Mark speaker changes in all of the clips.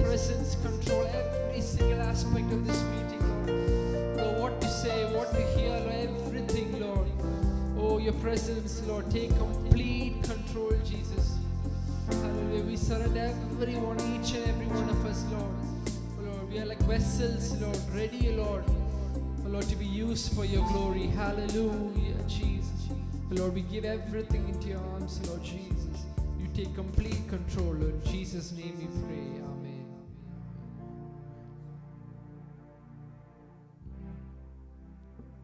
Speaker 1: presence control every single aspect of this meeting, Lord. Lord, what to say, what to hear, Lord, everything, Lord. Oh, your presence, Lord, take complete control, Jesus. Hallelujah. We surrender everyone, each and every one of us, Lord. Oh, Lord, we are like vessels, Lord, ready, Lord. Oh, Lord, to be used for your glory. Hallelujah, Jesus. Oh, Lord, we give everything into your arms, Lord Jesus. You take complete control, Lord. In Jesus' name we pray. Amen.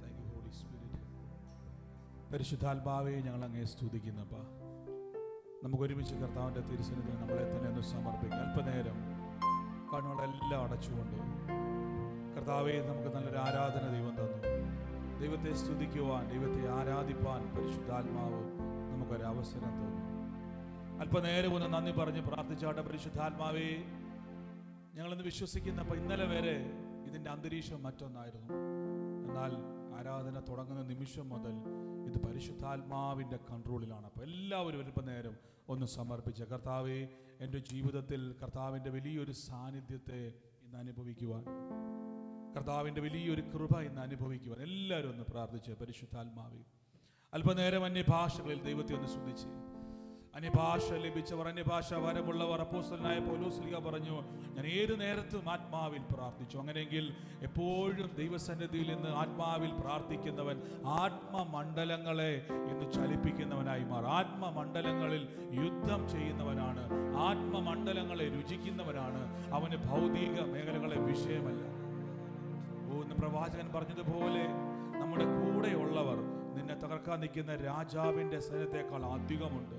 Speaker 2: Thank you, Holy Spirit. പരിശുദ്ധാത്മാവേ, ഞങ്ങൾ അങ്ങേ സ്തുതിക്കുന്നപ്പാ. നമുക്ക് ഒരുമിച്ച് കർത്താവിൻ്റെ തിരുസന്നിധിയിൽ നമ്മളെ തന്നെ ഒന്ന് സമർപ്പിക്കാം. അല്പനേരം കണ്ണുകളെല്ലാം അടച്ചുകൊണ്ട് കർത്താവേ, നമുക്ക് നല്ലൊരു ആരാധന ദൈവം തന്നു. ദൈവത്തെ സ്തുതിക്കുവാൻ, ദൈവത്തെ ആരാധിപ്പാൻ പരിശുദ്ധാത്മാവ് നമുക്കൊരവസരം തന്നു. അല്പനേരം ഒന്ന് നന്ദി പറഞ്ഞ് പ്രാർത്ഥിച്ചാട്ടെ. പരിശുദ്ധാത്മാവേ, ഞങ്ങളൊന്ന് വിശ്വസിക്കുന്നപ്പോൾ ഇന്നലെ വരെ ഇതിൻ്റെ അന്തരീക്ഷം മറ്റൊന്നായിരുന്നു. എന്നാൽ ആരാധന തുടങ്ങുന്ന നിമിഷം മുതൽ ഇത് പരിശുദ്ധാത്മാവിൻ്റെ കൺട്രോളിലാണ്. അപ്പോൾ എല്ലാവരും അല്പനേരം ഒന്ന് സമർപ്പിച്ച കർത്താവേ, എൻ്റെ ജീവിതത്തിൽ കർത്താവിൻ്റെ വലിയൊരു സാന്നിധ്യത്തെ ഇന്ന് അനുഭവിക്കുവാൻ, കർത്താവിൻ്റെ വലിയൊരു കൃപ ഇന്ന് അനുഭവിക്കുവാൻ എല്ലാവരും ഒന്ന് പ്രാർത്ഥിച്ച് പരിശുദ്ധാത്മാവേ. അല്പനേരം അന്യഭാഷകളിൽ ദൈവത്തെ ഒന്ന് സ്തുതിച്ച്. അന്യഭാഷ ലഭിച്ചവർ, അന്യഭാഷ വരമുള്ളവർ, അപ്പോസ്തലനായ പൗലോസ് പറഞ്ഞു, ഞാൻ ഏത് നേരത്തും ആത്മാവിൽ പ്രാർത്ഥിച്ചു. അങ്ങനെയെങ്കിൽ എപ്പോഴും ദൈവസന്നിധിയിൽ നിന്ന് ആത്മാവിൽ പ്രാർത്ഥിക്കുന്നവൻ ആത്മമണ്ഡലങ്ങളെ ഇന്ന് ചലിപ്പിക്കുന്നവനായി മാറും. ആത്മമണ്ഡലങ്ങളിൽ യുദ്ധം ചെയ്യുന്നവനാണ്, ആത്മമണ്ഡലങ്ങളെ രുചിക്കുന്നവനാണ്. അവന് ഭൗതിക മേഖലകളെ വിഷയമല്ല. ഇന്ന് പ്രവാചകൻ പറഞ്ഞതുപോലെ നമ്മുടെ കൂടെയുള്ളവർ നിന്നെ തകർക്കാൻ നിൽക്കുന്ന രാജാവിൻ്റെ സൈന്യത്തെക്കാൾ അധികമുണ്ട്.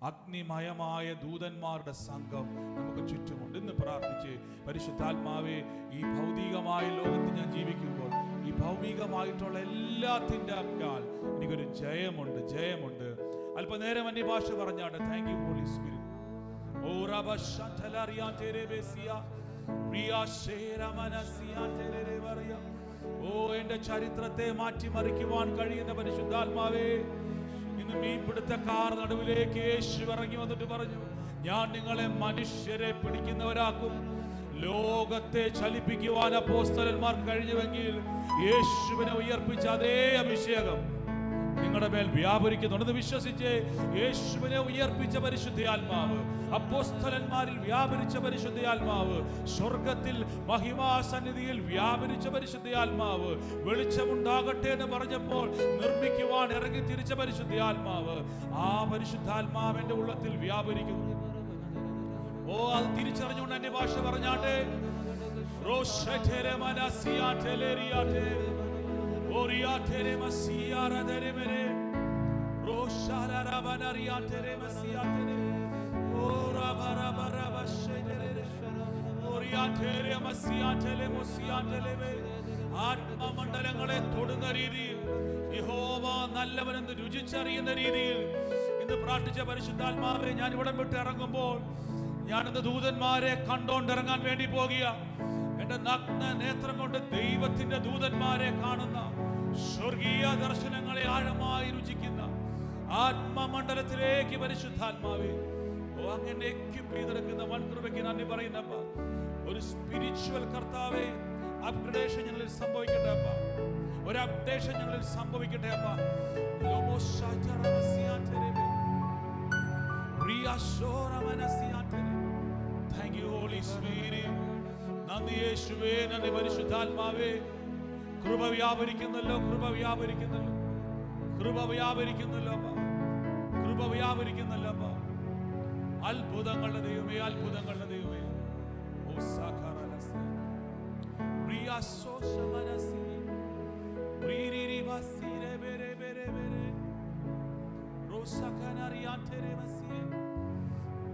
Speaker 2: അഗ്നിമയമായ ദൂതന്മാരുടെ സംഘം നമുക്ക് ചുറ്റുമുണ്ട്. ഇന്ന് പ്രാർത്ഥിച്ച് പരിശുദ്ധാത്മാവേ, ഈ ഭൗതികമായ ലോകത്ത് ഞാൻ ജീവിക്കുമ്പോൾ ഈ ഭൗമികമായിട്ടുള്ള എല്ലാത്തിൻ്റെ അക്കാൽ എനിക്കൊരു ജയമുണ്ട്, ജയമുണ്ട്. അല്പനേരം അന്യഭാഷ പറഞ്ഞാണ്. Thank you Holy Spirit. ഓ റബ ശന്തലറിയാ തെരേബേസിയ പ്രിയ ശേരമനസിയാ തെരേവറിയ. ഓ, എൻ്റെ ചരിത്രത്തെ മാറ്റിമറിക്കുവാൻ കഴിയുന്ന പരിശുദ്ധാത്മാവേ, ഇന്ന് മീൻപിടുത്തക്കാർ നടുവിലേക്ക് യേശു ഇറങ്ങി വന്നിട്ട് പറഞ്ഞു, ഞാൻ നിങ്ങളെ മനുഷ്യരെ പിടിക്കുന്നവരാക്കും. ലോകത്തെ ചലിപ്പിക്കുവാൻ അപ്പോസ്തലന്മാർക്ക് കഴിഞ്ഞുവെങ്കിൽ യേശുവിനെ ഉയർപ്പിച്ച അതേ അഭിഷേകം നിങ്ങളുടെ മേൽ വ്യാപരിക്കുന്നുണ്ടെന്ന് വിശ്വസിച്ച് യേശുവിനെ ഉയർപ്പിച്ച പരിശുദ്ധാത്മാവ്, അപ്പോസ്തലന്മാരിൽ വ്യാപരിച്ച പരിശുദ്ധാത്മാവ്, സ്വർഗത്തിൽ മഹിമാസന്നിധിയിൽ വ്യാപരിച്ച പരിശുദ്ധാത്മാവ്, വെളിച്ചമുണ്ടാകട്ടെ എന്ന് പറഞ്ഞപ്പോൾ നിർമ്മിക്കുവാൻ ഇറങ്ങി തിരിച്ച പരിശുദ്ധാത്മാവ്, ആ പരിശുദ്ധാത്മാവിന്റെ ഉള്ളത്തിൽ വ്യാപരിക്കുന്നു. ഓ, അത് തിരിച്ചറിഞ്ഞുകൊണ്ട് എന്റെ ഭാഷ പറഞ്ഞാട്ടെ. ആത്മമണ്ഡലങ്ങളെ തൊടുന്ന രീതിയിൽ, യഹോവ നല്ലവനെന്ന് രുചിച്ചറിയുന്ന രീതിയിൽ ഇന്ന് പ്രാർത്ഥിച്ച പരിശുദ്ധാത്മാവെ, ഞാൻ ഇവിടം വിട്ട് ഇറങ്ങുമ്പോൾ ഞാനിന്ന് ദൂതന്മാരെ കണ്ടോണ്ടിറങ്ങാൻ വേണ്ടി പോകുക. എന്റെ നഗ്ന നേത്രം കൊണ്ട് ദൈവത്തിന്റെ ദൂതന്മാരെ കാണുന്ന സ്വർഗീയ ദർശനങ്ങളെ ആഴമായി രുചിക്കുന്ന ആത്മമണ്ഡലത്തിലേക്ക് പരിശുദ്ധാത്മാവേ, ഓ, അങ്ങനെ എക്വിപ്പ് ചെയ്തെടുക്കുന്ന വൻകൃപയ്ക്ക് നന്ദി പറയുന്നപ്പ. ഒരു സ്പിരിച്വൽ കർത്താവേ, അപ്ഗ്രഡേഷൻ ഞങ്ങളിൽ സംഭവിക്കട്ടെ അപ്പ. ഒരു അപ്ഡേഷൻ ഞങ്ങളിൽ സംഭവിക്കട്ടെ അപ്പ. Thank you, Holy Spirit. നന്ദി യേശുവേ, നന്ദി പരിശുദ്ധാത്മാവേ. കൃപ വ്യാപരിക്കുന്നല്ലോ, കൃപ വ്യാപരിക്കുന്നല്ലോ, കൃപ വ്യാപരിക്കുന്നല്ലോ അപ്പ, കൃപ വ്യാപരിക്കുന്നല്ലോ അപ്പ. അത്ഭുതങ്ങളുടെ ദൈവമേ, അത്ഭുതങ്ങളുടെ ദൈവമേ. ഓ സഖറലസ പ്രിയാസോശമനസി പ്രീരിരിവസിരെ ബെരെ ബെരെ ബെരെ റോസഖനറിയാതെരമസി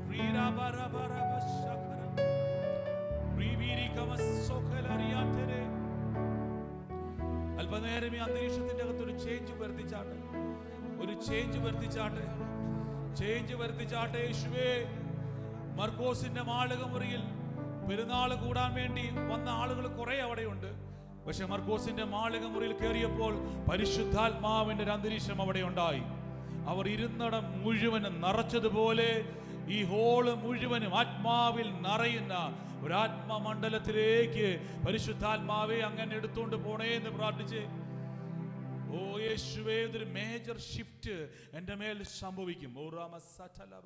Speaker 2: പ്രീരാബറബറബശഖര പ്രീവിരികമസോഖലറിയാതെരെ. അല്പനേരം ഈ അന്തരീക്ഷത്തിന്റെ അകത്തൊരു ചേഞ്ച് വരുത്തിച്ചാട്ടെ, ഒരു ചേഞ്ച് വരുത്തിച്ചാട്ടെ, ചേഞ്ച് വരുത്തിച്ചാട്ടെ യേശുവേ. മർക്കോസിന്റെ മാളികമുറിയിൽ പെരുന്നാൾ കൂടാൻ വേണ്ടി വന്ന ആളുകൾ കുറെ അവിടെയുണ്ട്. പക്ഷെ മർക്കോസിന്റെ മാളികമുറിയിൽ കയറിയപ്പോൾ പരിശുദ്ധാത്മാവിന്റെ ഒരു അന്തരീക്ഷം അവിടെ ഉണ്ടായി. അവർ ഇരുന്നിടം മുഴുവനും നിറച്ചതുപോലെ ഈ ഹോള് മുഴുവനും ആത്മാവിൽ നിറയുന്ന ഒരു ആത്മമണ്ഡലത്തിലേക്ക് പരിശുദ്ധാത്മാവെ അങ്ങനെ എടുത്തുകൊണ്ട് പോണേ എന്ന് പ്രാർത്ഥിച്ച്, ഓ യേശുവേ, ഇതൊരു മേജർ ഷിഫ്റ്റ് എൻ്റെ മേൽ സംഭവിക്കും. ഓ രാമ സതലവ,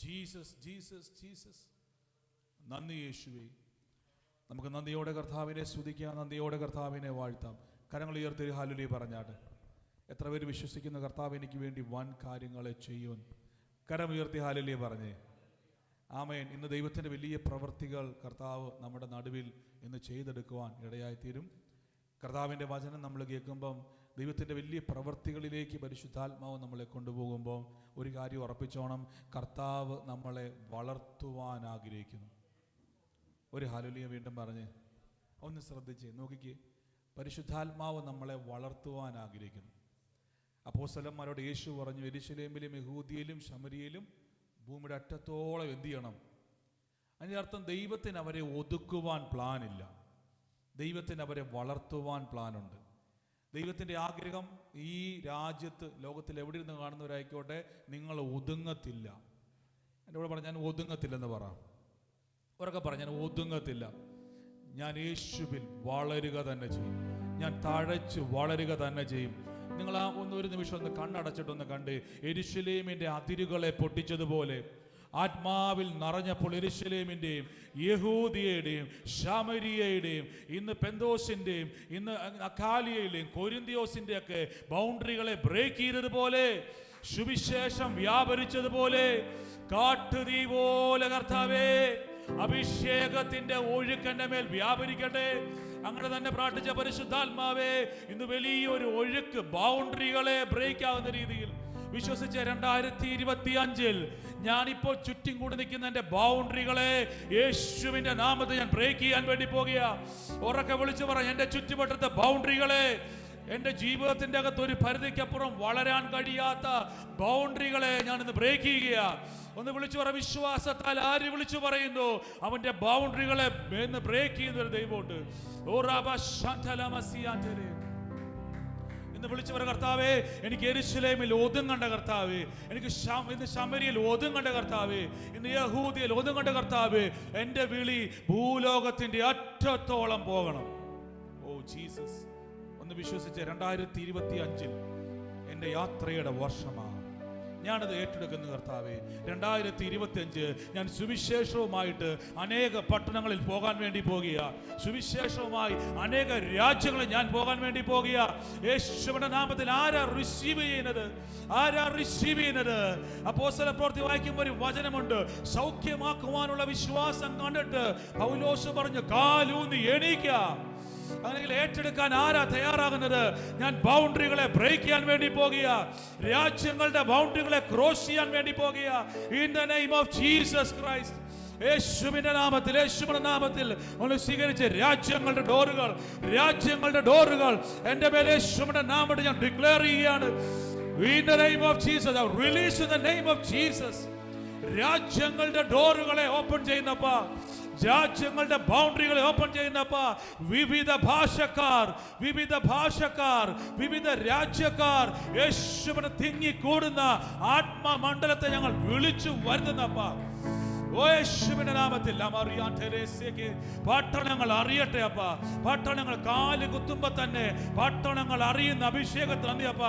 Speaker 2: ജീസസ് ജീസസ് ജീസസ്. നന്ദി യേശുവേ. നമുക്ക് നന്ദിയോടെ കർത്താവിനെ സ്തുതിക്കാം, നന്ദിയോടെ കർത്താവിനെ വാഴ്ത്താം. കരങ്ങൾ ഉയർത്തി ഹല്ലേലൂയ പറഞ്ഞാട്ട്. എത്ര പേര് വിശ്വസിക്കുന്ന കർത്താവ് എനിക്ക് വേണ്ടി വൻ കാര്യങ്ങളെ ചെയ്യുമെന്ന്? കരമുയർത്തി ഹല്ലേലൂയ പറഞ്ഞേ. ആമേൻ. ഇന്ന് ദൈവത്തിൻ്റെ വലിയ പ്രവൃത്തികൾ കർത്താവ് നമ്മുടെ നടുവിൽ ഇന്ന് ചെയ്തെടുക്കുവാൻ ഇടയായിത്തീരും. കർത്താവിൻ്റെ വചനം നമ്മൾ കേൾക്കുമ്പം ദൈവത്തിൻ്റെ വലിയ പ്രവൃത്തികളിലേക്ക് പരിശുദ്ധാത്മാവ് നമ്മളെ കൊണ്ടുപോകുമ്പോൾ ഒരു കാര്യം ഉറപ്പിച്ചോണം, കർത്താവ് നമ്മളെ വളർത്തുവാൻ ആഗ്രഹിക്കുന്നു. ഒരു ഹല്ലേലൂയ വീണ്ടും പറഞ്ഞ് ഒന്ന് ശ്രദ്ധിച്ച് നോക്കിക്കേ. പരിശുദ്ധാത്മാവ് നമ്മളെ വളർത്തുവാൻ ആഗ്രഹിക്കുന്നു. അപ്പോസ്തലന്മാരോട് യേശു പറഞ്ഞു, യെരൂശലേമിലും യഹൂദിയയിലും ശമരിയയിലും ഭൂമിയുടെ അറ്റത്തോളം എന്ത് ചെയ്യണം? അതിൻ്റെ അർത്ഥം ദൈവത്തിന് അവരെ ഒതുക്കുവാൻ പ്ലാനില്ല, ദൈവത്തിന് അവരെ വളർത്തുവാൻ പ്ലാനുണ്ട്. ദൈവത്തിൻ്റെ ആഗ്രഹം ഈ രാജ്യത്ത്, ലോകത്തിൽ എവിടെ ഇരുന്ന് കാണുന്നവരായിക്കോട്ടെ, നിങ്ങൾ ഒതുങ്ങത്തില്ല. എൻ്റെ കൂടെ പറഞ്ഞു, ഞാൻ ഒതുങ്ങത്തില്ലെന്ന് പറ. ഉറക്കെ പറ, ഞാൻ ഒതുങ്ങത്തില്ല. ഞാൻ യേശുവിൽ വളരുക തന്നെ ചെയ്യും. ഞാൻ തഴച്ച് വളരുക തന്നെ ചെയ്യും. നിങ്ങൾ ആ ഒരു നിമിഷം ഒന്ന് കണ്ണടച്ചിട്ടൊന്ന് കണ്ട്, യെരൂശലേമിൻ്റെ അതിരുകളെ പൊട്ടിച്ചതുപോലെ ആത്മാവിൽ നിറഞ്ഞപ്പോൾ യെരൂശലേമിൻ്റെയും യഹൂദിയയുടെയും ശമരിയയുടെയും ഇന്ന് പെന്തോസിൻ്റെയും ഇന്ന് അഖാലിയയിലെയും കൊരിന്തിയോസിൻ്റെ ഒക്കെ ബൗണ്ടറികളെ ബ്രേക്ക് ചെയ്തതുപോലെ, സുവിശേഷം വ്യാപരിച്ചതുപോലെ, കാട്ടുതീ പോലെ കർത്താവേ അഭിഷേകത്തിന്റെ ഒഴുക്കന്റെ മേൽ വ്യാപരിക്കട്ടെ. അങ്ങനെ തന്നെ പ്രാർത്ഥിച്ച പരിശുദ്ധാത്മാവേ, ഇന്ന് വലിയൊരു ഒഴുക്ക് ബൗണ്ടറികളെ ബ്രേക്ക് ആകുന്ന രീതിയിൽ വിശ്വസിച്ച 2025 ഞാനിപ്പോൾ ചുറ്റും കൂടി നിൽക്കുന്ന എൻ്റെ ബൗണ്ടറികളെ യേശുവിന്റെ നാമത്തിൽ ഞാൻ ബ്രേക്ക് ചെയ്യാൻ വേണ്ടി പോകുക. ഉറക്കെ വിളിച്ചു പറ, എൻ്റെ ചുറ്റുവട്ടത്തെ ബൗണ്ടറികളെ, എൻ്റെ ജീവിതത്തിൻ്റെ അകത്ത് ഒരു പരിധിക്കപ്പുറം വളരാൻ കഴിയാത്ത ബൗണ്ടറികളെ ഞാൻ ഇന്ന് ബ്രേക്ക് ചെയ്യുക. ഒന്ന് വിളിച്ചു പറ. വിശ്വാസത്താൽ ആര് വിളിച്ചു പറയുന്നു, അവന്റെ ബൗണ്ടറികളെ ഇന്ന് ബ്രേക്ക് ചെയ്യുന്ന ഒരു ദൈവമുണ്ട്. ഇന്ന് വിളിച്ചു പറ, കർത്താവേ എനിക്ക് യെരൂശലേമിൽ ഒതുങ്ങണ്ട കർത്താവേ, എനിക്ക് ഇന്ന് ശമരിയിൽ ഒതുങ്ങണ്ട കർത്താവേ, ഇന്ന് യഹൂദിയിൽ ഒതുങ്ങണ്ട കർത്താവേ, എൻ്റെ വിളി ഭൂലോകത്തിന്റെ അറ്റത്തോളം പോകണം. Oh Jesus. ഒന്ന് വിശ്വസിച്ച് 2025 എൻ്റെ യാത്രയുടെ വർഷമാണ്. ഞാനത് ഏറ്റെടുക്കുന്നു കർത്താവേ. 2025 ഞാൻ സുവിശേഷവുമായിട്ട് അനേക പട്ടണങ്ങളിൽ പോകാൻ വേണ്ടി പോകുക. സുവിശേഷവുമായി അനേക രാജ്യങ്ങളിൽ ഞാൻ പോകാൻ വേണ്ടി പോകുക. യേശുവിന്റെ നാമത്തിൽ ആരാ റിസീവ് ചെയ്യുന്നത്? ആരാ റിസീവ് ചെയ്യുന്നത്? അപ്പോസ്തല പ്രവൃത്തി വായിക്കുമ്പോൾ ഒരു വചനമുണ്ട്, സൗഖ്യമാക്കുവാനുള്ള വിശ്വാസം കണ്ടിട്ട് പൗലോസ് പറഞ്ഞു, കാലൂന്നി എണീക്ക. അങ്ങനെ ഏറ്റെടുക്കാൻ ആരാ തയ്യാറാകുന്നത്? ഞാൻ ബൗണ്ടറികളെ ബ്രേക്ക് ചെയ്യാൻ വേണ്ടി പോകുക. രാജ്യങ്ങളുടെ ബൗണ്ടറികളെ ക്രോസ് ചെയ്യാൻ വേണ്ടി പോകുക. In the name of Jesus Christ. യേശുവിന്റെ നാമത്തിൽ, യേശുവിന്റെ നാമത്തിൽ ഒന്ന് സ്വീകരിച്ച് രാജ്യങ്ങളുടെ ഡോറുകൾ എൻ്റെ മേൽ യേശുവിന്റെ നാമത്തിൽ ഞാൻ ഡിക്ലെയർ ചെയ്യുകയാണ്. In the name of Jesus, I release in the name of Jesus. രാജ്യങ്ങളുടെ ഡോറുകളെ ഓപ്പൺ ചെയ്യുന്നപ്പാ, രാജ്യങ്ങളുടെ ബൗണ്ടറികളെ ഓപ്പൺ ചെയ്യുന്നപ്പ, വിവിധ ഭാഷക്കാർ, വിവിധ രാജ്യക്കാർ യേശുവിനെ തിങ്ങിക്കൂടുന്ന ആത്മമണ്ഡലത്തെ ഞങ്ങൾ വിളിച്ചു വരുന്നപ്പ, യേശുവിന്റെ നാമത്തിൽ പട്ടണങ്ങൾ അറിയട്ടെ അപ്പ. പട്ടണങ്ങൾ കാല് കുത്തുമ്പോ തന്നെ പട്ടണങ്ങൾ അറിയുന്ന അഭിഷേകത്തിൽ നന്ദി അപ്പ.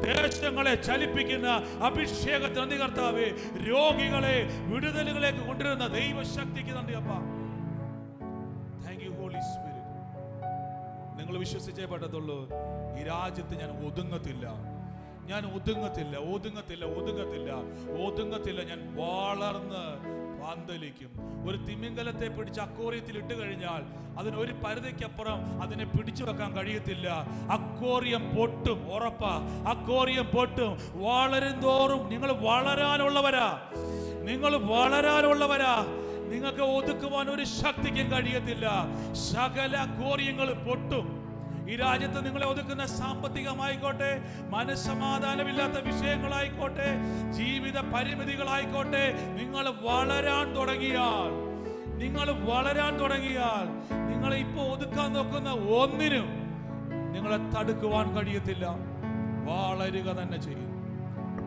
Speaker 2: ദേശങ്ങളെ ചലിപ്പിക്കുന്ന അഭിഷേകത്തിൽ നന്ദി കർത്താവേ. രോഗികളെ വിടുതലുകളിലേക്ക് കൊണ്ടുവരുന്ന ദൈവശക്തിക്ക് നന്ദി അപ്പ. Thank you Holy Spirit. നിങ്ങൾ വിശ്വസിച്ചേ പറ്റത്തുള്ളൂ. ഈ രാജ്യത്ത് ഞാൻ ഒതുങ്ങത്തില്ല, ഞാൻ വളർന്ന് പന്തലിക്കും. ഒരു തിമിംഗലത്തെ പിടിച്ച് അക്വേറിയത്തിൽ ഇട്ട് കഴിഞ്ഞാൽ അതിന് ഒരു പരിധിക്കപ്പുറം അതിനെ പിടിച്ചു വെക്കാൻ കഴിയത്തില്ല. അക്വേറിയം പൊട്ടും, ഉറപ്പാ. അക്വേറിയം പൊട്ടും. വളരും തോറും നിങ്ങൾ വളരാനുള്ളവരാ. നിങ്ങൾക്ക് ഒതുക്കുവാൻ ഒരു ശക്തിക്കും കഴിയത്തില്ല. സകല അക്വേറിയങ്ങൾ പൊട്ടും. ഈ രാജ്യത്ത് നിങ്ങളെ ഒതുക്കുന്ന സാമ്പത്തികമായിക്കോട്ടെ, മനസ്സമാധാനമില്ലാത്ത വിഷയങ്ങളായിക്കോട്ടെ, ജീവിത പരിമിതികളായിക്കോട്ടെ, നിങ്ങൾ വളരാൻ തുടങ്ങിയാൽ, നിങ്ങളെ ഇപ്പൊ ഒതുക്കാൻ നോക്കുന്ന ഒന്നിനും നിങ്ങളെ തടുക്കുവാൻ കഴിയത്തില്ല. വളരുക തന്നെ ചെയ്യും.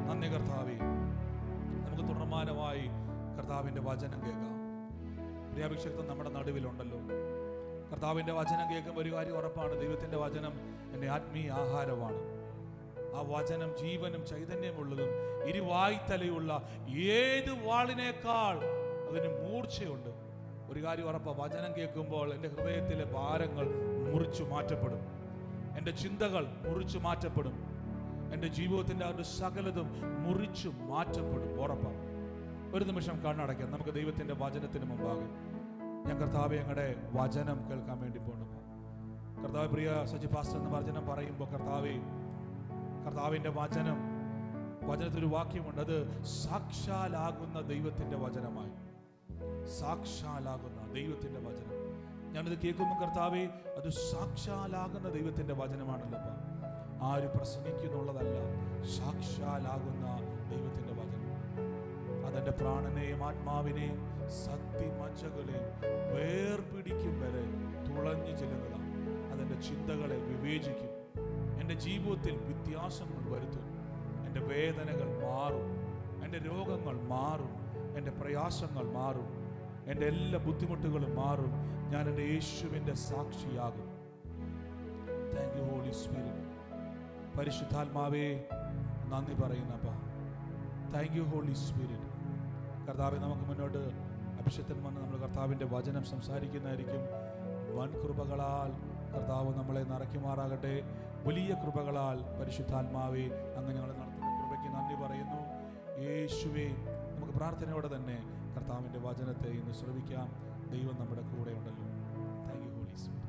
Speaker 2: നന്ദി കർത്താവേ. നമുക്ക് തുടർമാന സമാധാനമായി കർത്താവിൻ്റെ വചനം കേൾക്കാം. പ്രിയാഭിഷക്തം നമ്മുടെ നടുവിലുണ്ടല്ലോ. കർത്താവിൻ്റെ വചനം കേൾക്കുമ്പോൾ ഒരു കാര്യം ഉറപ്പാണ്, ദൈവത്തിൻ്റെ വചനം എൻ്റെ ആത്മീയ ആഹാരമാണ്. ആ വചനം ജീവനും ചൈതന്യമുള്ളതും ഇരുവായ്ത്തലയുള്ള ഏത് വാളിനേക്കാൾ അതിന് മൂർച്ചയുണ്ട്. ഒരു കാര്യം ഉറപ്പാണ്, വചനം കേൾക്കുമ്പോൾ എൻ്റെ ഹൃദയത്തിലെ ഭാരങ്ങൾ മുറിച്ചു മാറ്റപ്പെടും, എൻ്റെ ചിന്തകൾ മുറിച്ചു മാറ്റപ്പെടും, എൻ്റെ ജീവിതത്തിൻ്റെ ആ ഒരു സകലതും മുറിച്ചു മാറ്റപ്പെടും. ഉറപ്പാണ്. ഒരു നിമിഷം കണ്ണടയ്ക്കാം. നമുക്ക് ദൈവത്തിൻ്റെ വചനത്തിന് മുമ്പാകെ ഞാൻ കർത്താവെ ഞങ്ങളുടെ വചനം കേൾക്കാൻ വേണ്ടി പോകണം. കർത്താവ് പ്രിയ സജി പാസ്റ്റർ എന്ന വചനം പറയുമ്പോൾ കർത്താവിൻ്റെ വചനത്തിലൊരു വാക്യമുണ്ട്, അത് സാക്ഷാലാകുന്ന ദൈവത്തിൻ്റെ വചനമായി. സാക്ഷാലാകുന്ന ദൈവത്തിൻ്റെ വചനം. ഞാനിത് കേൾക്കുമ്പോൾ കർത്താവെ, അത് സാക്ഷാലാകുന്ന ദൈവത്തിൻ്റെ വചനമാണല്ലോ. ആര് പ്രസംഗിക്കുന്നുള്ളതല്ല, സാക്ഷാലാകുന്ന ദൈവത്തിൻ്റെ വചനം. അതെൻ്റെ പ്രാണനെയും ആത്മാവിനെയും സത്യമജ്ജകളെയും വേർപിടിക്കും വരെ തുളഞ്ഞു ചെല്ലുന്നതാണ്. അതെൻ്റെ ചിന്തകളെ വിവേചിക്കും, എൻ്റെ ജീവിതത്തിൽ വ്യത്യാസങ്ങൾ വരുത്തും. എൻ്റെ വേദനകൾ മാറും, എൻ്റെ രോഗങ്ങൾ മാറും, എൻ്റെ പ്രയാസങ്ങൾ മാറും, എൻ്റെ എല്ലാ ബുദ്ധിമുട്ടുകളും മാറും. ഞാൻ എൻ്റെ യേശുവിൻ്റെ സാക്ഷിയാകും. Thank you Holy Spirit. പരിശുദ്ധാത്മാവേ നന്ദി പറയുന്നപ്പാ. Thank you Holy Spirit. കർത്താവെ, നമുക്ക് മുന്നോട്ട് അഭിഷേകൻ വന്ന് നമ്മൾ കർത്താവിൻ്റെ വചനം സംസാരിക്കുന്നതായിരിക്കും. വൻ കൃപകളാൽ കർത്താവ് നമ്മളെ നിറയ്ക്കുമാറാകട്ടെ. വലിയ കൃപകളാൽ പരിശുദ്ധാത്മാവെ അങ്ങ് ഞങ്ങളെ നടത്തുന്ന കൃപയ്ക്ക് നന്ദി പറയുന്നു. യേശുവേ, നമുക്ക് പ്രാർത്ഥനയോടെ തന്നെ കർത്താവിൻ്റെ വചനത്തെ ഇന്ന് ശ്രവിക്കാം. ദൈവം നമ്മുടെ കൂടെ ഉണ്ടല്ലോ. Thank you Holy Spirit.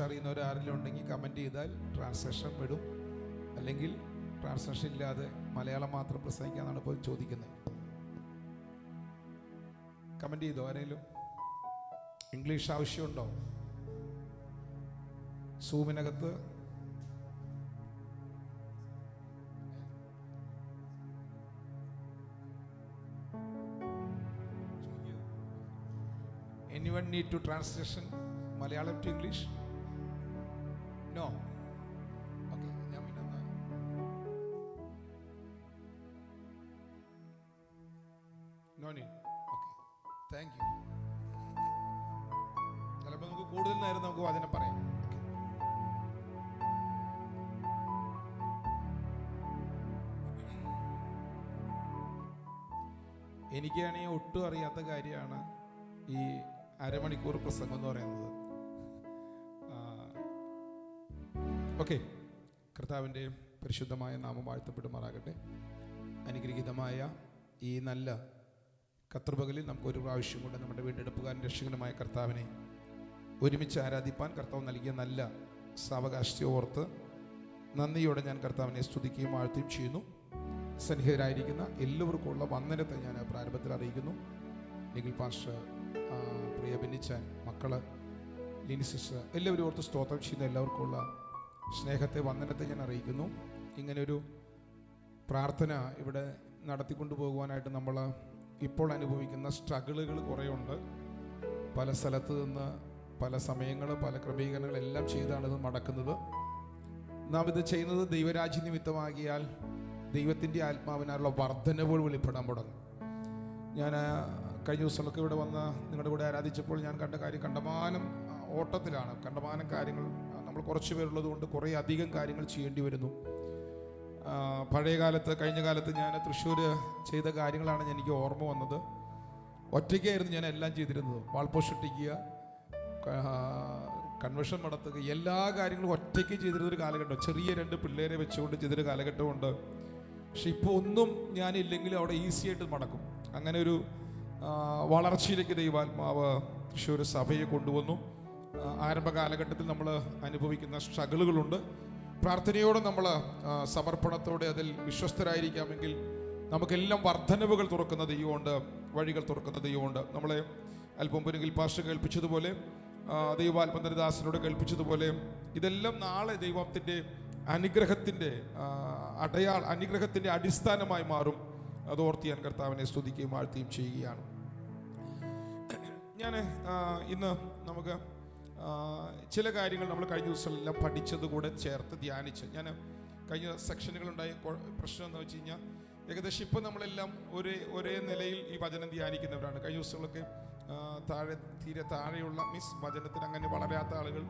Speaker 3: അറിയുന്നവരാരെങ്കിലും ഉണ്ടെങ്കിൽ കമൻറ്റ് ചെയ്താൽ ട്രാൻസ്ലേഷൻ വിടും. അല്ലെങ്കിൽ ട്രാൻസ്ലേഷൻ ഇല്ലാതെ മലയാളം മാത്രം പ്രസംഗിക്കാന്നാണ് ഇപ്പോൾ ചോദിക്കുന്നത്. കമൻറ്റ് ചെയ്തോ ആരെങ്കിലും? ഇംഗ്ലീഷ് ആവശ്യമുണ്ടോ? സൂമിനകത്ത് anyone need to translation Malayalam to English? No. Okay, ഞാൻ പിന്നെ no need. Okay, thank you. ചിലപ്പോൾ നമുക്ക് കൂടുതൽ നേരം നമുക്ക് വചനം പറയാം. എനിക്കാണെങ്കിൽ ഒട്ടും അറിയാത്ത കാര്യമാണ് ഈ അരമണിക്കൂർ പ്രസംഗം എന്ന് പറയുന്നത്. ഓക്കെ, കർത്താവിൻ്റെ പരിശുദ്ധമായ നാമം വാഴ്ത്തപ്പെടുമാറാകട്ടെ. അനുഗ്രഹീതമായ ഈ നല്ല കർത്തൃപകലിൽ നമുക്കൊരു പ്രാവശ്യം കൊണ്ട് നമ്മുടെ വീണ്ടെടുപ്പുകാരൻ രക്ഷകനുമായ കർത്താവിനെ ഒരുമിച്ച് ആരാധിപ്പാൻ കർത്താവ് നൽകിയ നല്ല സാവകാശത്തെ ഓർത്ത് നന്ദിയോടെ ഞാൻ കർത്താവിനെ സ്തുതിക്കുകയും വാഴ്ത്തുകയും ചെയ്യുന്നു. സന്നിഹിതരായിരിക്കുന്ന എല്ലാവർക്കുമുള്ള വന്ദനത്തെ ഞാൻ പ്രാരംഭത്തിൽ അറിയിക്കുന്നു. നിഖിൽ പാസ്റ്റർ, പ്രിയ ബെന്നിച്ചാൻ, മക്കള്, ലിനി സിസ്റ്റർ, എല്ലാവരും ഓർത്ത് സ്തോത്രം ചെയ്യുന്ന എല്ലാവർക്കുമുള്ള സ്നേഹത്തെ വന്ദനത്തെ ഞാൻ അറിയിക്കുന്നു. ഇങ്ങനെയൊരു പ്രാർത്ഥന ഇവിടെ നടത്തിക്കൊണ്ടു പോകുവാനായിട്ട് നമ്മൾ ഇപ്പോൾ അനുഭവിക്കുന്ന സ്ട്രഗിളുകൾ കുറേയുണ്ട്. പല സ്ഥലത്ത് നിന്ന് പല സമയങ്ങൾ പല ക്രമീകരണങ്ങളെല്ലാം ചെയ്താണ് ഇത് നടക്കുന്നത്. നാം ഇത് ചെയ്യുന്നത് ദൈവരാജ്യ നിമിത്തമാകിയാൽ ദൈവത്തിൻ്റെ ആത്മാവിനാലുള്ള വർധനവുകൾ വെളിപ്പെടാൻ തുടങ്ങും. ഞാൻ കഴിഞ്ഞ ദിവസങ്ങളൊക്കെ ഇവിടെ വന്ന് നിങ്ങളുടെ കൂടെ ആരാധിച്ചപ്പോൾ ഞാൻ കണ്ട കാര്യം, കണ്ടമാനം ഓട്ടത്തിലാണ്. കണ്ടമാനം കാര്യങ്ങൾ, നമ്മൾ കുറച്ച് പേരുള്ളത് കൊണ്ട് കുറേ അധികം കാര്യങ്ങൾ ചെയ്യേണ്ടി വരുന്നു. കഴിഞ്ഞ കാലത്ത് ഞാൻ തൃശ്ശൂർ ചെയ്ത കാര്യങ്ങളാണ് എനിക്ക് ഓർമ്മ വന്നത്. ഒറ്റയ്ക്കായിരുന്നു ഞാൻ എല്ലാം ചെയ്തിരുന്നത്. വാൾപോസ്റ്റ് ഒട്ടിക്കുക, കൺവെൻഷൻ നടത്തുക, എല്ലാ കാര്യങ്ങളും ഒറ്റയ്ക്ക് ചെയ്തിരുന്നൊരു കാലഘട്ടം. ചെറിയ 2 പിള്ളേരെ വെച്ചുകൊണ്ട് ചെയ്തൊരു കാലഘട്ടമുണ്ട്. പക്ഷെ ഇപ്പോൾ ഒന്നും ഞാനില്ലെങ്കിലും അവിടെ ഈസി ആയിട്ട് നടക്കും. അങ്ങനെ ഒരു വളർച്ചയിലേക്ക് ദൈവാത്മാവ് തൃശ്ശൂർ സഭയെ കൊണ്ടുവന്നു. ആരംഭ കാലഘട്ടത്തിൽ നമ്മൾ അനുഭവിക്കുന്ന സ്ട്രഗിളുകളുണ്ട്. പ്രാർത്ഥനയോടെ നമ്മൾ സമർപ്പണത്തോടെ അതിൽ വിശ്വസ്തരായിരിക്കാമെങ്കിൽ നമുക്കെല്ലാം വർധനവുകൾ തുറക്കുന്ന ദൈവമുണ്ട്, വഴികൾ തുറക്കുന്ന ദൈവമുണ്ട്. നമ്മളെ അല്പം മുൻപിൽ പാസ്റ്റർ കേൾപ്പിച്ചതുപോലെ, ദൈവാത്മദാസനോട് കേൾപ്പിച്ചതുപോലെ, ഇതെല്ലാം നാളെ ദൈവത്തിൻ്റെ അനുഗ്രഹത്തിൻ്റെ അനുഗ്രഹത്തിൻ്റെ അടിസ്ഥാനമായി മാറും. അതോർത്ത് ഞാൻ കർത്താവിനെ സ്തുതിക്കുകയും വാഴ്ത്തുകയും ചെയ്യുകയാണ്. ഞാൻ ഇന്ന് നമുക്ക് ചില കാര്യങ്ങൾ നമ്മൾ കഴിഞ്ഞ ദിവസമെല്ലാം പഠിച്ചത് കൂടെ ചേർത്ത് ധ്യാനിച്ച്, ഞാൻ കഴിഞ്ഞ സെക്ഷനുകളുണ്ടായ പ്രശ്നം എന്ന് വെച്ച് കഴിഞ്ഞാൽ ഏകദേശം ഇപ്പം നമ്മളെല്ലാം ഒരേ നിലയിൽ ഈ വചനം ധ്യാനിക്കുന്നവരാണ്. കഴിഞ്ഞ ദിവസങ്ങളൊക്കെ തീരെ താഴെയുള്ള വചനത്തിന് അങ്ങനെ വളരാത്ത ആളുകൾ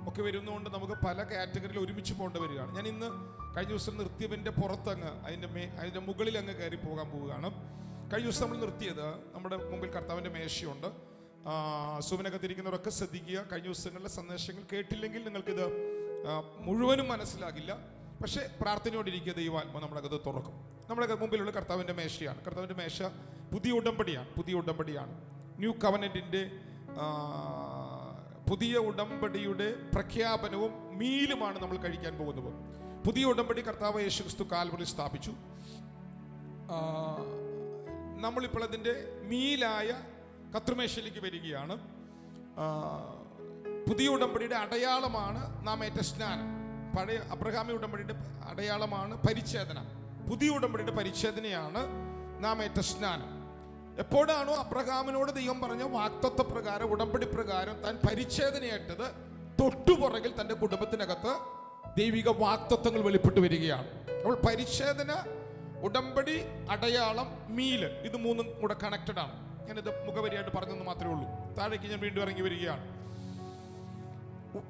Speaker 3: ഒക്കെ വരുന്നതുകൊണ്ട് നമുക്ക് പല കാറ്റഗറിയിൽ ഒരുമിച്ച് പോകേണ്ടി വരികയാണ്. ഞാൻ ഇന്ന് കഴിഞ്ഞ ദിവസം നിർത്തിയതിൻ്റെ പുറത്തങ്ങ് അതിൻ്റെ മുകളിൽ അങ്ങ് കയറി പോകാൻ പോവുകയാണ്. കഴിഞ്ഞ ദിവസം നമ്മൾ നിർത്തിയത്, നമ്മുടെ മുമ്പിൽ കർത്താവിൻ്റെ മേശയുണ്ട്. സുവനകത്തിരിക്കുന്നവരൊക്കെ ശ്രദ്ധിക്കുക. കഴിഞ്ഞ ദിവസങ്ങളിലെ സന്ദേശങ്ങൾ കേട്ടില്ലെങ്കിൽ നിങ്ങൾക്കിത് മുഴുവനും മനസ്സിലാകില്ല. പക്ഷേ പ്രാർത്ഥനയോടിരിക്കുക, ദൈവാത്മ നമ്മുടെ അകത്ത് തുറക്കും. നമ്മുടെ മുമ്പിലുള്ള കർത്താവിൻ്റെ മേശയാണ്. കർത്താവിൻ്റെ മേശ പുതിയ ഉടമ്പടിയാണ്. ന്യൂ കവനന്റിൻ്റെ പുതിയ ഉടമ്പടിയുടെ പ്രഖ്യാപനവും മീലുമാണ് നമ്മൾ കഴിക്കാൻ പോകുന്നത്. പുതിയ ഉടമ്പടി കർത്താവ് യേശുക്രിസ്തു കാൽവറിയിൽ സ്ഥാപിച്ചു. നമ്മളിപ്പോൾ അതിൻ്റെ മീലായ കർത്തൃമേശയിലേക്ക് വരികയാണ്. പുതിയ ഉടമ്പടിയുടെ അടയാളമാണ് നാം ഏറ്റ സ്നാനം. പഴയ അബ്രഹാമി ഉടമ്പടിയുടെ അടയാളമാണ് പരിച്ഛേദന. പുതിയ ഉടമ്പടിയുടെ പരിച്ഛേദനയാണ് നാം ഏറ്റ സ്നാനം. എപ്പോഴാണോ അബ്രഹാമിനോട് ദൈവം പറഞ്ഞ വാഗ്ദത്ത പ്രകാരം, ഉടമ്പടി പ്രകാരം താൻ പരിച്ഛേദനയേറ്റത്, തൊട്ടുപുറകിൽ തൻ്റെ കുടുംബത്തിനകത്ത് ദൈവിക വാഗ്ദത്തങ്ങൾ വെളിപ്പെട്ടു വരികയാണ്. അപ്പോൾ പരിച്ഛേദന, ഉടമ്പടി, അടയാളം, മീല്, ഇത് മൂന്നും കൂടെ കണക്റ്റഡ് ആണ്. ഞാനിത് മുഖവരിയായിട്ട് പറഞ്ഞെന്ന് മാത്രമേ ഉള്ളൂ. താഴേക്ക് ഞാൻ വീണ്ടും ഇറങ്ങി വരികയാണ്.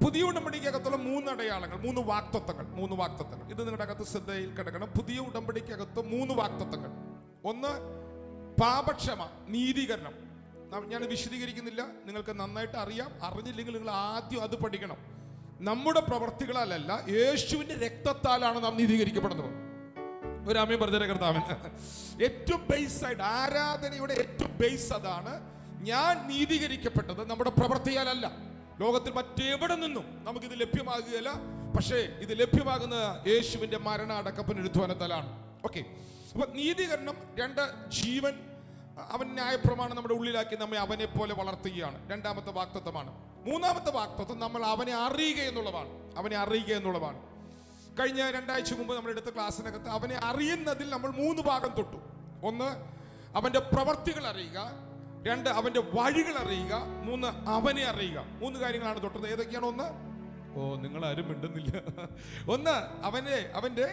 Speaker 3: പുതിയ ഉടമ്പടിക്കകത്തുള്ള 3 അടയാളങ്ങൾ, 3 വാഗ്ദത്തങ്ങൾ. ഇത് നിങ്ങളുടെ അകത്ത് ശ്രദ്ധയിൽ കിടക്കണം. പുതിയ ഉടമ്പടിക്കകത്ത് 3 വാഗ്ദത്തങ്ങൾ. ഒന്ന് പാപക്ഷമ, നീതീകരണം. ഞാൻ വിശദീകരിക്കുന്നില്ല, നിങ്ങൾക്ക് നന്നായിട്ട് അറിയാം. അറിഞ്ഞില്ലെങ്കിൽ നിങ്ങൾ ആദ്യം അത് പഠിക്കണം. നമ്മുടെ പ്രവർത്തികളല്ല, യേശുവിന്റെ രക്തത്താലാണ് നാം നീതീകരിക്കപ്പെടുന്നത്. ഒരു ആമേൻ പറഞ്ഞ കർത്താവിന് ഏറ്റവും ബേസായിട്ട്, ആരാധനയുടെ ഏറ്റവും ബേസ് അതാണ്. ഞാൻ നീതീകരിക്കപ്പെട്ടത് നമ്മുടെ പ്രവർത്തിയാലല്ല. ലോകത്തിൽ മറ്റെവിടെ നിന്നും നമുക്കിത് ലഭ്യമാകുകയല്ല. പക്ഷേ ഇത് ലഭ്യമാകുന്ന യേശുവിന്റെ മരണ അടക്കപ്പനുരുധ്വാനത്താലാണ്. ഓക്കെ, അപ്പൊ നീതീകരണം. 2, ജീവൻ. അവൻ ന്യായപ്രമാണം നമ്മുടെ ഉള്ളിലാക്കി നമ്മെ അവനെ പോലെ വളർത്തുകയാണ്. 2ാമത്തെ വാഗ്ദത്തമാണ്. 3ാമത്തെ വാഗ്ദത്തം നമ്മൾ അവനെ അറിയുക എന്നുള്ളതാണ്. കഴിഞ്ഞ 2 ആഴ്ച മുമ്പ് നമ്മൾ എടുത്ത ക്ലാസ്സിനകത്ത് അവനെ അറിയുന്നതിൽ നമ്മൾ 3 ഭാഗം തൊട്ടു. 1, അവന്റെ പ്രവർത്തികൾ അറിയുക. 2, അവന്റെ വഴികൾ അറിയുക. 3, അവനെ അറിയുക. 3 കാര്യങ്ങളാണ് തൊട്ടത്. ഏതൊക്കെയാണ്? 1, നിങ്ങൾ ആരും മിണ്ടുന്നില്ല. 1, അവന്റെ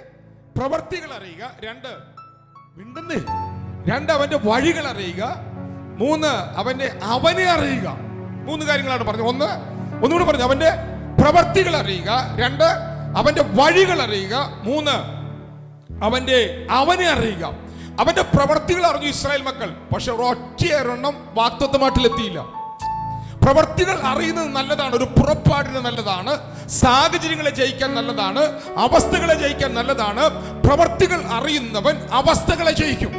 Speaker 3: പ്രവർത്തികൾ അറിയുക. 2, മിണ്ടുന്നേ. 2, അവന്റെ വഴികൾ അറിയുക. 3, അവനെ അറിയുക. 3 കാര്യങ്ങളാണ് പറഞ്ഞത്. 1, ഒന്നുകൂടി പറഞ്ഞു, അവന്റെ പ്രവർത്തികൾ അറിയുക. 2, അവന്റെ വഴികൾ അറിയുക. 3, അവനെ അറിയുക. അവന്റെ പ്രവർത്തികൾ അറിഞ്ഞു ഇസ്രായേൽ മക്കൾ. പക്ഷെ ഒറ്റയൊരെണ്ണം വാഗ്ദത്തമായിട്ടിലെത്തിയില്ല. പ്രവർത്തികൾ അറിയുന്നത് നല്ലതാണ്, ഒരു പുറപ്പാടിന് നല്ലതാണ്, സാഹചര്യങ്ങളെ ജയിക്കാൻ നല്ലതാണ്, അവസ്ഥകളെ ജയിക്കാൻ നല്ലതാണ്. പ്രവർത്തികൾ അറിയുന്നവൻ അവസ്ഥകളെ ജയിക്കും.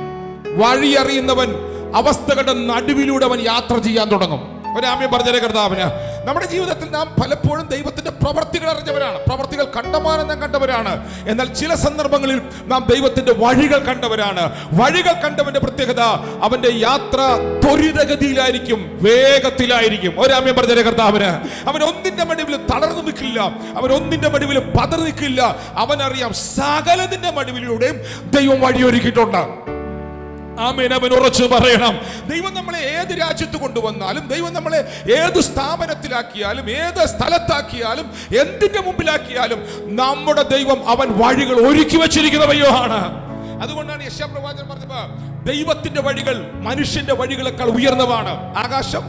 Speaker 3: വഴി അറിയുന്നവൻ അവസ്ഥകളുടെ നടുവിലൂടെ അവൻ യാത്ര ചെയ്യാൻ തുടങ്ങും. ഒരാമയെ പറഞ്ഞ കർത്താവിന് നമ്മുടെ ജീവിതത്തിൽ നാം പലപ്പോഴും ദൈവത്തിന്റെ പ്രവർത്തികൾ അറിഞ്ഞവരാണ്, പ്രവർത്തികൾ കണ്ടമാനം കണ്ടവരാണ്. എന്നാൽ ചില സന്ദർഭങ്ങളിൽ നാം ദൈവത്തിന്റെ വഴികൾ കണ്ടവരാണ്. വഴികൾ കണ്ടവന്റെ പ്രത്യേകത, അവന്റെ യാത്ര ത്വരിതഗതിയിലായിരിക്കും, വേഗത്തിലായിരിക്കും. ഒരാമയെ പറഞ്ഞ കർത്താവിന് അവൻ ഒന്നിന്റെ മടിവിൽ തളർന്നു നിൽക്കില്ല, അവൻ ഒന്നിന്റെ മടിവിൽ പതറി നിൽക്കില്ല. അവനറിയാം സകലതിന്റെ മടിവിലൂടെയും ദൈവം വഴിയൊരുക്കിയിട്ടുണ്ട്. ആമേൻ. അവൻ ഉറച്ചു പറയണം. ദൈവം നമ്മളെ ഏത് രാജ്യത്ത് കൊണ്ടുവന്നാലും, ദൈവം നമ്മളെ ഏത് സ്ഥാപനത്തിലാക്കിയാലും, ഏത് സ്ഥലത്താക്കിയാലും, എന്തിന്റെ മുമ്പിലാക്കിയാലും, നമ്മുടെ ദൈവം അവൻ വഴികൾ ഒരുക്കി വെച്ചിരിക്കുന്നവയോ ആണ്. അതുകൊണ്ടാണ് യെശയ്യാപ്രവാചകൻ പറഞ്ഞത്, ദൈവത്തിന്റെ വഴികൾ മനുഷ്യന്റെ വഴികളെക്കാൾ ഉയർന്നതാണ്. ആകാശം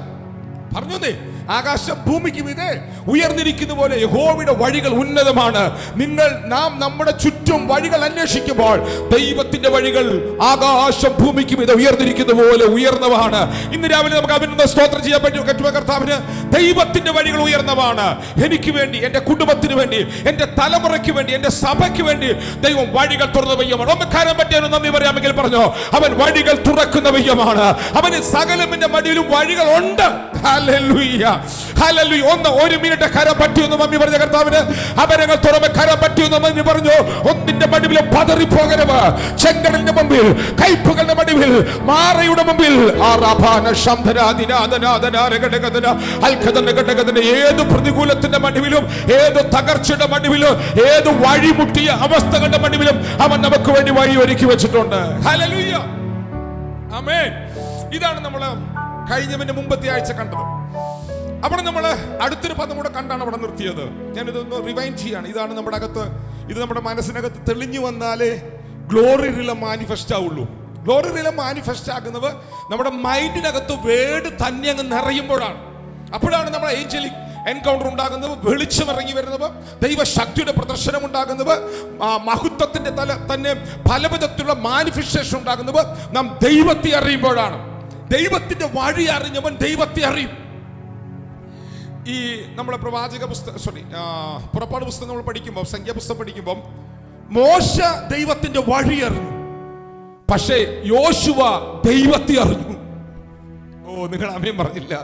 Speaker 3: പറഞ്ഞേ, ആകാശം ഭൂമിക്ക് മീതെ ഉയർന്നിരിക്കുന്ന പോലെ യഹോവയുടെ വഴികൾ ഉന്നതമാണ്. നാം നമ്മുടെ ചുറ്റും വഴികൾ അന്വേഷിക്കുമ്പോൾ ദൈവത്തിന്റെ വഴികൾ ആകാശം ഭൂമിക്ക് മീതെ ഉയർന്നിരിക്കുന്ന പോലെ ഉയർന്നതാണ്. ഇന്ന് രാവിലെ നമുക്ക് അഭിനന്ദ സ്തോത്രം ചെയ്യാൻ പറ്റും കർത്താവിന്. ദൈവത്തിന്റെ വഴികൾ ഉയർന്നതാണ്. എനിക്ക് വേണ്ടി, എന്റെ കുടുംബത്തിന് വേണ്ടി, എന്റെ തലമുറയ്ക്ക് വേണ്ടി, എന്റെ സഭയ്ക്ക് വേണ്ടി ദൈവം വഴികൾ തുറന്ന വയ്യമാണ്. ഒന്ന് കാര്യം പറ്റിയാലും നന്ദി പറയാമെങ്കിൽ പറഞ്ഞോ, അവൻ വഴികൾ തുറക്കുന്ന വയ്യമാണ്. അവന് സകലമിന്റെ മടിയിലും വഴികൾ ഉണ്ട്. Hallelujah, hallelujah. ഒരു മിനിറ്റ് കരം പറ്റിയെന്ന് മമ്മി പറഞ്ഞ കർത്താവിന് അപരങ്ങൾ തുറമെ കരം പറ്റിയെന്ന് മമ്മി പറഞ്ഞു. ഒന്നിന്റെ മടിവിൽ പതറിപ്പോകരുത്. ചെങ്കടലിന്റെ മുമ്പിൽ, കയ്പുകളുടെ മടിവിൽ, മാറയുടെ മുമ്പിൽ, ഏത് പ്രതികൂലത്തിന്റെ മടിവിലും, ഏത് തകർച്ചയുടെ മടിവിലും, ഏത് വഴിമുട്ടിയ അവസ്ഥകളുടെ മടിവിലും അവൻ നമുക്ക് വേണ്ടി വഴി ഒരുക്കി വെച്ചിട്ടുണ്ട്. ഹല്ലേലൂയ, ആമേൻ. ഇതാണ് നമ്മൾ കഴിഞ്ഞതിന്റെ മുമ്പത്തെ ആഴ്ച കണ്ടത്. അവിടെ നമ്മൾ അടുത്തൊരു പദം കൂടെ കണ്ടാണ് അവിടെ നിർത്തിയത്. ഞാനിതൊന്ന് റിവൈൻഡ് ചെയ്യാണ്. ഇതാണ് നമ്മുടെ അകത്ത്, ഇത് നമ്മുടെ മനസ്സിനകത്ത് തെളിഞ്ഞു വന്നാലേ ഗ്ലോറി റിലം മാനിഫെസ്റ്റ് ആവുള്ളൂ. ഗ്ലോറി റിലം മാനിഫെസ്റ്റ് ആകുന്നത് നമ്മുടെ മൈൻഡിനകത്ത് വേട് തന്നെ അങ്ങ് നിറയുമ്പോഴാണ്. അപ്പോഴാണ് നമ്മൾ ഏഞ്ചലിക് എൻകൗണ്ടർ ഉണ്ടാകുന്നത്, വെളിച്ചം ഇറങ്ങി വരുന്നത്, ദൈവശക്തിയുടെ പ്രദർശനം ഉണ്ടാകുന്നത്, മഹത്വത്തിന്റെ തന്നെ പലവിധത്തിലുള്ള മാനിഫെസ്റ്റേഷൻ ഉണ്ടാകുന്നത് നാം ദൈവത്തെ അറിയുമ്പോഴാണ്. ദൈവത്തിന്റെ വഴി അറിഞ്ഞവൻ ദൈവത്തെ അറിയും. ഈ നമ്മളെ പ്രവാചക പുസ്തകം പുറപ്പാട് പുസ്തകം നമ്മൾ പഠിക്കുമ്പോൾ, സംഖ്യാപുസ്തകം പഠിക്കുമ്പോൾ മോശ ദൈവത്തിന്റെ വഴി അറിഞ്ഞു, പക്ഷേ യോശുവ ദൈവത്തെ അറിഞ്ഞു. നിങ്ങൾ ആമേൻ പറഞ്ഞില്ല.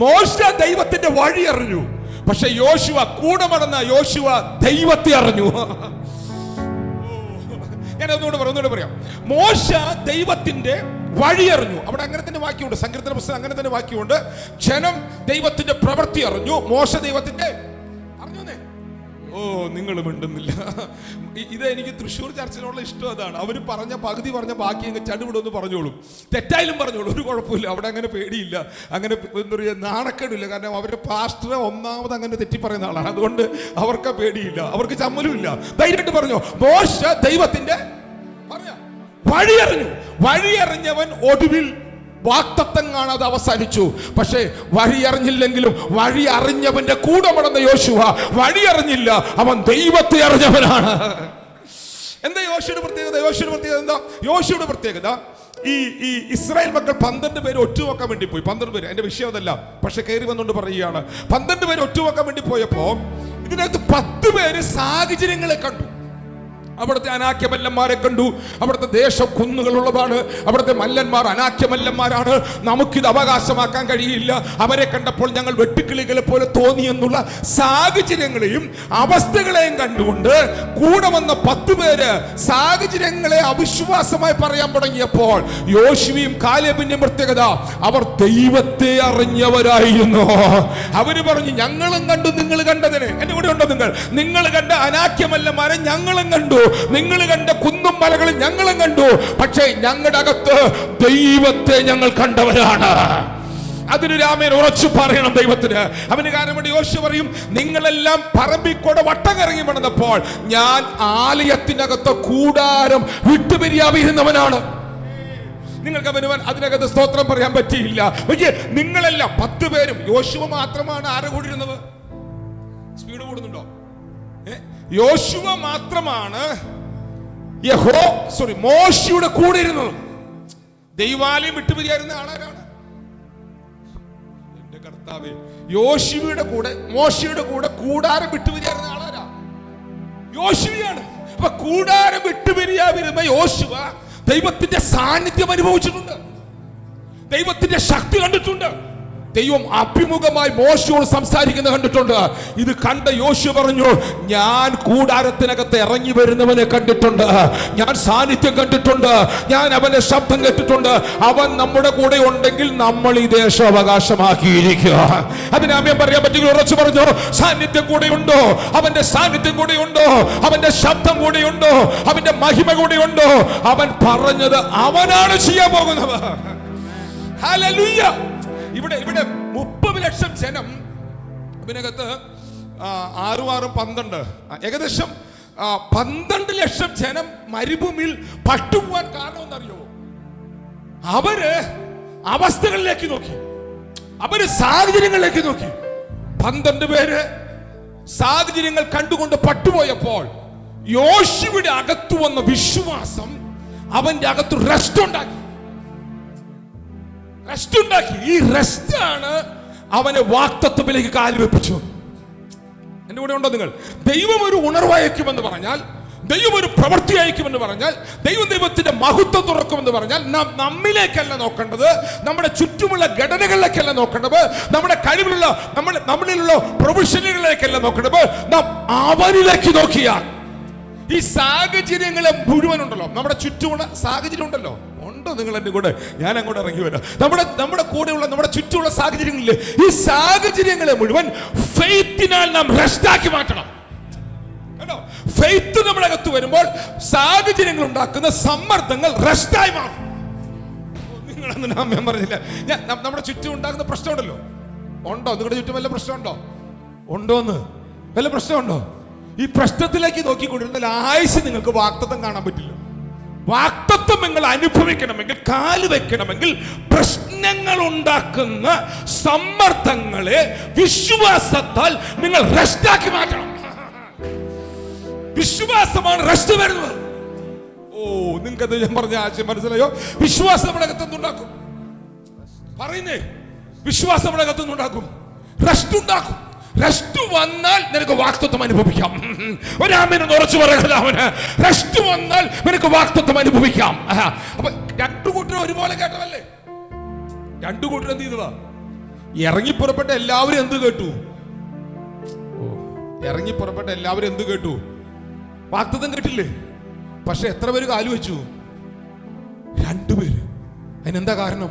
Speaker 3: മോശ ദൈവത്തിന്റെ വഴി അറിഞ്ഞു, പക്ഷെ യോശുവ കൂടെ നടന്ന യോശുവ ദൈവത്തെ അറിഞ്ഞു. ഞാൻ ഒന്നുകൂടെ പറയാം. മോശ ദൈവത്തിന്റെ വഴി അറിഞ്ഞു. അവിടെ അങ്ങനെ തന്നെ വാക്യമുണ്ട്, സങ്കീർത്തന പുസ്തകം അങ്ങനെ തന്നെ വാക്യമുണ്ട്. ജനം ദൈവത്തിന്റെ പ്രവൃത്തി അറിഞ്ഞു, മോശ ദൈവത്തിന്റെ അറിഞ്ഞു. നിങ്ങൾ മിണ്ടുന്നില്ല. ഇത് എനിക്ക് തൃശ്ശൂർ ചർച്ചിലുള്ള ഇഷ്ടം അതാണ്. അവർ പറഞ്ഞ പകുതി പറഞ്ഞ ബാക്കി അങ്ങ് ചടുവിടൊന്ന് പറഞ്ഞോളും, തെറ്റായാലും പറഞ്ഞോളൂ, ഒരു കുഴപ്പമില്ല. അവിടെ അങ്ങനെ പേടിയില്ല, അങ്ങനെ എന്താ പറയുക, നാണക്കേടില്ല. കാരണം അവരുടെ പാസ്റ്ററെ ഒന്നാമത് അങ്ങനെ തെറ്റി പറയുന്ന ആളാണ്. അതുകൊണ്ട് അവർക്ക് പേടിയില്ല, അവർക്ക് ചമ്മലുമില്ല. ധൈര്യമായിട്ട് പറഞ്ഞോ, മോശ ദൈവത്തിന്റെ വഴിയറിഞ്ഞു. വഴിയറിഞ്ഞവൻ ഒടുവിൽ വാക്തത്വം കാണാതെ അവസാനിച്ചു. പക്ഷേ വഴി അറിഞ്ഞില്ലെങ്കിലും വഴി അറിഞ്ഞവന്റെ കൂടെ നടന്ന യോശുവ വഴി അറിഞ്ഞില്ല, അവൻ ദൈവത്തെ അറിഞ്ഞവനാണ്. എന്താ യോശുവയുടെ പ്രത്യേകത? എന്താ യോശുവയുടെ പ്രത്യേകത? ഈ ഇസ്രായേൽ മക്കൾ 12 പേര് ഒറ്റുവെക്കാൻ വേണ്ടി പോയി. 12 പേര്, എന്റെ വിഷയം അതല്ല, പക്ഷെ കയറി വന്നുകൊണ്ട് പറയുകയാണ്. 12 പേര് ഒറ്റുവെക്കാൻ വേണ്ടി പോയപ്പോ ഇതിനകത്ത് 10 പേര് സാഹചര്യങ്ങളെ കണ്ടു. അവിടുത്തെ അനാക്യമല്ലന്മാരെ കണ്ടു. അവിടുത്തെ ദേശം കുന്നുകളുള്ളതാണ്, അവിടുത്തെ മല്ലന്മാർ അനാക്യമല്ലന്മാരാണ്, നമുക്കിത് അവകാശമാക്കാൻ കഴിയില്ല, അവരെ കണ്ടപ്പോൾ ഞങ്ങൾ വെട്ടുക്കിളികളെ പോലെ തോന്നിയെന്നുള്ള സാഹചര്യങ്ങളെയും അവസ്ഥകളെയും കണ്ടുകൊണ്ട് കൂടെ വന്ന 10 പേര് സാഹചര്യങ്ങളെ അവിശ്വാസമായി പറയാൻ തുടങ്ങിയപ്പോൾ യോശുവയും കാലേബിന്റെയും പ്രത്യേകത, അവർ ദൈവത്തെ അറിഞ്ഞവരായിരുന്നു. അവര് പറഞ്ഞു, ഞങ്ങളും കണ്ടു നിങ്ങൾ കണ്ടതിന്. എന്റെ കൂടെ ഉണ്ടോ? നിങ്ങൾ കണ്ട അനാക്യമല്ലന്മാരെ ഞങ്ങളും കണ്ടു, നിങ്ങൾ കണ്ട കുന്നും മലകളും ഞങ്ങളും കണ്ടു, പക്ഷേ ഞങ്ങളുടെ അകത്ത് ദൈവത്തെ ഞങ്ങൾ കണ്ടവരാണ്. അതിന് രാമൻ ഉറച്ചു പറയണം ദൈവത്തിന്. അവന് കാരണം യോശുവ പറയും, നിങ്ങളെല്ലാം പറമ്പിക്കൂടെ വട്ടം കറങ്ങി നടന്നപ്പോൾ ഞാൻ ആലയത്തിനകത്ത് കൂടാരം വിട്ടുപിരിയാതിരുന്നവനാണ്. നിങ്ങൾക്ക് അവന് അതിനകത്ത് സ്തോത്രം പറയാൻ പറ്റിയില്ല. പക്ഷേ നിങ്ങളെല്ലാം 10 പേരും, യോശുവ മാത്രമാണ് ആരെ കൂടിയിരുന്നത്? സ്പീഡ് കൂടുന്നുണ്ടോ? യോശുവ മാത്രമാണ് മോശയുടെ കൂടെ ഇരുന്നത്. ദൈവാലയം വിട്ടുപിരിയായിരുന്ന ആളാരാണ്? എന്റെ കർത്താവേ, യോശുവയുടെ കൂടെ, മോശയുടെ കൂടെ കൂടാരം വിട്ടുപിരിയായിരുന്ന ആളാരാ? യോശുവയാണ്. അപ്പൊ കൂടാരം വിട്ടുപിരിയാതിരുന്ന യോശുവ ദൈവത്തിന്റെ സാന്നിധ്യം അനുഭവിച്ചിട്ടുണ്ട്, ദൈവത്തിന്റെ ശക്തി കണ്ടിട്ടുണ്ട്, ദൈവം അഭിമുഖമായി മോശയോട് സംസാരിക്കുന്നത് കണ്ടിട്ടുണ്ട്. ഇത് കണ്ട യോശുവ പറഞ്ഞു, ഞാൻ കൂടാരത്തിനകത്ത് ഇറങ്ങി വരുന്നവനെ കണ്ടിട്ടുണ്ട്, ഞാൻ സാന്നിധ്യം കണ്ടിട്ടുണ്ട്, ഞാൻ അവന്റെ ശബ്ദം കേട്ടിട്ടുണ്ട്. അവൻ നമ്മുടെ കൂടെ ഉണ്ടെങ്കിൽ നമ്മൾ ഈ ദേശം അവകാശമാക്കിയിരിക്കുക. അതിന് അമ്മയും പറയാൻ പറ്റുമെങ്കിൽ ഉറച്ചു പറഞ്ഞു, സാന്നിധ്യം കൂടെ ഉണ്ടോ? അവന്റെ സാന്നിധ്യം കൂടെ ഉണ്ടോ? അവന്റെ ശബ്ദം കൂടെ ഉണ്ടോ? അവന്റെ മഹിമ കൂടെ ഉണ്ടോ? അവൻ പറഞ്ഞത് അവനാണ് ചെയ്യാൻ പോകുന്നത്. ഹല്ലേലൂയ. ഇവിടെ 30 ലക്ഷം ജനം, ഇതിനകത്ത് 6 6 12 ഏകദേശം 12 ലക്ഷം ജനം മരുഭൂമിയിൽ പട്ടുപോകാൻ കാരണം എന്നറിയോ? അവര് അവസ്ഥകളിലേക്ക് നോക്കി, അവര് സാഹചര്യങ്ങളിലേക്ക് നോക്കി. 12 പേര് സാഹചര്യങ്ങൾ കണ്ടുകൊണ്ട് പട്ടുപോയപ്പോൾ യോശുവയുടെ അകത്ത് വന്ന വിശ്വാസം അവന്റെ അകത്ത് റെസ്റ്റ് ഉണ്ടാക്കി. ഈ റെസ്റ്റ് ആണ് അവനെ വാക്തത്വത്തിലേക്ക് കാലുവെപ്പിച്ചു. എന്റെ കൂടെ ഉണ്ടോ നിങ്ങൾ? ദൈവം ഒരു ഉണർവയക്കുമെന്ന് പറഞ്ഞാൽ, ദൈവം ഒരു പ്രവൃത്തി അയക്കുമെന്ന് പറഞ്ഞാൽ, ദൈവത്തിന്റെ മഹത്വം തുറക്കുമെന്ന് പറഞ്ഞാൽ, നാം നമ്മിലേക്കല്ല നോക്കേണ്ടത്, നമ്മുടെ ചുറ്റുമുള്ള ഘടനകളിലേക്കല്ല നോക്കേണ്ടത്, നമ്മുടെ കഴിവിലുള്ള നമ്മളിലുള്ള പ്രൊഫഷനുകളിലേക്കല്ല നോക്കേണ്ടത്, നാം അവനിലേക്ക് നോക്കിയാൽ ഈ സാഹചര്യങ്ങളെ മുഴുവൻ ഉണ്ടല്ലോ, നമ്മുടെ ചുറ്റുമുള്ള സാഹചര്യം ഉണ്ടല്ലോ, ഉണ്ടോ നിങ്ങൾ എന്റെ കൂടെ? ഞാൻ അങ്ങോട്ട് ഇറങ്ങി വരാം. നമ്മുടെ കൂടെയുള്ള നമ്മുടെ ചുറ്റുമുള്ള സാഹചര്യങ്ങളിലെ ഈ സാഹചര്യങ്ങളെ മുഴുവൻ ഫെയ്ത്തിനാൽ നാം റെസ്റ്റാക്കി മാറ്റണം. കേട്ടോ? ഫെയ്ത്ത് നമ്മുടെ അകത്ത് വരുമ്പോൾ സാഹചര്യങ്ങൾ ഉണ്ടാക്കുന്ന സമ്മർദ്ദങ്ങൾ റെസ്റ്റായി മാറും. നിങ്ങളൊന്നും ഞാൻ പറഞ്ഞില്ല. നമ്മുടെ ചുറ്റും ഉണ്ടാകുന്ന പ്രശ്നമുണ്ടല്ലോ, ഉണ്ടോ? നിങ്ങളുടെ ചുറ്റും വല്ല പ്രശ്നമുണ്ടോ? ഉണ്ടോന്ന് വല്ല പ്രശ്നമുണ്ടോ? ഈ പ്രശ്നത്തിലേക്ക് നോക്കിക്കൊണ്ടിരുന്നാൽ ആയുസ് നിങ്ങൾക്ക് വാക്തത്വം കാണാൻ പറ്റില്ല. വാക്തത്വം നിങ്ങൾ അനുഭവിക്കണമെങ്കിൽ, കാല് വെക്കണമെങ്കിൽ, പ്രശ്നങ്ങൾ ഉണ്ടാക്കുന്ന സമ്മർദ്ദങ്ങളെ വിശ്വാസത്താൽ നിങ്ങൾ റെസ്റ്റാക്കി മാറ്റണം. വിശ്വാസമാണ് റെസ്റ്റ് വരുന്നത്. ഓ, നിങ്ങൾക്കത് ഞാൻ പറഞ്ഞ ആശയം മനസ്സിലായോ? വിശ്വാസം നമ്മുടെ അകത്തുനിന്നുണ്ടാക്കും. പറയുന്നേ, വിശ്വാസം നമ്മുടെ അകത്തുനിന്നുണ്ടാക്കും, റെസ്റ്റ് ഉണ്ടാക്കും. റെസ്റ്റ് വന്നാൽ നിനക്ക് വാക്തത്വം അനുഭവിക്കാം. ഒരാമേനൊന്ന് ഉറച്ചു പറയുന്നത്, റെസ്റ്റ് വന്നാൽ നിനക്ക് വാക്തത്വം അനുഭവിക്കാം. അപ്പൊ രണ്ടു കൂട്ടരും ഒരുപോലെ കേട്ടതല്ലേ? രണ്ടു കൂട്ടരും എന്ത് ചെയ്തതാ? ഇറങ്ങിപ്പുറപ്പെട്ട എല്ലാവരും എന്ത് കേട്ടു? ഇറങ്ങിപ്പുറപ്പെട്ട എല്ലാവരും എന്ത് കേട്ടു? വാക്തത്വം കേട്ടില്ലേ? പക്ഷെ എത്ര പേര് കാലു വെച്ചു? രണ്ടുപേര്. അതിനെന്താ കാരണം?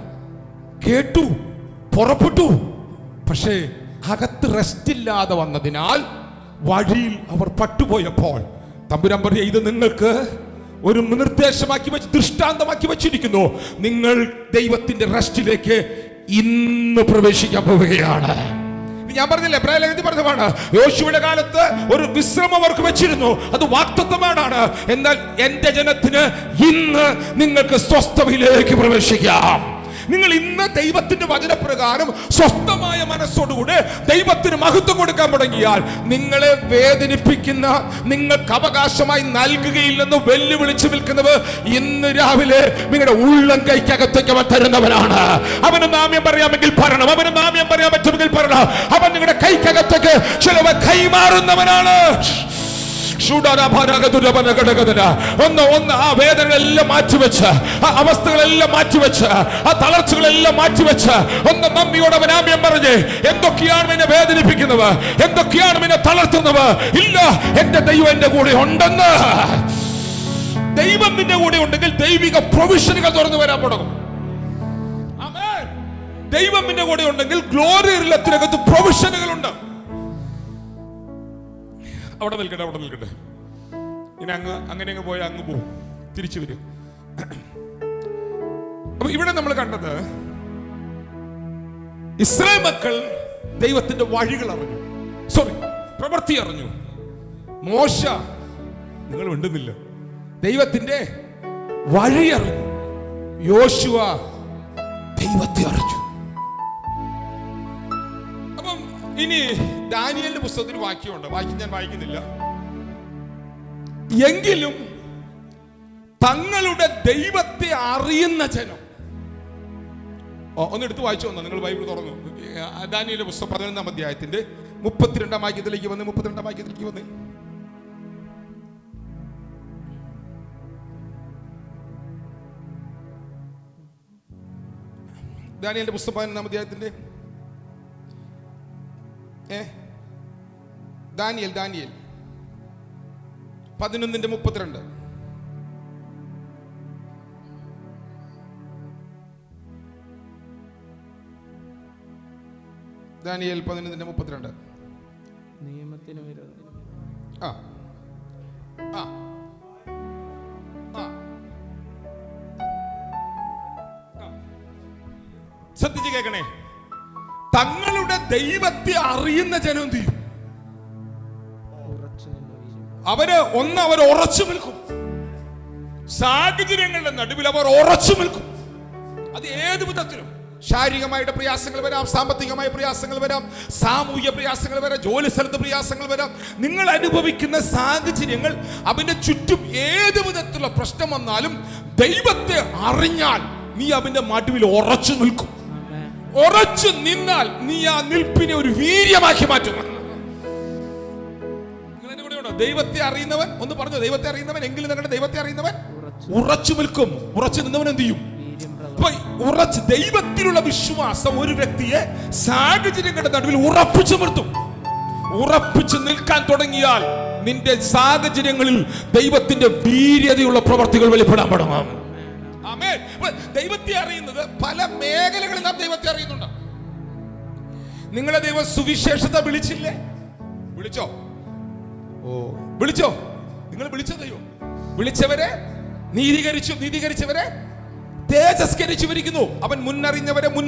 Speaker 3: കേട്ടു, പുറപ്പെട്ടു, പക്ഷേ അകത്ത് റെസ്റ്റ് ഇല്ലാതെ വന്നതിനാൽ വഴിയിൽ അവർ പട്ടുപോയപ്പോൾ തമ്പുരാൻ പറയുക, ഇത് നിങ്ങൾക്ക് ഒരു നിർദ്ദേശമാക്കി വെച്ച്, ദൃഷ്ടാന്തമാക്കി വെച്ചിരിക്കുന്നു. നിങ്ങൾ ദൈവത്തിന്റെ റെസ്റ്റിലേക്ക് ഇന്ന് പ്രവേശിക്കാൻ പോവുകയാണ്. ഞാൻ പറഞ്ഞില്ലേ, എബ്രായലേഖനത്തിൽ പറഞ്ഞതാണ്, യോശുവയുടെ കാലത്ത് ഒരു വിശ്രമം അവർക്ക് വെച്ചിരുന്നു, അത് വാഗ്ദത്തമാണ്. എന്നാൽ എന്റെ ജനത്തിന് ഇന്ന് നിങ്ങൾക്ക് സ്വസ്ഥതയിലേക്ക് പ്രവേശിക്കാം. നിങ്ങൾ ഇന്ന് ദൈവത്തിന്റെ വചനപ്രകാരം സ്വസ്ഥമായ മനസ്സോടുകൂടെ ദൈവത്തിന് മഹത്വം കൊടുക്കാൻ തുടങ്ങിയാൽ, നിങ്ങളെ വേദനിപ്പിക്കുന്ന, നിങ്ങൾക്ക് അവകാശമായി നൽകുകയില്ലെന്ന് വെല്ലുവിളിച്ചു നിൽക്കുന്നവർ ഇന്ന് രാവിലെ നിങ്ങളുടെ ഉള്ളം കൈക്കകത്തേക്ക് അവൻ തരുന്നവനാണ്. അവന് നാമ്യം പറയാമെങ്കിൽ പറയണം, അവന് നാമ്യം പറയാൻ പറ്റുമെങ്കിൽ പറയണം. അവൻ നിങ്ങളുടെ കൈക്കകത്തേക്ക് ചിലവ കൈമാറുന്നവനാണ്. ഒന്ന് ആ വേദനകളെല്ലാം മാറ്റിവെച്ച്, ആ അവസ്ഥകളെല്ലാം മാറ്റിവെച്ച്, ആ തളർച്ചകളെല്ലാം മാറ്റിവെച്ച് ഒന്ന് നന്ദിയോടെ അവനാമ്യം പറഞ്ഞ്, എന്തൊക്കെയാണ് എന്നെ വേദനിപ്പിക്കുന്നത്, എന്തൊക്കെയാണ് എന്നെ തളർത്തുന്നത്? ഇല്ല, എന്റെ ദൈവം എന്റെ കൂടെ ഉണ്ടെന്ന്. ദൈവം നിന്റെ കൂടെ ഉണ്ടെങ്കിൽ ദൈവിക പ്രൊവിഷനുകൾ തുറന്നു വരാൻ തുടങ്ങും. ദൈവം നിന്റെ കൂടെ ഉണ്ടെങ്കിൽ ഗ്ലോറി ഇല്ലത്തിനകത്ത് പ്രൊവിഷനുകളുണ്ട്. അവിടെ നിൽക്കട്ടെ. ഇനി അങ്ങനെ പോയാൽ അങ്ങ് പോവും, തിരിച്ചു വരും. അപ്പൊ ഇവിടെ നമ്മൾ കണ്ടത്, ഇസ്രായേൽ മക്കൾ ദൈവത്തിന്റെ വഴികൾ അറിഞ്ഞു, പ്രവൃത്തി അറിഞ്ഞു. മോശ, നിങ്ങൾ ഉണ്ടെന്നില്ല, ദൈവത്തിന്റെ വഴി അറിഞ്ഞു. യോശുവ ദൈവത്തെ അറിഞ്ഞു. അപ്പം ഇനി ദാനിയേലിന്റെ പുസ്തകത്തിൽ വാക്യമുണ്ട്, ഞാൻ വായിക്കുന്നില്ല. എങ്കിലും തങ്ങളുടെ ദൈവത്തെ അറിയുന്ന ജനം, ഒന്ന് എടുത്ത് വായിച്ചു വന്നോ, നിങ്ങൾ ബൈബിൾ തുറന്നു. ദാനിയേലിന്റെ പുസ്തകം 11-ാം അധ്യായത്തിന്റെ 32-ാം വാക്യത്തിലേക്ക് വന്ന് 32-ാം വാക്യത്തിലേക്ക് വന്ന്. ദാനിയേലിന്റെ പുസ്തകം 11-ാം അധ്യായത്തിന്റെ ദാനിയേൽ 11:32. ദാനിയേൽ 11:32.
Speaker 1: നിയമത്തിന് വിരോധം.
Speaker 3: ശ്രദ്ധിച്ച് കേൾക്കണേ. തങ്ങളുടെ ദൈവത്തെ അറിയുന്ന ജനം എന്ത് ചെയ്യും? അവർ ഉറച്ചു നിൽക്കും. സാഹചര്യങ്ങളുടെ നടുവിൽ അവർ ഉറച്ചു നിൽക്കും. അത് ഏത് വിധത്തിലും. ശാരീരികമായിട്ട് പ്രയാസങ്ങൾ വരാം, സാമ്പത്തികമായ പ്രയാസങ്ങൾ വരാം, സാമൂഹിക പ്രയാസങ്ങൾ വരാം, ജോലി സ്ഥലത്ത് പ്രയാസങ്ങൾ വരാം. നിങ്ങൾ അനുഭവിക്കുന്ന സാഹചര്യങ്ങൾ, അവന്റെ ചുറ്റും ഏത് വിധത്തിലുള്ള പ്രശ്നം വന്നാലും ദൈവത്തെ അറിഞ്ഞാൽ നീ അവന്റെ നടുവിൽ ഉറച്ചു നിൽക്കും. ഉറച്ചു നിന്നാൽ നീ ആ നിൽപ്പിനെ ഒരു വീര്യമാക്കി മാറ്റും. ദൈവത്തെ അറിയുന്നവൻ, ഒന്ന് പറഞ്ഞു, ദൈവത്തെ അറിയുന്നവൻ, എങ്കിലും നിങ്ങളുടെ ദൈവത്തെ അറിയുന്നവൻ ഉറച്ചു നിൽക്കും. ഉറച്ചു നിന്നവൻ എന്ത് ചെയ്യും? ഉറച്ച് ദൈവത്തിലുള്ള വിശ്വാസം ഒരു വ്യക്തിയെ സാഹചര്യങ്ങളുടെ നടുവിൽ ഉറപ്പിച്ചു നിർത്തും. ഉറപ്പിച്ചു നിൽക്കാൻ തുടങ്ങിയാൽ നിന്റെ സാഹചര്യങ്ങളിൽ ദൈവത്തിന്റെ വീര്യതയുള്ള പ്രവർത്തികൾ വെളിപ്പെടാൻ തുടങ്ങും. ആമേൻ. ദൈവത്തെ അറിയുന്നത് പല മേഖലകളിൽ നാം ദൈവത്തെ അറിയുന്നുണ്ട്. നിങ്ങളെ ദൈവം സുവിശേഷത വിളിച്ചില്ലേ? വിളിച്ചോ? വിളിച്ചോ? നിങ്ങൾ വിളിച്ച ദൈവം വിളിച്ചവരെ നീതീകരിച്ചു, നീതീകരിച്ചവരെ തേജസ്കരിച്ചുവരിക്കുന്നു. അവൻ മുന്നറിഞ്ഞവരെ മുൻ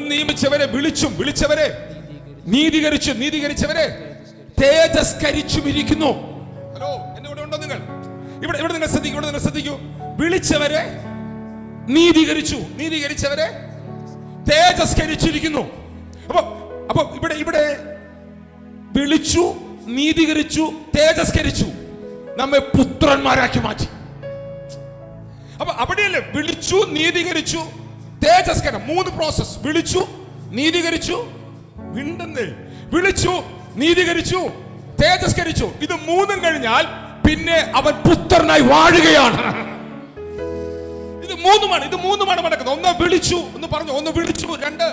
Speaker 3: നിയമിച്ചവരെ വിളിച്ചും, വിളിച്ചവരെ നീതീകരിച്ചു, നീതീകരിച്ചവരെ തേജസ്കരിച്ചുമിരിക്കുന്നു. ഹലോ, എന്നെ ഇവിടെ ഉണ്ടോ നിങ്ങൾ? ഇവിടെ നിങ്ങൾ ശ്രദ്ധിക്കൂ, ഇവിടെ നിങ്ങൾ ശ്രദ്ധിക്കൂ. വിളിച്ചവരെ നീതീകരിച്ചു, നീതീകരിച്ചവരെ തേജസ്കരിച്ചിരിക്കുന്നു. അപ്പൊ ഇവിടെ വിളിച്ചു, നീതീകരിച്ചു, തേജസ്കരിച്ചു, നമ്മെ പുത്രന്മാരാക്കി മാറ്റി. അപ്പൊ അവിടെയല്ലേ വിളിച്ചു, നീതീകരിച്ചു, തേജസ്കരണം, 3 പ്രോസസ്. വിളിച്ചു, നീതീകരിച്ചു, മിണ്ടുന്നേ, വിളിച്ചു, നീതീകരിച്ചു, തേജസ്കരിച്ചു. ഇത് 3 കഴിഞ്ഞാൽ പിന്നെ അവൻ പുത്രനായി വാഴുകയാണ്. ഇത് 3 നടക്കുന്നത്. 1 വിളിച്ചു എന്ന് പറഞ്ഞു, 1 വിളിച്ചു, 2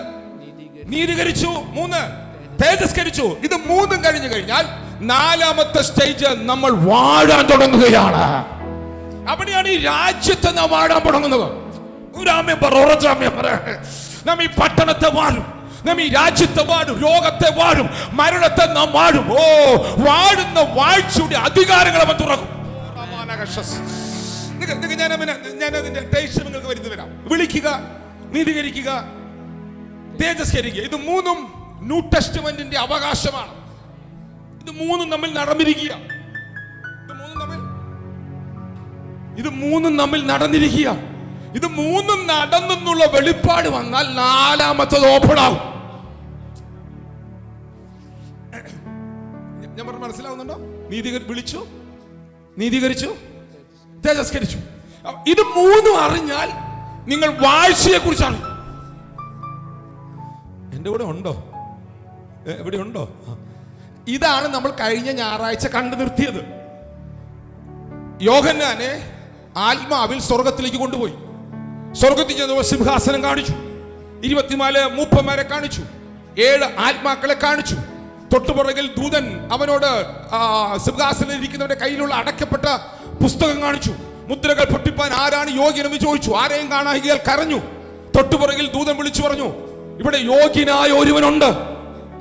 Speaker 3: നീതീകരിച്ചു, 3 തേജസ്കരിച്ചു. ഇത് 3 കഴിഞ്ഞു കഴിഞ്ഞാൽ 4ാമത്തെ സ്റ്റേജ് നമ്മൾ വാഴാൻ തുടങ്ങുകയാണ്. അവിടെയാണ് ഈ രാജ്യത്തെ നാം വാഴാൻ തുടങ്ങുന്നത്. നാം ഈ പട്ടണത്തെ വാഴും, നാം ഈ രാജ്യത്തെ വാഴും, രോഗത്തെ വാഴും, മരണത്തെ നാം വാഴും. വാഴുന്ന വാഴ്ചയുടെ അധികാരങ്ങൾ അവൻ തുറക്കും. ഞാൻ അതിന്റെ ടേസ്റ്റ് നിങ്ങൾക്ക് വരുന്നു വരാം. വിളിക്കുക, നീതീകരിക്കുക, തേജസ്കരിക്കുക. ഇത് 3 ന്യൂ ടെസ്റ്റ്മെന്റിന്റെ അവകാശമാണ്. ഇത് 3 തമ്മിൽ നടന്നിരിക്കുക. ഇത് 3 തമ്മിൽ നടന്നിരിക്കുക. ഇത് 3 നടന്നെന്നുള്ള വെളിപ്പാട് വന്നാൽ 4ാമത്തത് ഓപ്പൺ ആവും. ഞാൻ പറഞ്ഞു, മനസ്സിലാവുന്നുണ്ടോ? വിളിച്ചു, നീതീകരിച്ചു, തേജസ്കരിച്ചു. ഇത് 3 അറിഞ്ഞാൽ നിങ്ങൾ വാഴ്ചയെ കുറിച്ചാണ്. എന്റെ കൂടെ ഉണ്ടോ? എവിടെ ഉണ്ടോ? ഇതാണ് നമ്മൾ കഴിഞ്ഞ ഞായറാഴ്ച കണ്ടു നിർത്തിയത്. യോഹന്നാനെ ആത്മാവിൽ സ്വർഗത്തിലേക്ക് കൊണ്ടുപോയി. സ്വർഗത്തിൽ ചെന്ന് സിംഹാസനം കാണിച്ചു, 24 മൂപ്പന്മാരെ കാണിച്ചു, 7 ആത്മാക്കളെ കാണിച്ചു. തൊട്ടുപുറകിൽ ദൂതൻ അവനോട് സിംഹാസനം ഇരിക്കുന്നവരുടെ കയ്യിലുള്ള അടയ്ക്കപ്പെട്ട പുസ്തകം കാണിച്ചു. മുദ്രകൾ പൊട്ടിപ്പാൻ ആരാണ് യോഗ്യനെന്ന് ചോദിച്ചു. ആരെയും കാണാൻ കരഞ്ഞു. തൊട്ടുപുറകിൽ ദൂതൻ വിളിച്ചു പറഞ്ഞു, ഇവിടെ യോഗ്യനായ ഒരുവനുണ്ട്.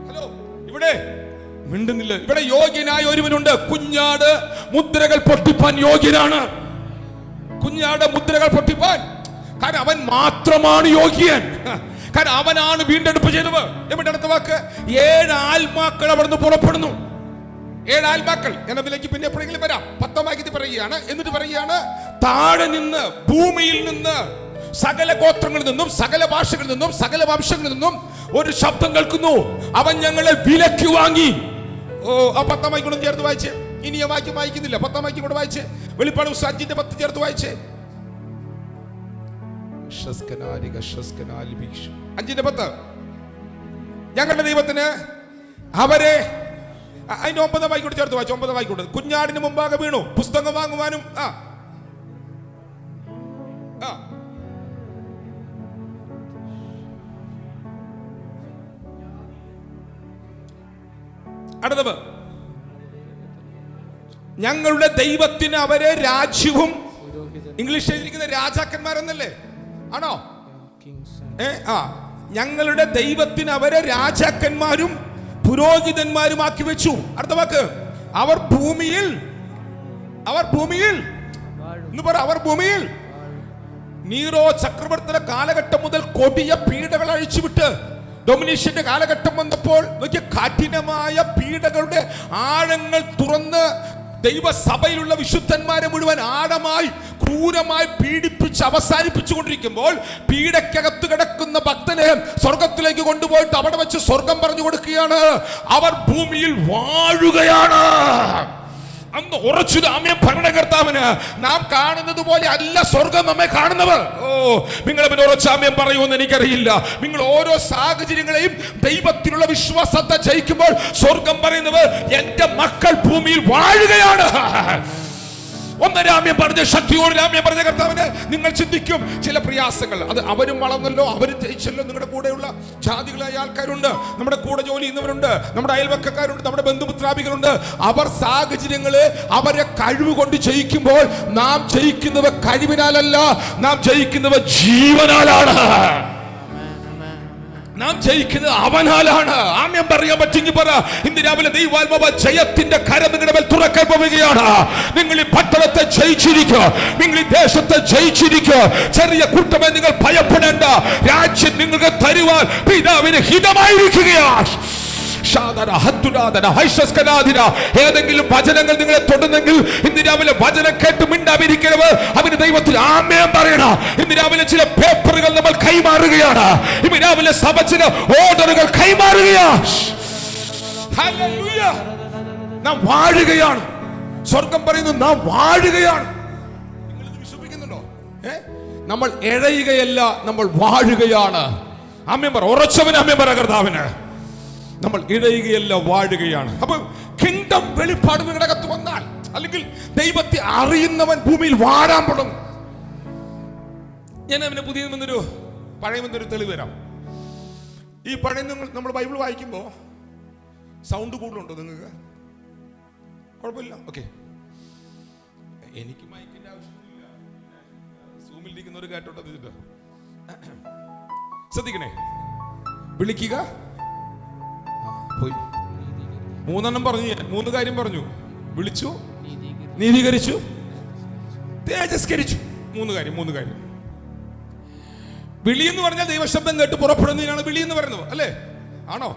Speaker 3: ഹലോ, ഇവിടെ മിണ്ടുന്നില്ല. ഇവിടെ യോഗ്യനായ ഒരുവനുണ്ട്. കുഞ്ഞാട് മുദ്രകൾ പൊട്ടിപ്പാൻ യോഗ്യനാണ്. കുഞ്ഞാട് മുദ്രകൾ പൊട്ടിപ്പാൻ. കാരണം അവൻ മാത്രമാണ് യോഗ്യൻ. കാരണം അവനാണ് വീണ്ടെടുപ്പ് ചെയ്തത്. എവിടെ അടുത്ത വാക്ക്? 7 ആത്മാക്കൾ അവിടുന്ന് പുറപ്പെടുന്നു. 7 ആത്മാക്കൾ. ഞാൻ അതിലേക്ക് പിന്നെ എപ്പോഴെങ്കിലും വരാം. 10ാം വാക്യത്തിൽ പറയുകയാണ്, എന്നിട്ട് പറയുകയാണ്, താഴെ നിന്ന്, ഭൂമിയിൽ നിന്ന്, സകല ഗോത്രങ്ങളിൽ നിന്നും, സകല ഭാഷകളിൽ നിന്നും, സകല വംശങ്ങളിൽ നിന്നും ഒരു ശബ്ദം കേൾക്കുന്നു. അവൻ ഞങ്ങളെ വിലക്ക് വാങ്ങി. ആ 10ാം വാക്യം കൂടെ ചേർത്ത് വായിച്ചേ. ഇനി ആ വാക്യം വായിക്കുന്നില്ല. 10ാം വാക്യം കൂടെ വായിച്ചേ. വെളിപ്പാട് 5:10 ചേർത്ത് വായിച്ചേ. 5:10. ഞങ്ങളുടെ ദൈവത്തിന് അവരെ, അതിന്റെ 9ാം വാക്യം കൂടെ ചേർത്ത് വായിച്ചു. 9ാം വാക്യം കൂടെ, കുഞ്ഞാടിന് മുമ്പാകെ വീണു, പുസ്തകം വാങ്ങുവാനും അടുത്തത്, ഞങ്ങളുടെ ദൈവത്തിന് അവരെ രാജ്യവും, ഇംഗ്ലീഷിൽ എഴുതിയിരിക്കുന്ന രാജാക്കന്മാരെന്നല്ലേ? ആണോ? ഞങ്ങളുടെ ദൈവത്തിന് അവരെ രാജാക്കന്മാരും പുരോഹിതന്മാരുമാക്കി വെച്ചു. അടുത്ത വാക്ക്, അവർ ഭൂമിയിൽ എന്ന് പറ, അവർ ഭൂമിയിൽ നീറോ ചക്രവർത്തിയുടെ കാലഘട്ടം മുതൽ കൊടിയ പീഡകൾ അഴിച്ചുവിട്ട് ഡൊമിനേഷന്റെ കാലഘട്ടം വന്നപ്പോൾ കഠിനമായ പീഡകളുടെ ആഴങ്ങൾ തുറന്ന് ദൈവസഭയിലുള്ള വിശുദ്ധന്മാരെ മുഴുവൻ ആഴമായി ക്രൂരമായി പീഡിപ്പിച്ച് അവസാനിപ്പിച്ചുകൊണ്ടിരിക്കുമ്പോൾ പീഡക്കകത്ത് കിടക്കുന്ന ഭക്തനെ സ്വർഗത്തിലേക്ക് കൊണ്ടുപോയിട്ട് അവിടെ വെച്ച് സ്വർഗം പറഞ്ഞു കൊടുക്കുകയാണ്. അവർ ഭൂമിയിൽ വാഴുകയാണ്. അന്ന് ഉറച്ചു ആമേൻ പറയണ കർത്താവിന്. നാം കാണുന്നത് പോലെ അല്ല സ്വർഗം നമ്മെ കാണുന്നവർ. നിങ്ങൾ പിന്നെ ഉറച്ചാമ്യം പറയുമെന്ന് എനിക്കറിയില്ല. നിങ്ങൾ ഓരോ സാഹചര്യങ്ങളെയും ദൈവത്തിലുള്ള വിശ്വാസത്തെ ജയിക്കുമ്പോൾ സ്വർഗം പറയുന്നത് എന്റെ മക്കൾ ഭൂമിയിൽ വാഴുകയാണ്. ഒന്നരാമ്യം പറഞ്ഞ ശക്തിയോട് രാമ്യം പറഞ്ഞ കർത്താവിന്. നിങ്ങൾ ചിന്തിക്കും ചില പ്രയാസങ്ങൾ, അത് അവരും വളർന്നല്ലോ, അവരും ജയിച്ചല്ലോ. നിങ്ങളുടെ കൂടെയുള്ള ജാതികളായ ആൾക്കാരുണ്ട്, നമ്മുടെ കൂടെ ജോലി ചെയ്യുന്നവരുണ്ട്, നമ്മുടെ അയൽവക്കക്കാരുണ്ട്, നമ്മുടെ ബന്ധുമിത്രാദികളുണ്ട്. അവർ സാഹചര്യങ്ങളെ അവരെ കഴിവ് കൊണ്ട് ജയിക്കുമ്പോൾ നാം ജയിക്കുന്നവ കഴിവിനാലല്ല, നാം ജയിക്കുന്നവ ജീവനാലാണ്. നാം ജയിക്കുന്നത് അവനാലാണ്. ആമ്യം പറയാൻ പറ്റുമെങ്കിൽ പറ. ഇന്ന് രാവിലെ ദൈവാത്മാവ് ജയത്തിന്റെ കരം നിങ്ങളുടെ മേൽ തുറക്കാൻ പോവുകയാണ്. നിങ്ങൾ ഈ പട്ടണത്തെ ജയിച്ചിരിക്കുക, നിങ്ങൾ ഈ ദേശത്തെ ജയിച്ചിരിക്കുക. ചെറിയ കൂട്ടമേ നിങ്ങൾ ഭയപ്പെടേണ്ട. രാജ്യം നിങ്ങൾക്ക് തരുവാൻ പിതാവിന് ഹിതമായിരിക്കുകയാണ്. ഏതെങ്കിലും വചനങ്ങൾ നിങ്ങളെ തൊടുന്നെങ്കിൽ ഇന്ന് രാവിലെ വചനം കേട്ട് മിണ്ടാതിരിക്കരുത്. അവന് ദൈവത്തിൽ ആമേൻ പറയണം. ഇന്ന് രാവിലെ ചില പേപ്പറുകൾ നമ്മൾ കൈമാറുകയാണ്. ഇന്ന് രാവിലെ സഭ ചില ഓർഡറുകൾ കൈമാറുകയാണ്. ഹല്ലേലൂയ. നാം വാഴുകയാണ്. സ്വർഗം പറയുന്നു നാം വാഴുകയാണ്. നിങ്ങൾ ഇത് വിശ്വസിക്കുന്നുണ്ടോ? നമ്മൾ എഴയുകയല്ല, നമ്മൾ വാഴുകയാണ്. ആമേൻ പറ. ഉറച്ചവൻ ആമേൻ പറ കർത്താവിന്. നമ്മൾ ഇഴയുകയല്ല, വാഴുകയാണ്. അപ്പൊ കിങ്ഡം വെളിപ്പാട് നിങ്ങളുടെ അകത്ത് വന്നാൽ, അല്ലെങ്കിൽ ദൈവത്തെ അറിയുന്നവൻ ഭൂമിയിൽ വാഴാൻ തുടങ്ങും. ഞാൻ അവനെ പുതിയ പഴയ തെളിവ് തരാം. ഈ പഴയ നമ്മൾ ബൈബിൾ വായിക്കുമ്പോ സൗണ്ട് കൂടുതലുണ്ടോ നിങ്ങൾക്ക്? കുഴപ്പമില്ല, ഓക്കെ. എനിക്ക് മൈക്കിന്റെ ആവശ്യമില്ല. സൂമിലിരിക്കുന്നവർ കേട്ടോട്ടെ. ശ്രദ്ധിക്കണേ. വിളിക്കുക, പോയി. 3 പറഞ്ഞു. ഞാൻ 3 കാര്യം പറഞ്ഞു. വിളിച്ചു, നീതീകരിച്ചു, തേജസ്കരിച്ചു. 3 കാര്യം. വിളി എന്ന് പറഞ്ഞാൽ ദൈവശബ്ദം കേട്ട് പുറപ്പെടുന്നതിനാണ് വിളി എന്ന് പറയുന്നത്, അല്ലേ? ആണോ?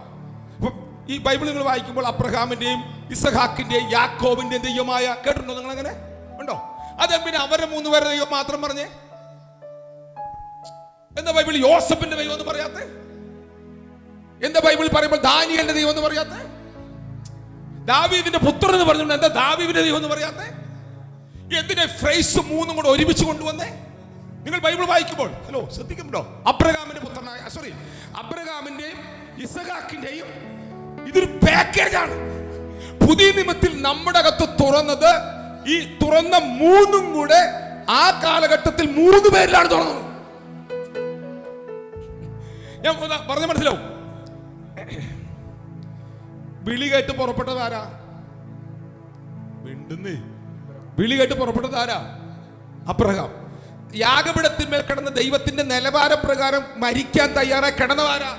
Speaker 3: ഈ ബൈബിൾ നിങ്ങൾ വായിക്കുമ്പോൾ അബ്രഹാമിന്റെയും ഇസഹാക്കിന്റെയും യാക്കോബിന്റെയും ദൈവമായ കേട്ടിട്ടുണ്ടോ? നിങ്ങൾ അങ്ങനെ ഉണ്ടോ? അത് പിന്നെ അവരുടെ 3 പേരുടെ ദൈവം മാത്രം പറഞ്ഞേ. എന്താ ബൈബിൾ യോസഫിന്റെ ദൈവം എന്ന് പറയാത്തെ? എന്താ ബൈബിൾ പറയുമ്പോൾ ദാനിയേലിന്റെ ദൈവം എന്ന് പറയാത്തെ? ദാവീദിന്റെ പുത്രൻ എന്ന് പറഞ്ഞുകൊണ്ട് എന്താ ദാവീദിന്റെ ദൈവം എന്ന് പറയാത്തെ? എന്തിനെ ഫ്രൈസ് 3 കൂടെ ഒരുമിച്ച് കൊണ്ടുവന്നേ? നിങ്ങൾ ബൈബിൾ വായിക്കുമ്പോൾ ഹലോ ശ്രദ്ധിക്കുന്നുണ്ടോ? അബ്രഹാമിന്റെയും ഇസഹാക്കിന്റെയും ഇതൊരു പാക്കേജാണ്. പുതിയ നിയമത്തിൽ നമ്മുടെ അകത്ത് തുറന്നത്, ഈ തുറന്ന 3 കൂടെ ആ കാലഘട്ടത്തിൽ 3 പേരിലാണ് തുറന്നത്. ഞാൻ പറഞ്ഞ മനസ്സിലാവും. വിളി കേട്ട് പുറപ്പെട്ടത് ആരാ? വിളി കേട്ട് പുറപ്പെട്ടത് ആരാ? അബ്രഹാം. യാഗപീഠത്തിന്മേൽ കിടന്ന ദൈവത്തിന്റെ നിലവാരപ്രകാരം മരിക്കാൻ തയ്യാറായി കിടന്നതാരാ?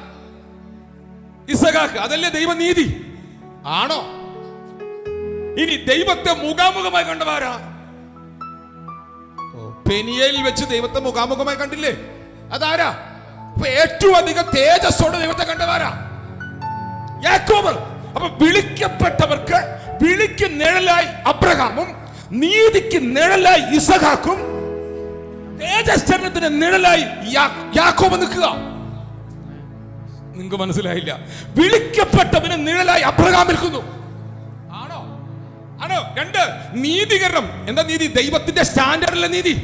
Speaker 3: ഇസഹാക്ക്. അതല്ലേ ദൈവനീതി? ആണോ? ഇനി ദൈവത്തെ മുഖാമുഖമായി കണ്ടതാരാ? പെനിയയിൽ വെച്ച് ദൈവത്തെ മുഖാമുഖമായി കണ്ടില്ലേ? അതാരാ? ഏറ്റവും അധികം തേജസ്സോടെ ദൈവത്തെ കണ്ടതാരാ? യാക്കോബ്. അപ്പൊ വിളിക്കപ്പെട്ടവർക്ക് വിളിക്ക് നിഴലായി അബ്രഹാമും, നീതിക്ക് നിഴലായി ഇസഹാക്കും, തേജസ്സത്തിന് നിഴലായി യാക്കോബ് നിൽക്കുക. നിങ്ങൾക്ക് മനസ്സിലായില്ല? വിളിക്കപ്പെട്ടവന് നിഴലായി അബ്രഹാം നിൽക്കുന്നു. ആണോ? 2 നീതികരണം. എന്താ നീതി? ദൈവത്തിന്റെ സ്റ്റാൻഡേർഡിലെ നീതി.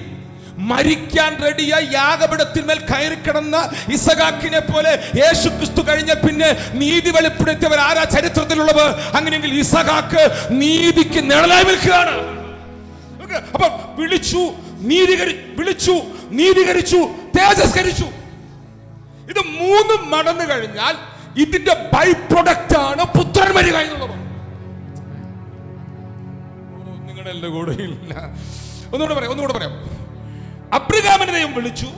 Speaker 3: മരിക്കാൻ റെഡിയായി യാഗപീഠത്തിന്മേൽ കയറി കിടന്ന ഇസഹാക്കിനെ പോലെ യേശു ക്രിസ്തു കഴിഞ്ഞ പിന്നെ നീതി വെളിപ്പെടുത്തിയവർ ആരാ ചരിത്രത്തിലുള്ളത്? അങ്ങനെയെങ്കിൽ ഇസഹാക്ക് നീതിക്ക് നിഴലായി നിൽക്കുകയാണ്. അപ്പൊ വിളിച്ചു, നീതീകരിച്ചു, തേജസ്കരിച്ചു. ഇത് 3 മടങ്ങ് കഴിഞ്ഞാൽ ഇതിന്റെ ബൈ പ്രൊഡക്റ്റ് ആണ് പുത്രൻ വരിക എന്നുള്ളത്. നിങ്ങളുടെ എന്റെ കൂടെ ഇല്ല. ഒന്നുകൂടെ പറയാം. അബ്രഹാമിനെ ദൈവം വിളിച്ചു,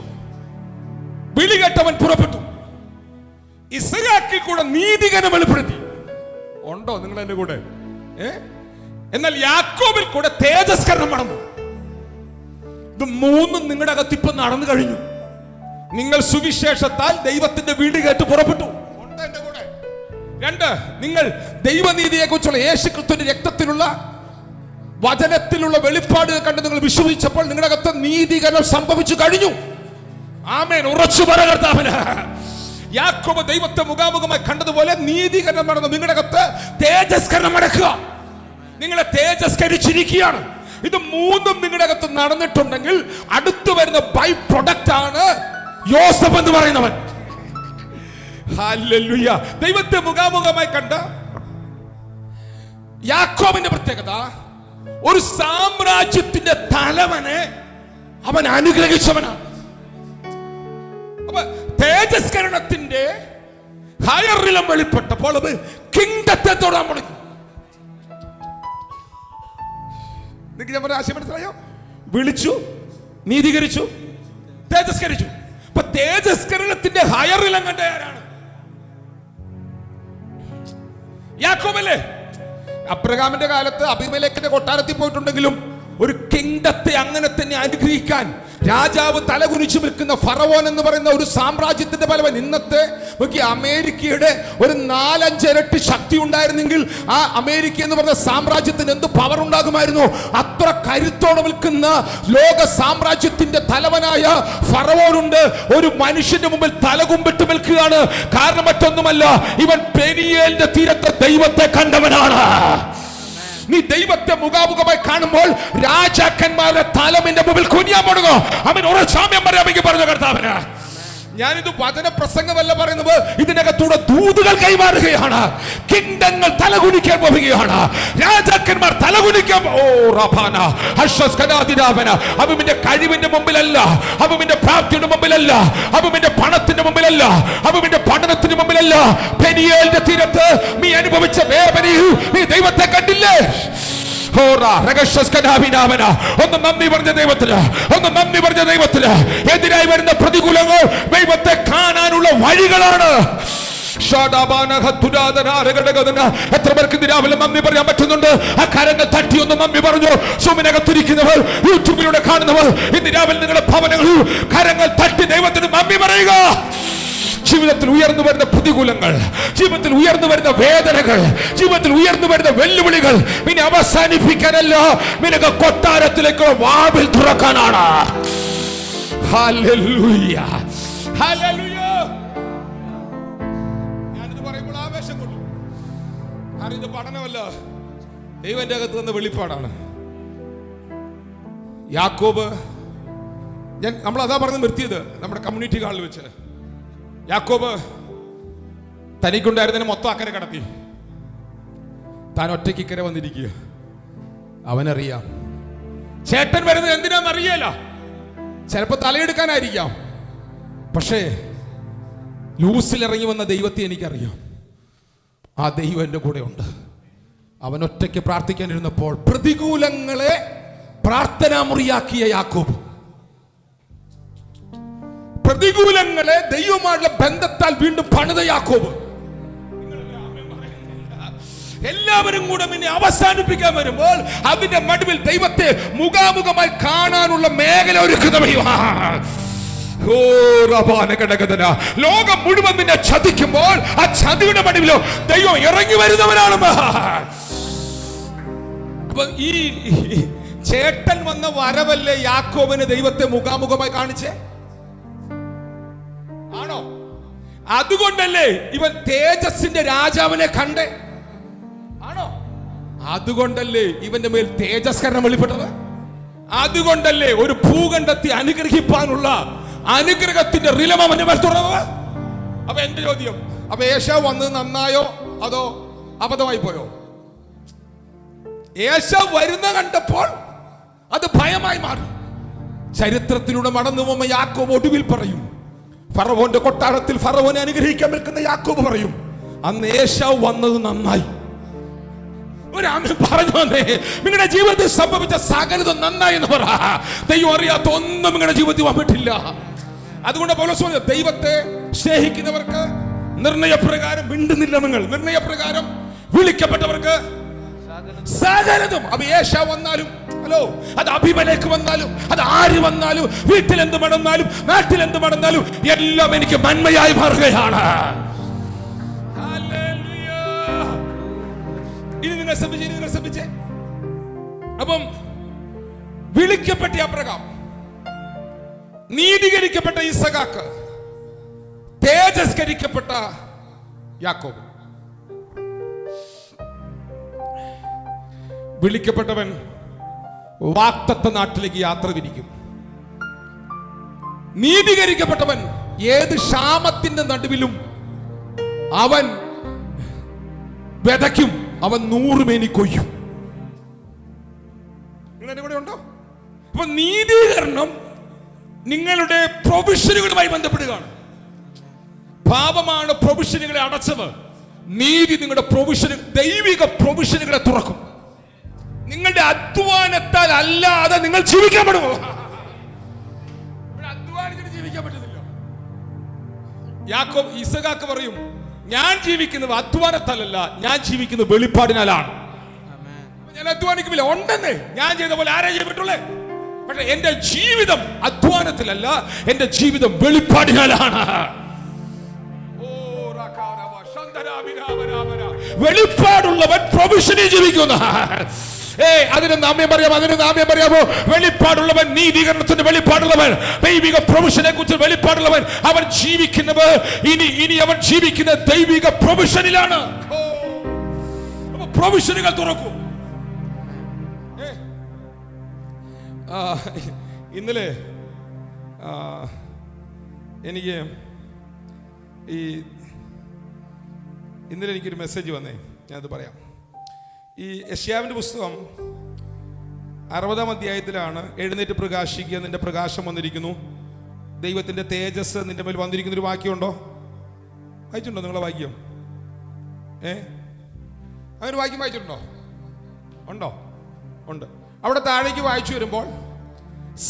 Speaker 3: വിളി കേട്ടവൻ പുറപ്പെട്ടു. ഇസഹാക്കിൽ കൂടെ നീതികരണം വെളിപ്പെടുത്തി. ഉണ്ടോ നിങ്ങൾ എന്റെ കൂടെ? എന്നാൽ യാക്കോബിൽ കൂടെ തേജസ്കരണം നടന്നു. ഇത് 3 നിങ്ങളുടെ അകത്ത് ഇപ്പൊ നടന്നു കഴിഞ്ഞു. നിങ്ങൾ സുവിശേഷത്താൽ ദൈവത്തിന്റെ വിളി കേട്ട് പുറപ്പെട്ടു. ഉണ്ടോ എന്റെ കൂടെ? 2, നിങ്ങൾ ദൈവനീതിയെ കുറിച്ചുള്ള യേശു ക്രിസ്തുവിന്റെ രക്തത്തിലുള്ള വചനത്തിലുള്ള വെളിപ്പാട് കണ്ട് നിങ്ങൾ വിശ്വസിച്ചപ്പോൾ നിങ്ങളുടെ അകത്ത് നീതീകരണം സംഭവിച്ചു കഴിഞ്ഞു. ആമേൻ. ഉറച്ചു പറ കർത്താവിന്. യാക്കോബ് ദൈവത്തെ മുഖാമുഖമായി കണ്ടതുപോലെ നീതീകരണം നടന്നു. നിങ്ങളുടെ അകത്ത് തേജസ്കരണം നടക്കുക. നിങ്ങളെ തേജസ്കരിച്ചിരിക്കുകയാണ്. ഇത് മൂന്നും നിങ്ങളുടെ അകത്ത് നടന്നിട്ടുണ്ടെങ്കിൽ അടുത്തു വരുന്ന ബൈ പ്രൊഡക്റ്റ് ആണ് യോസഫ് എന്ന് പറയുന്നവൻ. ഹല്ലേലൂയ. ദൈവത്തെ മുഖാമുഖമായി കണ്ട യാക്കോബിന്റെ പ്രത്യേകത, ഒരു സാമ്രാജ്യത്തിന്റെ തലവനെ അവൻ അനുഗ്രഹിച്ചവനാണ്. അപ്പൊ തേജസ്കരണത്തിന്റെ ഹയറിലും വെളിപ്പെട്ടപ്പോൾ അത് കിങ്ഡത്തെ തൊടാൻ തുടങ്ങി. ഞാൻ പറഞ്ഞ ആശയം മനസ്സിലായോ? വിളിച്ചു, നീതീകരിച്ചു, തേജസ്കരിച്ചു. അപ്പൊ തേജസ്കരണത്തിന്റെ ഹയറിലും കണ്ട ആരാണ്? യാക്കോബല്ലേ. അബ്രഹാമിന്റെ കാലത്ത് അബീമേലെക്കിന്റെ കൊട്ടാരത്തിൽ പോയിട്ടുണ്ടെങ്കിലും ഒരു കിങ്ഡത്തെ അങ്ങനെ തന്നെ അനുഗ്രഹിക്കാൻ രാജാവ് തലകുനിച്ചു നിൽക്കുന്ന ഫറവോൻ എന്ന് പറയുന്ന ഒരു സാമ്രാജ്യത്തിന്റെ ഫലവൻ. ഇന്നത്തെ അമേരിക്കയുടെ ഒരു 4-5 ഇരട്ടി ശക്തി ഉണ്ടായിരുന്നെങ്കിൽ ആ അമേരിക്ക എന്ന് പറഞ്ഞ സാമ്രാജ്യത്തിന് എന്ത് പവർ ഉണ്ടാകുമായിരുന്നു. അത്ര കരുത്തോടെ നിൽക്കുന്ന ലോക സാമ്രാജ്യത്തിന്റെ തലവനായ ഫറവോനുണ്ട്. ഒരു മനുഷ്യന്റെ മുമ്പിൽ തലകുമ്പിട്ട് നിൽക്കുകയാണ്. കാരണം മറ്റൊന്നുമല്ല, ഇവൻ പെനിയേലിന്റെ തീരത്തെ ദൈവത്തെ കണ്ടവനാണ്. നീ ദൈവത്തെ മുഖാമുഖമായി കാണുമ്പോൾ രാജാക്കന്മാരുടെ തലമിന്റെ മുമ്പിൽ കുനിയാൻ തുടങ്ങോ. അവൻ ഉറച്ചാമ്യം പറയാമെങ്കിൽ പറഞ്ഞു കർത്താവിന്. ഞാനിത് വചന പ്രസംഗമല്ല പറയുന്നത്, ഇതിനകത്തൂടെ ദൂതുകൾ കൈമാറുകയാണ്. കിങ്ഡങ്ങൾ തലകുനിക്കാൻ പോവുകയാണ്. രാജാക്കന്മാർ തലകുനിക്കാൻ. ഓ റഭാന ഹർഷസ്കനാദിനാഭന. അബിന്റെ കഴിവിന്റെ മുമ്പിലല്ല, അബിന്റെ പ്രാപ്തിയുടെ മുമ്പിലല്ല, അബിന്റെ പണത്തിന്റെ മുമ്പിലല്ല, അബിന്റെ പഠനത്തിന് മുമ്പിലല്ല. പെനിയേലിന്റെ തീരത്ത് നീ അനുഭവിച്ച വേദനയിൽ നീ ദൈവത്തെ കണ്ടില്ലേ? ഒന്ന് നന്ദി പറഞ്ഞ ദൈവത്തിന്, ഒന്ന് നന്ദി പറഞ്ഞ ദൈവത്തിന്. എതിരായി വരുന്ന പ്രതികൂലങ്ങൾ ദൈവത്തെ കാണാനുള്ള വഴികളാണ്. എത്ര പേർക്ക് രാവിലെ നന്ദി പറയാൻ പറ്റുന്നുണ്ട്? ആ കരങ്ങൾ തട്ടി ഒന്ന് നന്ദി പറഞ്ഞു. സൂമിനകത്തിരിക്കുന്നവർ, യൂട്യൂബിലൂടെ കാണുന്നവർ, ഇന്ന് രാവിലെ നിങ്ങളുടെ ഭവനങ്ങളിൽ കരങ്ങൾ തട്ടി ദൈവത്തിന് നന്ദി പറയുക. ജീവിതത്തിൽ ഉയർന്നു വരുന്ന പ്രതികൂലങ്ങൾ, ജീവിതത്തിൽ ഉയർന്നു വരുന്ന വേദനകൾ, ജീവിതത്തിൽ ഉയർന്നു വരുന്ന വെല്ലുവിളികൾ ഇനി അവസാനിപ്പിക്കാനല്ല, നിനക്ക് കൊട്ടാരത്തിലേക്കുള്ള വാതിൽ തുറക്കാനാണ്. Hallelujah, hallelujah. ഞാനിത് പറയുമ്പോൾ ആവേശം കൊണ്ടു. കാരണം ഇത് പഠനമല്ല, ദൈവന്റെ അകത്ത് വന്ന വെളിപ്പാടാണ്. യാക്കോബ്, നമ്മൾ അതാ പറഞ്ഞ് നിർത്തിയത് നമ്മുടെ കമ്മ്യൂണിറ്റി ഹാളിൽ വെച്ച്. യാക്കോബ് തനിക്കുണ്ടായിരുന്നതിന് മൊത്തം അക്കരെ കടത്തി. താൻ ഒറ്റയ്ക്ക് ഇക്കരെ വന്നിരിക്കുക. അവനറിയാം ചേട്ടൻ വരുന്നത് എന്തിനാന്ന് അറിയല. ചിലപ്പോ തലയെടുക്കാനായിരിക്കാം. പക്ഷേ ലൂസിൽ ഇറങ്ങി വന്ന ദൈവത്തെ എനിക്കറിയാം. ആ ദൈവം എൻ്റെ കൂടെ ഉണ്ട്. അവൻ ഒറ്റയ്ക്ക് പ്രാർത്ഥിക്കാനിരുന്നപ്പോൾ പ്രതികൂലങ്ങളെ പ്രാർത്ഥനാമുറിയാക്കിയ യാക്കോബ്, പ്രതികൂലങ്ങളെ ദൈവമായുള്ള ബന്ധത്താൽ വീണ്ടും പണിത യാക്കോബ്. എല്ലാവരും കൂടെ പിന്നെ അവസാനിപ്പിക്കാൻ വരുമ്പോൾ അതിന്റെ നടുവിൽ ദൈവത്തെ മുഖാമുഖമായി കാണാനുള്ള മേഖല ഒരുക്കുന്നവയോ. ലോകം മുഴുവൻ നിന്നെ ചതിക്കുമ്പോൾ ആ ചതിയുടെ നടുവിലോ ദൈവം ഇറങ്ങി വരുന്നവനാണ്. അപ്പൊ ഈ ചേട്ടൻ വന്ന വരവല്ലേ യാക്കോബിന് ദൈവത്തെ മുഖാമുഖമായി കാണിച്ചേ? ആണോ? അതുകൊണ്ടല്ലേ ഇവൻ തേജസ്സിന്റെ രാജാവിനെ കണ്ടേ? ആണോ? അതുകൊണ്ടല്ലേ ഇവന്റെ മേൽ തേജസ്കരണം വെളിപ്പെട്ടത്? അതുകൊണ്ടല്ലേ ഒരു ഭൂഖണ്ഡത്തെ അനുഗ്രഹിക്കാനുള്ള അനുഗ്രഹത്തിന്റെ റിലം അവന്റെ മേൽ തുറന്നത്? അപ്പൊ എന്റെ ചോദ്യം, അപ്പൊ ഏശാവ് വന്നത് നന്നായോ അതോ അബദ്ധമായി പോയോ? ഏശാവ് വരുന്ന കണ്ടപ്പോൾ അത് ഭയമായി മാറി. ചരിത്രത്തിലൂടെ മടന്നു പോകുന്ന യാക്കോബ് ഒടുവിൽ പറയും, ഫറവോന്റെ കൊട്ടാരത്തിൽ ഫറവോനെ അനുഗ്രഹിക്കാൻ നിൽക്കുന്ന യാക്കോബ് പറയും, അന്ന് ഏശാവ് വന്നത് നന്നായി. പറഞ്ഞു വന്നേ, നിങ്ങളുടെ ജീവിതത്തിൽ സംഭവിച്ച സകലതും നന്നായി എന്ന് പറ. ദൈവം അറിയാത്ത ഒന്നും നിങ്ങളുടെ ജീവിതത്തിൽ വന്നിട്ടില്ല. അതുകൊണ്ട് പൗലോസ് പറഞ്ഞു, ദൈവത്തെ സ്നേഹിക്കുന്നവർക്ക് നിർണയപ്രകാരം മിണ്ടുന്നില്ല. നിങ്ങൾ നിർണയപ്രകാരം വിളിക്കപ്പെട്ടവർക്ക് സകലതും. അപ്പൊ ഏശാവ് വന്നാലും, ഹലോ, അത് അബീമേലെക്ക് വന്നാലും, അത് ആര് വന്നാലും, വീട്ടിൽ എന്ത് നടന്നാലും, നാട്ടിൽ എന്ത് നടന്നാലും എല്ലാം എനിക്ക് നന്മയായി മാറുകയാണ്. ഇനി നിങ്ങൾ ശ്രദ്ധിച്ചേ. അപ്പം വിളിക്കപ്പെട്ട അബ്രഹാം, നീതീകരിക്കപ്പെട്ട ഇസഹാക്ക്, തേജസ്കരിക്കപ്പെട്ട യാക്കോബ്. വിളിക്കപ്പെട്ടവൻ വാഗ്ദത്ത നാട്ടിലേക്ക് യാത്ര തിരിക്കും. നീതീകരിക്കപ്പെട്ടവൻ ഏത് ക്ഷാമത്തിന്റെ നടുവിലും അവൻ വിതയ്ക്കും, അവൻ 100 മേനി കൊയ്യും. നിങ്ങൾ എന്റെ കൂടെ ഉണ്ടോ? അപ്പൊ നീതീകരണം നിങ്ങളുടെ പ്രൊവിഷനുകളുമായി ബന്ധപ്പെടുകയാണ്. പാപമാണ് പ്രൊവിഷനുകളെ അടച്ചത്. നീതി നിങ്ങളുടെ പ്രൊവിഷന്, ദൈവിക പ്രൊവിഷനുകളെ തുറക്കും. നിങ്ങളുടെ അധ്വാനത്താൽ അല്ലാതെ നിങ്ങൾ ജീവിക്കാൻ പറ്റുമോ? അധ്വാനിച്ചിട്ട് ജീവിക്കാൻ പറ്റുന്നില്ല. യാക്കോബ്, ഇസഹാക്ക് പറയും, ഞാൻ ജീവിക്കുന്നത് അധ്വാനത്താലല്ല, ഞാൻ ജീവിക്കുന്നത് വെളിപ്പാടിനാലാണ്. ഞാൻ അധ്വാനിക്കുന്നില്ല, ഉണ്ടെന്ന് ഞാൻ ചെയ്ത പോലെ ആരാ ചെയ്തിട്ടുള്ളേ? പക്ഷെ എന്റെ ജീവിതം അധ്വാനത്തിലല്ല, എന്റെ ജീവിതം വെളിപ്പാടിനാലാണ്. വെളിപ്പാടുള്ളവൻ പ്രൊവിഷനിൽ ജീവിക്കുന്ന, അതിന് നാമ്യം പറയാമോ? വെളിപ്പാടുള്ളവൻ, നീതീകരണത്തിന്റെ വെളിപ്പാടുള്ളവൻ, ദൈവിക പ്രൊവിഷനെ കുറിച്ച് വെളിപ്പാടുള്ളവൻ, അവൻ ജീവിക്കുന്നത് ഇനി അവൻ ജീവിക്കുന്ന ദൈവിക പ്രൊവിഷനിലാണ്. പ്രൊവിഷനുകൾ തുറക്കൂ. ഇന്നലെ എനിക്ക് എനിക്കൊരു മെസ്സേജ് വന്നേ, ഞാനത് പറയാം. ഈ യെശയ്യാവിന്റെ പുസ്തകം 60-ാം അധ്യായത്തിലാണ് എഴുന്നേറ്റ് പ്രകാശിക്കുക, നിന്റെ പ്രകാശം വന്നിരിക്കുന്നു, ദൈവത്തിന്റെ തേജസ് നിന്റെ മേൽ വന്നിരിക്കുന്ന ഒരു വാക്യമുണ്ടോ? വായിച്ചിട്ടുണ്ടോ നിങ്ങളെ വാക്യം? അങ്ങനെ വാക്യം വായിച്ചിട്ടുണ്ടോ? ഉണ്ടോ? ഉണ്ട്. അവിടെ താഴേക്ക് വായിച്ചു വരുമ്പോൾ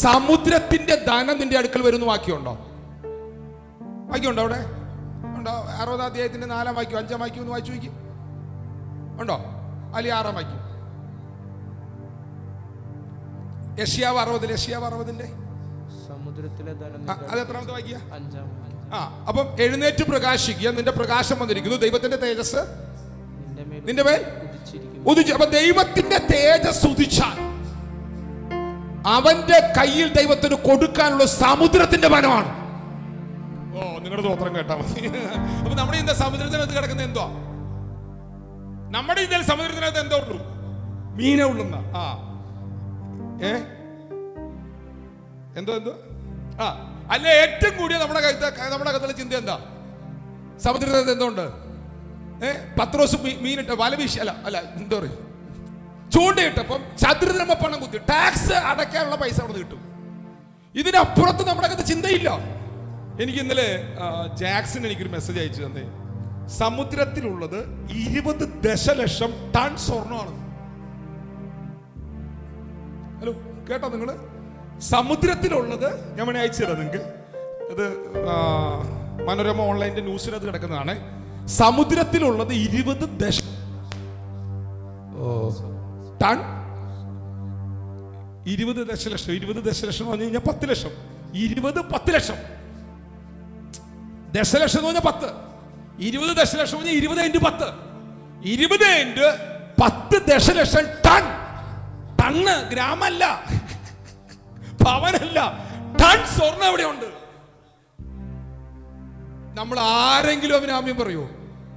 Speaker 3: സമുദ്രത്തിന്റെ ധനം നിന്റെ അടുക്കൽ വരുന്ന വാക്യമുണ്ടോ? വാക്യമുണ്ടോ അവിടെ? ഉണ്ടോ? 60-ാം അധ്യായത്തിന്റെ 4-ാം വാക്യം, 5-ാം വാക്യം ഒന്ന് വായിച്ചു നോക്കി. ഉണ്ടോ? അല്ലെങ്കിൽ 6-ാം വാക്യം? യെശയ്യാവ് 60-ന്റെ
Speaker 1: സമുദ്രത്തിലെ ധനം.
Speaker 3: അത് എത്രാമത്തെ വാക്യ? 5-ാം. അപ്പം എഴുന്നേറ്റ് പ്രകാശിക്കുക, നിന്റെ പ്രകാശം വന്നിരിക്കുന്നു, ദൈവത്തിന്റെ തേജസ് നിന്റെ മേൽ ഉദിച്ചു. അപ്പൊ ദൈവത്തിന്റെ തേജസ് ഉദിച്ചാൽ അവന്റെ കയ്യിൽ ദൈവത്തിന് കൊടുക്കാനുള്ള സമുദ്രത്തിന്റെ വനമാണ്. നിങ്ങളുടെ തോത്രം കേട്ടാ മതി. അപ്പൊ നമ്മുടെ ഇന്ത്യ സമുദ്രത്തിനകത്ത് കിടക്കുന്ന എന്തോ? നമ്മുടെ ഇന്ത്യയിൽ സമുദ്രത്തിനകത്ത് എന്തോ ഉള്ളൂ? മീനെ ഉള്ളുന്ന. എന്തോ അല്ല, ഏറ്റവും കൂടിയ നമ്മുടെ അകത്തുള്ള ചിന്ത എന്താ? സമുദ്രത്തിനകത്ത് എന്തുണ്ട്? പത്രോസ് മീനിട്ട് വല വീശി, അല്ല എന്താ പറയും, ചൂണ്ടയിട്ടപ്പം ചതുരത്തിനുമ്പോ പണം കുത്തി ടാക്സ് അടയ്ക്കാനുള്ള പൈസ അവിടെ കിട്ടും. ഇതിനപ്പുറത്ത് നമ്മുടെ അകത്ത് ചിന്തയില്ല. എനിക്ക് ഇന്നലെ ജാക്സൺ എനിക്കൊരു മെസ്സേജ് അയച്ചു തന്നെ. സമുദ്രത്തിലുള്ളത് 20 ദശലക്ഷം ടൺ സ്വർണ്ണമാണ്. ഹലോ, കേട്ടോ നിങ്ങള്? സമുദ്രത്തിലുള്ളത് ഞാൻ വേണേ അയച്ചു തരാം നിങ്ങൾക്ക്. അത് മനോരമ ഓൺലൈൻ്റെ ന്യൂസിനകത്ത് കിടക്കുന്നതാണ്. സമുദ്രത്തിലുള്ളത് 20 ടൺ. 20 ദശലക്ഷം. 20 ദശലക്ഷം എന്ന് പറഞ്ഞു കഴിഞ്ഞാൽ 10 ലക്ഷം. 10 ലക്ഷം. ദശലക്ഷം എന്ന് പറഞ്ഞാൽ 10. 20 ദശലക്ഷം എന്ന് പറഞ്ഞാൽ 20 × 10. 20 × 10 ദശലക്ഷം ടൺ. ടണ്ണ്, ഗ്രാമല്ല, പവനല്ല, ടൺ സ്വർണ്ണം എവിടെയുണ്ട്? നമ്മൾ ആരെങ്കിലും അവന് ആമ്യം പറയൂ?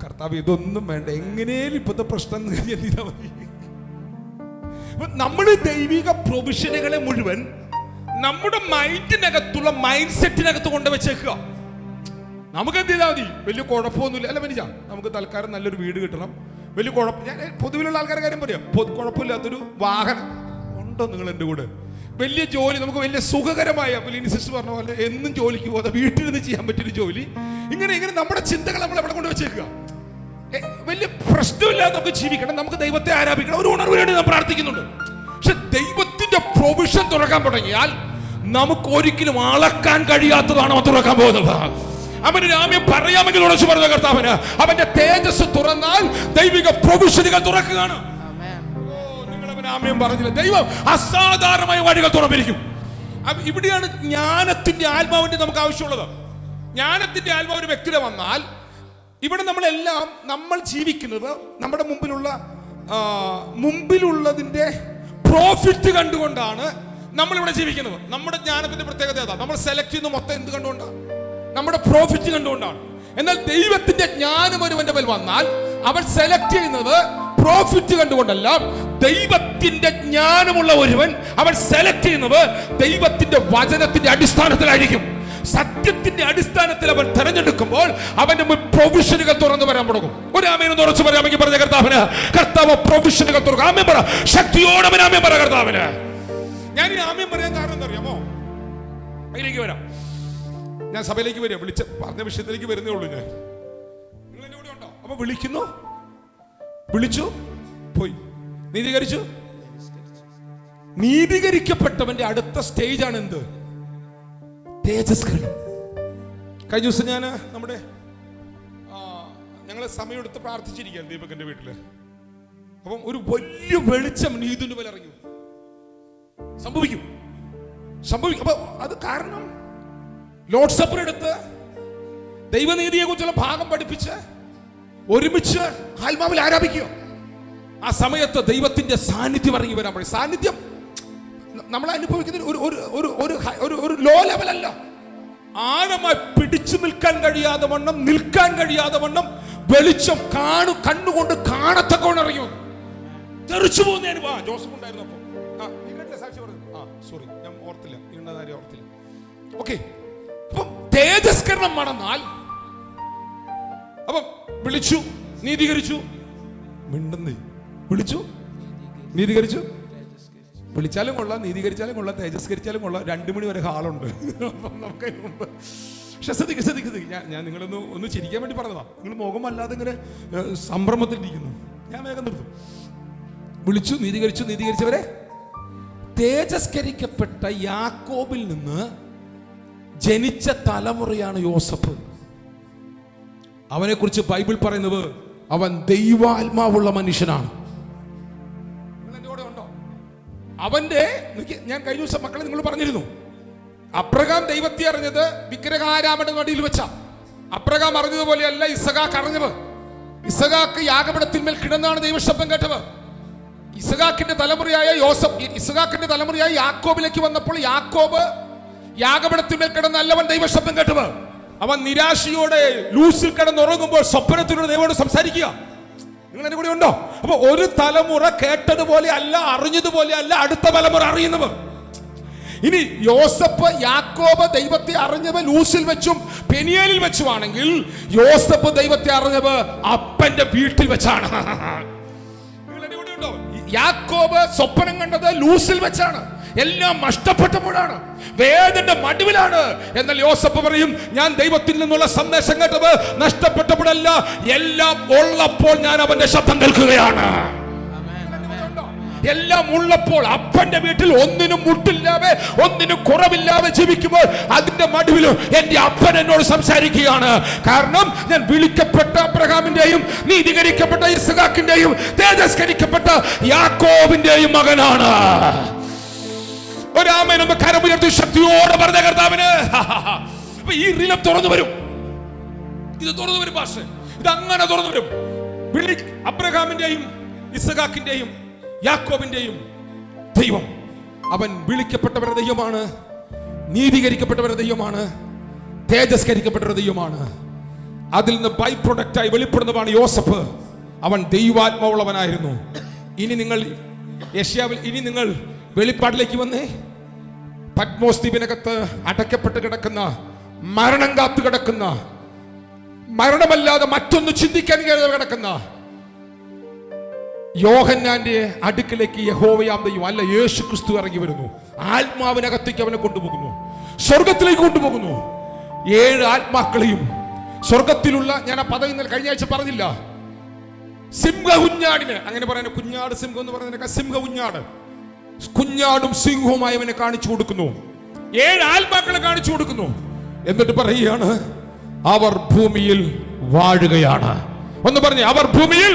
Speaker 3: കർത്താവ് ഇതൊന്നും വേണ്ട, എങ്ങനെയും ഇപ്പോഴത്തെ പ്രശ്നം ചെയ്താൽ മതി. നമ്മൾ ദൈവിക പ്രൊവിഷനുകളെ മുഴുവൻ നമ്മുടെ മൈൻഡിനകത്തുള്ള മൈൻഡ് സെറ്റിനകത്ത് കൊണ്ടുവച്ചേക്കുക. നമുക്ക് എന്ത് ചെയ്താൽ മതി? വലിയ കുഴപ്പമൊന്നുമില്ല, അല്ല മനുഷ്യ, നമുക്ക് തൽക്കാലം നല്ലൊരു വീട് കിട്ടണം, വലിയ കുഴപ്പം. ഞാൻ പൊതുവിലുള്ള ആൾക്കാരുടെ കാര്യം പറയാം. കുഴപ്പമില്ലാത്തൊരു വാഹനം ഉണ്ടോ നിങ്ങൾ എൻ്റെ കൂടെ? വലിയ ജോലി, നമുക്ക് വലിയ സുഖകരമായ, സിസ്റ്റർ പറഞ്ഞ പോലെ എന്നും ജോലിക്ക് പോകാതെ വീട്ടിൽ നിന്ന് ചെയ്യാൻ പറ്റിയൊരു ജോലി. ഇങ്ങനെ നമ്മുടെ ചിന്തകൾ നമ്മൾ എവിടെ കൊണ്ട് വെച്ചേക്കുക? വലിയ പ്രശ്നമില്ലാതെ നമുക്ക് ജീവിക്കണം, നമുക്ക് ദൈവത്തെ ആരാധിക്കണം, ഒരു ഉണർവ് വേണ്ടി നാം പ്രാർത്ഥിക്കുന്നുണ്ട്. പക്ഷെ ദൈവത്തിന്റെ പ്രൊവിഷൻ തുറക്കാൻ തുടങ്ങിയാൽ നമുക്ക് ഒരിക്കലും അളക്കാൻ കഴിയാത്തതാണ് തുറക്കാൻ പോകുന്നത്. അവന് രാമ്യം പറയാമെങ്കിൽ ഉറച്ചു പറഞ്ഞ കർത്താവിന് അവന്റെ തേജസ് തുറന്നാൽ ദൈവിക പ്രൊവിഷനുകൾ തുറക്കുകയാണ്. പറഞ്ഞില്ല, ദൈവം അസാധാരണമായ വഴികൾ തുറന്നിരിക്കും. ഇവിടെയാണ് ജ്ഞാനത്തിന്റെ ആത്മാവിന്റെ നമുക്ക് ആവശ്യമുള്ളത്. ജ്ഞാനത്തിന്റെ ആത്മാവ് ഒരു വ്യക്തിയുടെ വന്നാൽ ഇവിടെ നമ്മളെല്ലാം നമ്മൾ ജീവിക്കുന്നത് നമ്മുടെ മുമ്പിലുള്ളതിന്റെ പ്രോഫിറ്റ് കണ്ടുകൊണ്ടാണ് നമ്മളിവിടെ ജീവിക്കുന്നത്. നമ്മുടെ ജ്ഞാനത്തിന്റെ പ്രത്യേകത ഏതാ? നമ്മൾ സെലക്ട് ചെയ്യുന്ന മൊത്തം എന്ത് കണ്ടുകൊണ്ടാണ്? നമ്മുടെ പ്രോഫിറ്റ് കണ്ടുകൊണ്ടാണ്. എന്നാൽ ദൈവത്തിന്റെ ജ്ഞാനം ഒരുവന്റെ മേൽ വന്നാൽ അവൻ സെലക്ട് ചെയ്യുന്നത് പ്രോഫിറ്റ് കണ്ടുകൊണ്ടല്ല. ദൈവത്തിന്റെ ജ്ഞാനമുള്ള ഒരുവൻ അവൻ സെലക്ട് ചെയ്യുന്നത് ദൈവത്തിന്റെ വചനത്തിന്റെ അടിസ്ഥാനത്തിലായിരിക്കും. സത്യത്തിന്റെ അടിസ്ഥാനത്തിൽ അവൻ തെരഞ്ഞെടുക്കുമ്പോൾ അവന്റെ പ്രൊവിഷനുകൾ തുറന്നു വരാൻ തുടങ്ങും. ഒരു ആമേൻ ഉറച്ചു പറയാമെങ്കിൽ പറഞ്ഞ കർത്താവിന്, കർത്താവ് പ്രൊവിഷനുകൾ തുറക്കും. ആമേൻ പറ, ശക്തിയോടെ ആമേൻ പറ കർത്താവിന്. ഞാൻ ഈ ആമേൻ പറയാൻ കാരണം എന്താ അറിയാമോ? അതിലേക്ക് വരാം, ഞാൻ സഭയിലേക്ക് വരിക, പറഞ്ഞ വിഷയത്തിലേക്ക് വരുന്നേ ഉള്ളൂ. ഞാൻ നിങ്ങൾ എന്റെ കൂടെ ഉണ്ടോ? അപ്പൊ വിളിച്ചു പോയി നീതീകരിച്ചു. നീതീകരിക്കപ്പെട്ടവന്റെ അടുത്ത സ്റ്റേജാണ് എന്ത്? തേജസ്കരണം. കഴിഞ്ഞ ദിവസം ഞാൻ ഞങ്ങള് സമയമെടുത്ത് പ്രാർത്ഥിച്ചിരിക്കുകയാണ് ദീപകന്റെ വീട്ടില്. അപ്പം ഒരു വലിയ വെളിച്ചം നീതിന്റെ മേൽ ഇറങ്ങി സംഭവിക്കും. അപ്പൊ അത് കാരണം ലോർഡ് സപ്പർ എടുത്ത് ദൈവനീതിയെ കുറിച്ചുള്ള ഭാഗം പഠിപ്പിച്ച് ഒരുമിച്ച് ആത്മാവിൽ ആരാധിക്കുക. ആ സമയത്ത് ദൈവത്തിന്റെ സാന്നിധ്യം ഇറങ്ങി വരാൻ പറയും. സാന്നിധ്യം നമ്മൾ അനുഭവിക്കുന്ന ഒരു ലോ ലെവലല്ല, ആഴമായി പിടിച്ചു നിൽക്കാൻ കഴിയാതെ വണ്ണം, നിൽക്കാൻ കഴിയാതെ വണ്ണം വെളിച്ചം കണ്ണുകൊണ്ട് കാണത്തക്കോണം ഇറങ്ങി തെറിച്ചു പോകുന്ന അനുഭവം. ജോസഫ് ഉണ്ടായിരുന്നു. അപ്പൊ സാക്ഷി പറഞ്ഞു. സോറി, ഞാൻ ഓർത്തില്ല, ഓർത്തില്ല. ഓക്കെ, അപ്പം തേജസ്കരണം നടന്നാൽ, അപ്പം വിളിച്ചു, നീതീകരിച്ചു, മിണ്ടുന്നേ, വിളിച്ചു, നീതീകരിച്ചു. വിളിച്ചാലും കൊള്ളാം, നീതീകരിച്ചാലും കൊള്ളാം, തേജസ്കരിച്ചാലും കൊള്ളാം. 2 മണി വരെ ഹാളുണ്ട്. നമുക്ക് മുമ്പ് ശ്രദ്ധിക്കുക. ഞാൻ നിങ്ങളൊന്ന് ചിരിക്കാൻ വേണ്ടി പറഞ്ഞതാ. നിങ്ങൾ മുഖമല്ലാതെ ഇങ്ങനെ സംഭ്രമത്തിലിരിക്കുന്നു. ഞാൻ വേഗം നിർത്തും. വിളിച്ചു, നീതീകരിച്ചവരെ. തേജസ്കരിക്കപ്പെട്ട യാക്കോബിൽ നിന്ന് ജനിച്ച തലമുറയാണ് യോസഫ്. അവനെ കുറിച്ച് ബൈബിൾ പറയുന്നത് അവൻ ദൈവാത്മാവുള്ള മനുഷ്യനാണ്. അവന്റെ, ഞാൻ കഴിഞ്ഞ ദിവസം മക്കളെ നിങ്ങൾ പറഞ്ഞിരുന്നു, അബ്രഹാം ദൈവത്തെ അറിഞ്ഞത് വിഗ്രഹാരാമന്റെ നടിയിൽ വെച്ച. അബ്രഹാം അറിഞ്ഞതുപോലെയല്ല ഇസഹാക്ക് അറിഞ്ഞത്. ഇസഹാക്ക് യാഗപീഠത്തിന്മേൽ കിടന്നാണ് ദൈവശബ്ദം കേട്ടത്. ഇസഹാക്കിന്റെ തലമുറയായ യാക്കോബിലേക്ക് വന്നപ്പോൾ യാക്കോബ് യാഗപീഠത്തിന്മേൽ കിടന്നല്ലവൻ ദൈവശബ്ദം കേട്ടത്. അവൻ നിരാശയോടെ ലൂസിൽ കിടന്നുറങ്ങുമ്പോൾ സ്വപ്നത്തിലൂടെ ദൈവത്തോട് സംസാരിക്കുക. നിങ്ങൾ എന്റെ കൂടെ ഉണ്ടോ? അപ്പൊ ഒരു തലമുറ കേട്ടതുപോലെ അല്ല, അറിഞ്ഞതുപോലെ അല്ല അടുത്ത തലമുറ അറിയുന്നത്. ഇനി യോസഫ് യാക്കോബ് ദൈവത്തെ അറിഞ്ഞത് ലൂസിൽ വെച്ചും പെനിയേലിൽ വെച്ചുമാണെങ്കിൽ, യോസഫ് ദൈവത്തെ അറിഞ്ഞത് അപ്പന്റെ വീട്ടിൽ വെച്ചാണ്. നിങ്ങൾ എന്റെ കൂടെ ഉണ്ടോ? യാക്കോബ് സ്വപ്നം കണ്ടത് ലൂസിൽ വെച്ചാണ്. എല്ലാം നഷ്ടപ്പെട്ടപ്പോഴാണ്, വേദന്റെ മടുവിലാണ്. എന്നാൽ യോസഫ് പറയും, ഞാൻ ദൈവത്തിൽ നിന്നുള്ള സന്ദേശം കേട്ടത് നഷ്ടപ്പെട്ടപ്പോഴല്ല, എല്ലാം ഉള്ളപ്പോൾ ഞാൻ അവന്റെ ശബ്ദം കേൾക്കുകയാണ്. എല്ലാം ഉള്ളപ്പോൾ അപ്പന്റെ വീട്ടിൽ ഒന്നിനും മുട്ടില്ലാതെ, ഒന്നിനും കുറവില്ലാതെ ജീവിക്കുമ്പോൾ അതിന്റെ മടുവിലും എന്റെ അപ്പൻ എന്നോട് സംസാരിക്കുകയാണ്. കാരണം ഞാൻ വിളിക്കപ്പെട്ട അബ്രഹാമിന്റെയും നീതീകരിക്കപ്പെട്ട ഇസ്ഹാക്കിന്റെയും തേജസ്കരിക്കപ്പെട്ട യാക്കോബിന്റെയും മകനാണ്. ഒരാമേൻ ഒന്ന് കരമുയർത്തി ശക്തിയോടെ പറഞ്ഞ കർത്താവിന്. ഈ റിലം തുറന്നു വരും, ഇത് തുറന്നു വരും. ഭാഷ ഇത് അങ്ങനെ തുറന്നു വരും. അബ്രഹാമിന്റെയും ഇസ്ഹാക്കിന്റെയും യാക്കോബിന്റെയും ദൈവം, അവൻ വിളിക്കപ്പെട്ടവരുടെ ദൈവമാണ്, നീതീകരിക്കപ്പെട്ടവരുടെ ദൈവമാണ്, തേജസ്കരിക്കപ്പെട്ടവരുടെ ദൈവമാണ്. അതിൽ നിന്ന് ബൈ പ്രൊഡക്റ്റായി വെളിപ്പെടുന്നതാണ് യോസഫ്. അവൻ ദൈവാത്മാവുള്ളവനായിരുന്നു. ഇനി നിങ്ങൾ വെളിപ്പാടിലേക്ക് വന്നേ. പത്മോസ് ദ്വീപിനകത്ത് അടയ്ക്കപ്പെട്ട് കിടക്കുന്ന, മരണം കാത്തു കിടക്കുന്ന, മരണമല്ലാതെ മറ്റൊന്ന് ചിന്തിക്കാൻ കഴിയാതെ കിടക്കുന്ന യോഹന്നാന്റെ അടുക്കിലേക്ക് യഹോവയാം ദൈവം, അല്ല യേശു ക്രിസ്തു ഇറങ്ങി വരുന്നു. ആത്മാവിനകത്തേക്ക് അവനെ കൊണ്ടുപോകുന്നു, സ്വർഗത്തിലേക്ക് കൊണ്ടുപോകുന്നു. 7 ആത്മാക്കളെയും സ്വർഗത്തിലുള്ള, ഞാൻ ആ പദം ഇന്നലെ കഴിഞ്ഞ ആഴ്ച പറഞ്ഞില്ല, സിംഹകുഞ്ഞാടിന്, അങ്ങനെ പറയാൻ, കുഞ്ഞാട് സിംഹം എന്ന് പറയുന്നതിനൊക്കെ സിംഹകുഞ്ഞാട്, കുഞ്ഞാടും സിംഹവുമായി അവനെ കാണിച്ചു കൊടുക്കുന്നു. 7 ആത്മാക്കളെ കാണിച്ചു കൊടുക്കുന്നു. എന്നിട്ട് പറയുകയാണ്, അവർ ഭൂമിയിൽ വാഴുകയാണ്. ഒന്ന് പറഞ്ഞേ, അവർ ഭൂമിയിൽ.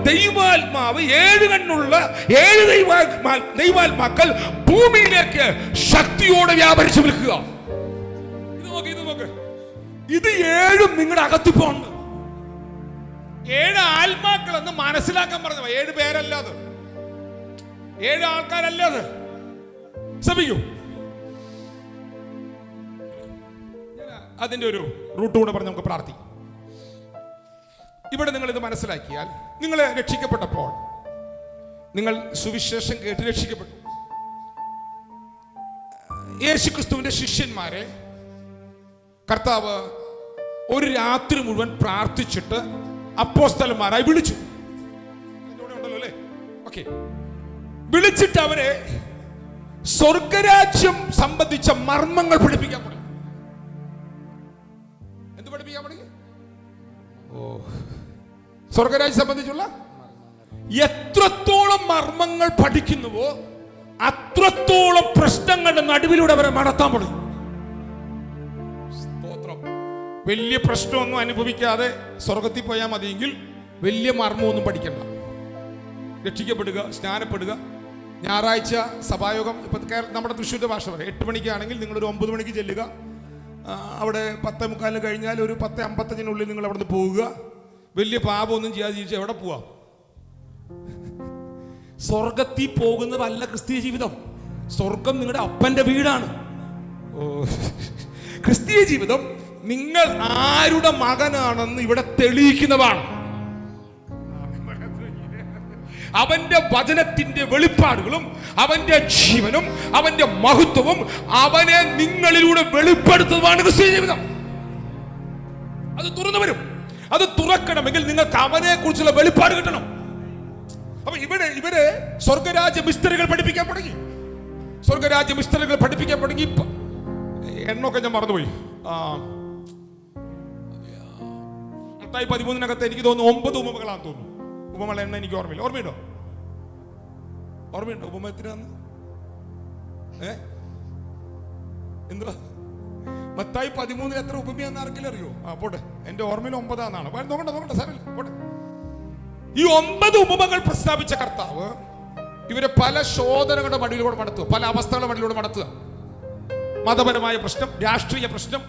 Speaker 3: ദൈവാത്മാവ്, 7 കണ്ണുള്ള 7 ദൈവാത്മാക്കൾ ഭൂമിയിലേക്ക് ശക്തിയോടെ വ്യാപരിച്ചു നിൽക്കുക. ഇത് നോക്ക്, ഇത് 7 നിങ്ങളുടെ അകത്തിപ്പോണ്ട്. 7 ആത്മാക്കൾ എന്ന് മനസ്സിലാക്കാൻ പറഞ്ഞ 7 പേരല്ലാതെ, 7 ആൾക്കാരല്ലാതെ. ശ്രമിക്കൂ, അതിന്റെ ഒരു റൂട്ട് കൂടെ പറഞ്ഞ് നമുക്ക് പ്രാർത്ഥിക്കാം. ഇവിടെ നിങ്ങൾ ഇത് മനസ്സിലാക്കിയാൽ, നിങ്ങൾ രക്ഷിക്കപ്പെട്ടപ്പോൾ നിങ്ങൾ സുവിശേഷം കേട്ട് രക്ഷിക്കപ്പെട്ടു. യേശുക്രിസ്തുവിന്റെ ശിഷ്യന്മാരെ കർത്താവ് ഒരു രാത്രി മുഴുവൻ പ്രാർത്ഥിച്ചിട്ട് അപ്പോസ്തലന്മാരായി വിളിച്ചു. ഉണ്ടല്ലോ അല്ലേ? ഓക്കെ. വിളിച്ചിട്ട് അവരെ സ്വർഗരാജ്യം സംബന്ധിച്ച മർമ്മങ്ങൾ പഠിപ്പിക്കാൻ തുടങ്ങി. എന്ത് പഠിപ്പിക്കാൻ തുടങ്ങി? സ്വർഗരാജ്യം സംബന്ധിച്ചുള്ള എത്രത്തോളം മർമ്മങ്ങൾ പഠിക്കുന്നുവോ അത്രത്തോളം പ്രശ്നങ്ങളുടെ നടുവിലൂടെ അവരെ നടത്താൻ തുടങ്ങി. സ്തോത്രം. വലിയ പ്രശ്നമൊന്നും അനുഭവിക്കാതെ സ്വർഗത്തിൽ പോയാൽ മതിയെങ്കിൽ വലിയ മർമ്മമൊന്നും പഠിക്കണ്ട. രക്ഷിക്കപ്പെടുക, സ്നാനപ്പെടുക, ഞായറാഴ്ച സഭായോഗം. ഇപ്പം നമ്മുടെ തൃശ്ശൂരിൻ്റെ ഭാഷ പറയാം, 8 മണിക്കാണെങ്കിൽ നിങ്ങളൊരു 9 മണിക്ക് ചെല്ലുക. അവിടെ 10:45 കഴിഞ്ഞാൽ ഒരു 10:55 നിങ്ങൾ അവിടെ നിന്ന് പോവുക. വലിയ പാപമൊന്നും ചെയ്യാതെ ജീവിച്ചാൽ എവിടെ പോവാം? സ്വർഗത്തിൽ പോകുന്നതല്ല ക്രിസ്തീയ ജീവിതം. സ്വർഗം നിങ്ങളുടെ അപ്പന്റെ വീടാണ്. ക്രിസ്തീയ ജീവിതം നിങ്ങൾ ആരുടെ മകനാണെന്ന് ഇവിടെ തെളിയിക്കുന്നതാണ്. അവന്റെ വചനത്തിന്റെ വെളിപ്പാടുകളും അവന്റെ ജീവനും അവന്റെ മഹത്വവും അവനെ നിങ്ങളിലൂടെ വെളിപ്പെടുത്തുന്നതാണ് ക്രിസ്തീയ ജീവിതം. അത് തുറന്നു വരും. അത് തുറക്കണമെങ്കിൽ നിങ്ങൾക്ക് അവനെ കുറിച്ചുള്ള വെളിപ്പാട് കിട്ടണം. അപ്പൊ ഇവര് സ്വർഗരാജ്യ മിസ്റ്ററികൾ പഠിപ്പിക്കാൻ തുടങ്ങി. സ്വർഗരാജ്യ മിസ്റ്ററികൾ പഠിപ്പിക്കാൻ തുടങ്ങി. എണ്ണൊക്കെ ഞാൻ മറന്നുപോയി. മത്തായി 13 എനിക്ക് തോന്നുന്നു 9 ഉപമകളാന്ന് തോന്നുന്നു. ഉപമകൾ എണ്ണ എനിക്ക് ഓർമ്മയില്ല. ഓർമ്മയുണ്ടോ? ഉപമ എത്രയാന്ന്? എന്തുവാ? മത്തായി 13 എത്ര ഉപമയാന്ന് ആർക്കെങ്കിലും അറിയോ? പോട്ടെ, എന്റെ ഓർമ്മയിൽ 9 നോക്കണ്ട സാരമില്ല, പോട്ടെ. ഈ 9 ഉപമകൾ പ്രസ്താവിച്ച കർത്താവ് ഇവരെ പല ശോധനകളുടെ മടിയിലൂടെ നടത്തുക, പല അവസ്ഥകളുടെ മടിയിലൂടെ നടത്തുക. മതപരമായ പ്രശ്നം, രാഷ്ട്രീയ പ്രശ്നം,